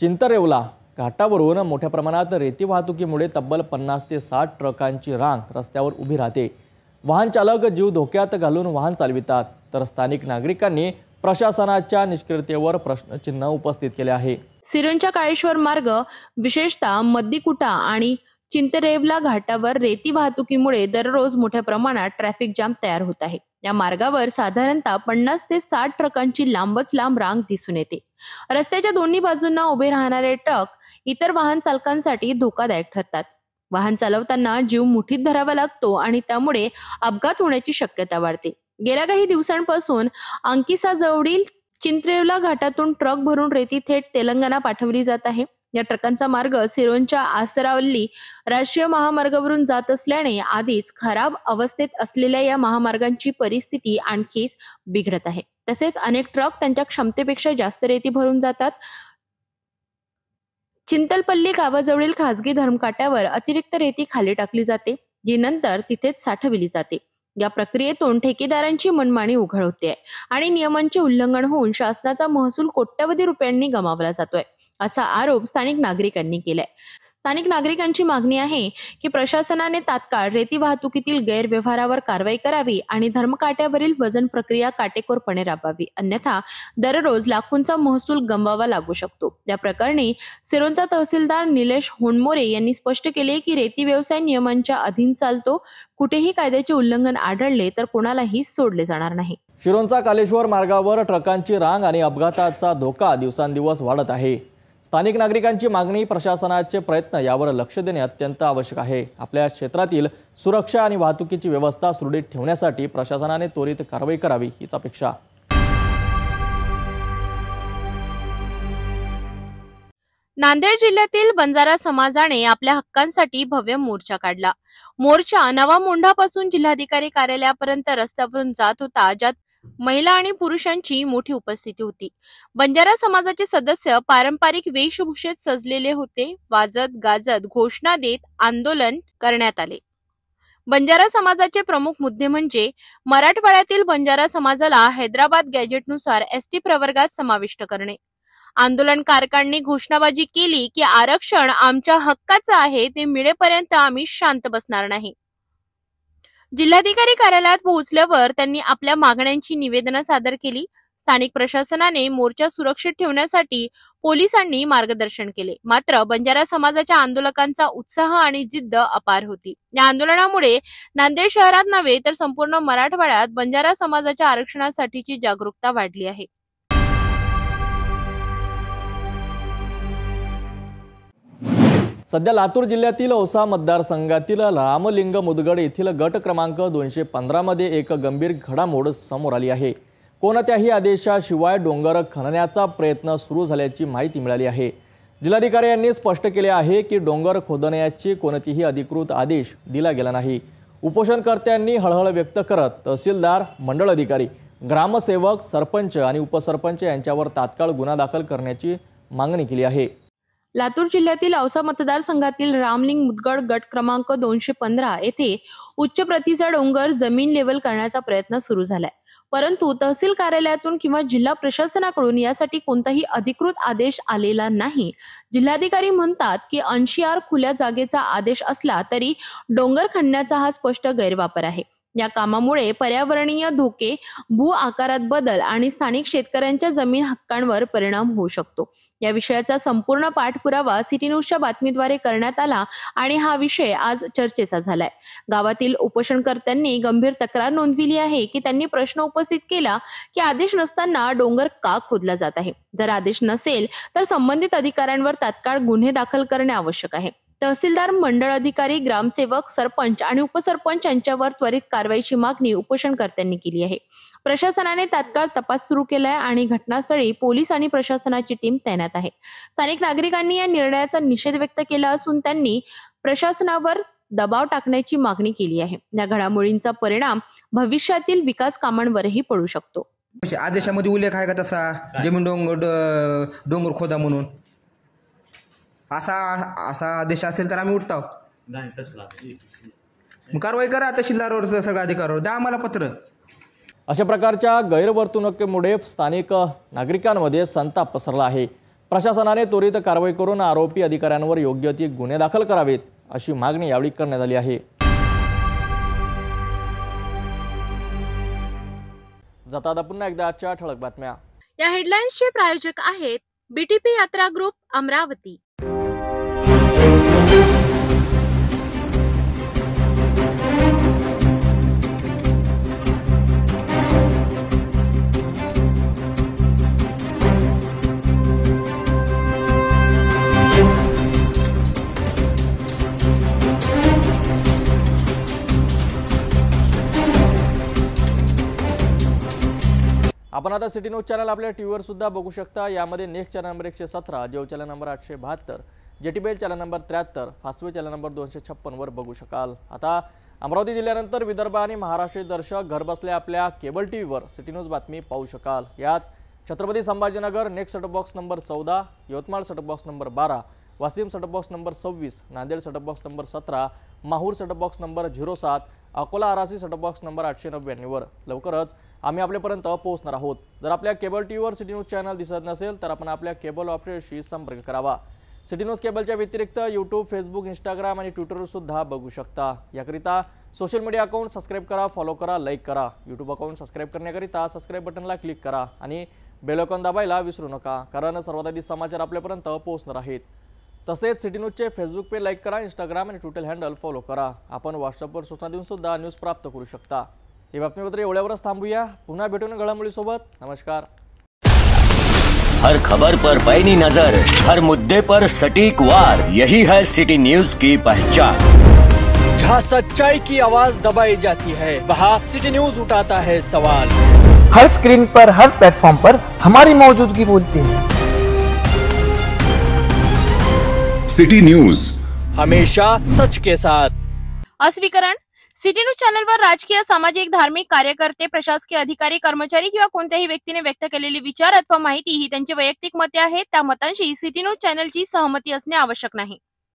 चिंतरेवला घाटावरून मोठ्या प्रमाणात रेती वाहतुकीमुळे तब्बल 50 ते 60 ट्रकांची रांग रस्त्यावर उभी राहते। वाहन चालक जीव धोक्यात घालून वाहन चालवितात, तर स्थानिक नागरिकांनी प्रशासनाच्या निष्क्रियतेवर प्रश्नचिन्ह उपस्थित केले आहे। सिरोंचा काळेश्वर मार्ग विशेषतः मद्दीकुटा आणि चिंतरेवला घाटावर रेती वाहतुकीमुळे दररोज मोठ्या प्रमाणात ट्रॅफिक जाम तयार होत आहे। या मार्गावर साधारणतः 50 ते 60 ट्रकांची लांबच लांब रांग दिसून येते। रस्त्याच्या दोन्ही बाजूंना उभे राहणारे ट्रक इतर वाहन चालकांसाठी धोकादायक ठरतात। वाहन चालवताना जीव मुठीत धरावा लागतो आणि त्यामुळे अपघात होण्याची शक्यता वाढते। गेल्या काही दिवसांपासून अंकिसाजवळील चिंतरेवला घाटातून ट्रक भरून रेती थेट तेलंगणा पाठवली जात आहे। या ट्रकांचा मार्ग सिरोंचा आसरावल्ली राष्ट्रीय महामार्गावरून जात असल्याने आधीच खराब अवस्थेत असलेल्या या महामार्गांची परिस्थिती आणखीच बिघडत आहे। तसेच अनेक ट्रक त्यांच्या क्षमतेपेक्षा जास्त रेती भरून जातात। चिंतलपल्ली गावाजवळील खासगी धर्मकाट्यावर अतिरिक्त रेती खाली टाकली जाते, जी नंतर तिथेच साठवली जाते। या प्रक्रियेतून ठेकेदारांची मनमानी उघड होते आणि नियमांचे उल्लंघन होऊन शासनाचा महसूल कोट्यवधी रुपयांनी गमावला जातोय, असा आरोप स्थानिक नागरिकांनी केलाय। स्थानिक नागरिकांची मागणी आहे की प्रशासनाने तात्काळ रेती वाहतुकीतील गैरव्यवहारावर कारवाई करावी आणि धर्मकाट्यावरील वजन प्रक्रिया काटेकोरपणे राबवावी, अन्यथा दररोज लाखोंचा महसूल गमवावा लागू शकतो। या प्रकरणी सिरोंचा तहसीलदार निलेश होनमोरे यांनी स्पष्ट केले की रेती व्यवसाय नियमांच्या अधीन चालतो, कुठेही कायद्याचे उल्लंघन आढळले तर कोणालाही सोडले जाणार नाही। शिरोंचा कालेश्वर मार्गावर ट्रकांची रांग आणि अपघाताचा धोका दिवसांदिवस वाढत आहे। स्थानिक नागरिकांची मागणी, प्रशासनाचे प्रयत्न यावर लक्ष देणे अत्यंत आवश्यक आहे। आपल्या क्षेत्रातील सुरक्षा आणि वाहतुकीची व्यवस्था सुरळीत ठेवण्यासाठी प्रशासनाने त्वरित कारवाई करावी हीच अपेक्षा। नांदेड जिल्ह्यातील बंजारा समाजाने आपल्या हक्कांसाठी भव्य मोर्चा काढला। मोर्चा नवा मोंढापासून जिल्हाधिकारी कार्यालयापर्यंत रस्त्यावरून जात होता, ज्यात महिला आणि पुरुषांची मोठी उपस्थिती होती। बंजारा समाजाचे सदस्य पारंपरिक वेशभूषेत सजलेले होते। वाजत गाजत घोषणा देत आंदोलन करण्यात आले। बंजारा समाजाचे प्रमुख मुद्दे म्हणजे मराठवाड्यातील बंजारा समाजाला हैदराबाद गॅजेटनुसार एसटी प्रवर्गात समाविष्ट करणे। आंदोलनकारकांनी घोषणाबाजी केली की आरक्षण आमच्या हक्काचं आहे, ते मिळेपर्यंत आम्ही शांत बसणार नाही। जिल्हाधिकारी कार्यालयात पोहोचल्यावर त्यांनी आपल्या मागण्यांची निवेदनं सादर केली। स्थानिक प्रशासनाने मोर्चा सुरक्षित ठेवण्यासाठी पोलिसांनी मार्गदर्शन केले, मात्र बंजारा समाजाच्या आंदोलकांचा उत्साह आणि जिद्द अपार होती। या आंदोलनामुळे नांदेड शहरात नव्हे तर संपूर्ण मराठवाड्यात बंजारा समाजाच्या आरक्षणासाठीची जागरूकता वाढली आहे। सध्या लातूर जिल्ह्यातील औसा मतदारसंघातील रामलिंग मुदगड येथील गट क्रमांक 215 मध्ये एक गंभीर घडामोड समोर आली आहे। कोणत्याही आदेशाशिवाय डोंगर खणण्याचा प्रयत्न सुरू झाल्याची माहिती मिळाली आहे। जिल्हाधिकारी यांनी स्पष्ट केले आहे की डोंगर खोदण्याची कोणतीही अधिकृत आदेश दिला गेला नाही। उपोषणकर्त्यांनी हळहळ व्यक्त करत तहसीलदार, मंडळ अधिकारी, ग्रामसेवक, सरपंच आणि उपसरपंच यांच्यावर तात्काळ गुन्हा दाखल करण्याची मागणी केली आहे। लातूर जिल्ह्यातील औसा मतदारसंघातील रामलिंग मुदगड गट क्रमांक 215 येथे उच्च प्रतीचा डोंगर जमीन लेवल करण्याचा प्रयत्न सुरू झालाय, परंतु तहसील कार्यालयातून किंवा जिल्हा प्रशासनाकडून यासाठी कोणताही अधिकृत आदेश आलेला नाही। जिल्हाधिकारी म्हणतात की 80 आर खुल्या जागेचा आदेश असला तरी डोंगर खणण्याचा हा स्पष्ट गैरवापर आहे। या कामामुळे पर्यावरणीय धोके, भू आकारात बदल आणि स्थानिक शेतकऱ्यांच्या जमीन हक्कांवर परिणाम होऊ शकतो। या विषयाचा संपूर्ण पाठपुरावा सिटी न्यूजच्या बातमीद्वारे करण्यात आला आणि हा विषय आज चर्चेचा झालाय। गावातील उपोषणकर्त्यांनी गंभीर तक्रार नोंदविली आहे की त्यांनी प्रश्न उपस्थित केला की आदेश नसताना डोंगर का खोदला जात आहे। जर आदेश नसेल तर संबंधित अधिकाऱ्यांवर तात्काळ गुन्हे दाखल करणे आवश्यक आहे। तहसीलदार, मंडळ अधिकारी, ग्रामसेवक, सरपंच आणि उपसरपंच यांच्यावर त्वरित कारवाईची मागणी उपोषणकर्त्यांनी केली आहे। प्रशासनाने तात्काळ तपास सुरू केलाय आणि घटनास्थळी पोलीस आणि प्रशासनाची टीम तैनात आहे। स्थानिक नागरिकांनी या निर्णयाचा निषेध व्यक्त केला असून त्यांनी प्रशासनावर दबाव टाकण्याची मागणी केली आहे। या घडामोडींचा परिणाम भविष्यातील विकास कामांवरही पडू शकतो। आदेशामध्ये उल्लेख आहे का तसा जमीन डोंगर खोदा म्हणून? असा आदेश असेल तर आम्ही उठतो, कारवाई करा तहसीलदारवर, सगळ्या अधिकाऱ्यावर द्या आम्हाला पत्र। अशा प्रकारच्या गैरवर्तणुकीमुळे स्थानिक नागरिकांमध्ये संताप पसरला आहे। प्रशासनाने त्वरित कारवाई करून आरोपी अधिकाऱ्यांवर योग्य ती गुन्हे दाखल करावेत अशी मागणी यावेळी करण्यात आली आहे। जाता पुन्हा एकदा आजच्या ठळक बातम्या। या हेडलाईन्सचे प्रायोजक आहेत बीटीपी यात्रा ग्रुप, अमरावती। आपण आता सिटी न्यूज चॅनल आपल्या टीव्हीवर सुद्धा बघू शकता। यामध्ये next channel number 117, Jio channel number 872, JTBL channel number 73, Fastway channel number 256 वर बघू शकाल। आता अमरावती जिल्ह्यानंतर विदर्भ आणि महाराष्ट्र दर्शक घरबसल्या आपल्या केबल टीव्हीवर सिटी न्यूज बातमी पाहू शकाल। यात Chhatrapati Sambhajinagar next setup box number 14, Yavatmal setup box number 12, Washim setup box number 26, Nanded setup box number 17, Mahur setup box number 07, Akola आरासी सेटअप बॉक्स नंबर 899 वर लवकरच आम्ही आपल्यापर्यंत पोहोचणार आहोत। जर आपल्या केबल टीव्हीवर सिटी न्यूज चॅनल दिसत नसेल तर आपण आपल्या केबल ऑपरेटरशी संपर्क करावा। सिटी न्यूज केबलच्या व्यतिरिक्त यूट्यूब, फेसबुक, इंस्टाग्राम आणि ट्विटरवर सुद्धा बघू शकता। याकरिता सोशल मीडिया अकाउंट सबस्क्राइब करा, फॉलो करा, लाईक करा। यूट्यूब अकाउंट सबस्क्राइब करण्याकरिता सबस्क्राइब बटनला क्लिक करा आणि बेल आयकॉन दाबायला विसरू नका, कारण सर्वात आधी समाचार आपल्यापर्यंत पोहोचणार आहेत। तसेच सिटी न्यूजचे फेसबुक पेज लाईक करा, इंस्टाग्राम आणि ट्विटर हँडल फॉलो करा। आपण व्हॉट्सअपवर सूचना देऊन सुद्धा न्यूज प्राप्त करू शकता। ही बातमीपत्र एवढ्यावरच थांबूया, पुन्हा भेटून घडामोडीसोबत। नमस्कार। हर खबर पर पैनी नजर, हर मुद्दे पर सटीक वार, यही है सिटी न्यूज की पहचान। जहाँ सच्चाई की आवाज दबाई जाती है, वहाँ सिटी न्यूज उठाता है सवाल। हर स्क्रीन पर, हर प्लेटफॉर्म पर हमारी मौजूदगी बोलती है। सिटी न्यूज, हमेशा सच के साथ। अस्वीकरण। सिटी न्यूज चॅनलवर राजकीय, सामाजिक, धार्मिक कार्यकर्ते, प्रशासकीय अधिकारी, कर्मचारी किंवा कोणत्याही व्यक्तीने व्यक्त केलेले विचार अथवा माहिती ही त्यांची वैयक्तिक मते आहेत। त्या मतांशी सिटी न्यूज चॅनलची सहमती असणे आवश्यक नाही।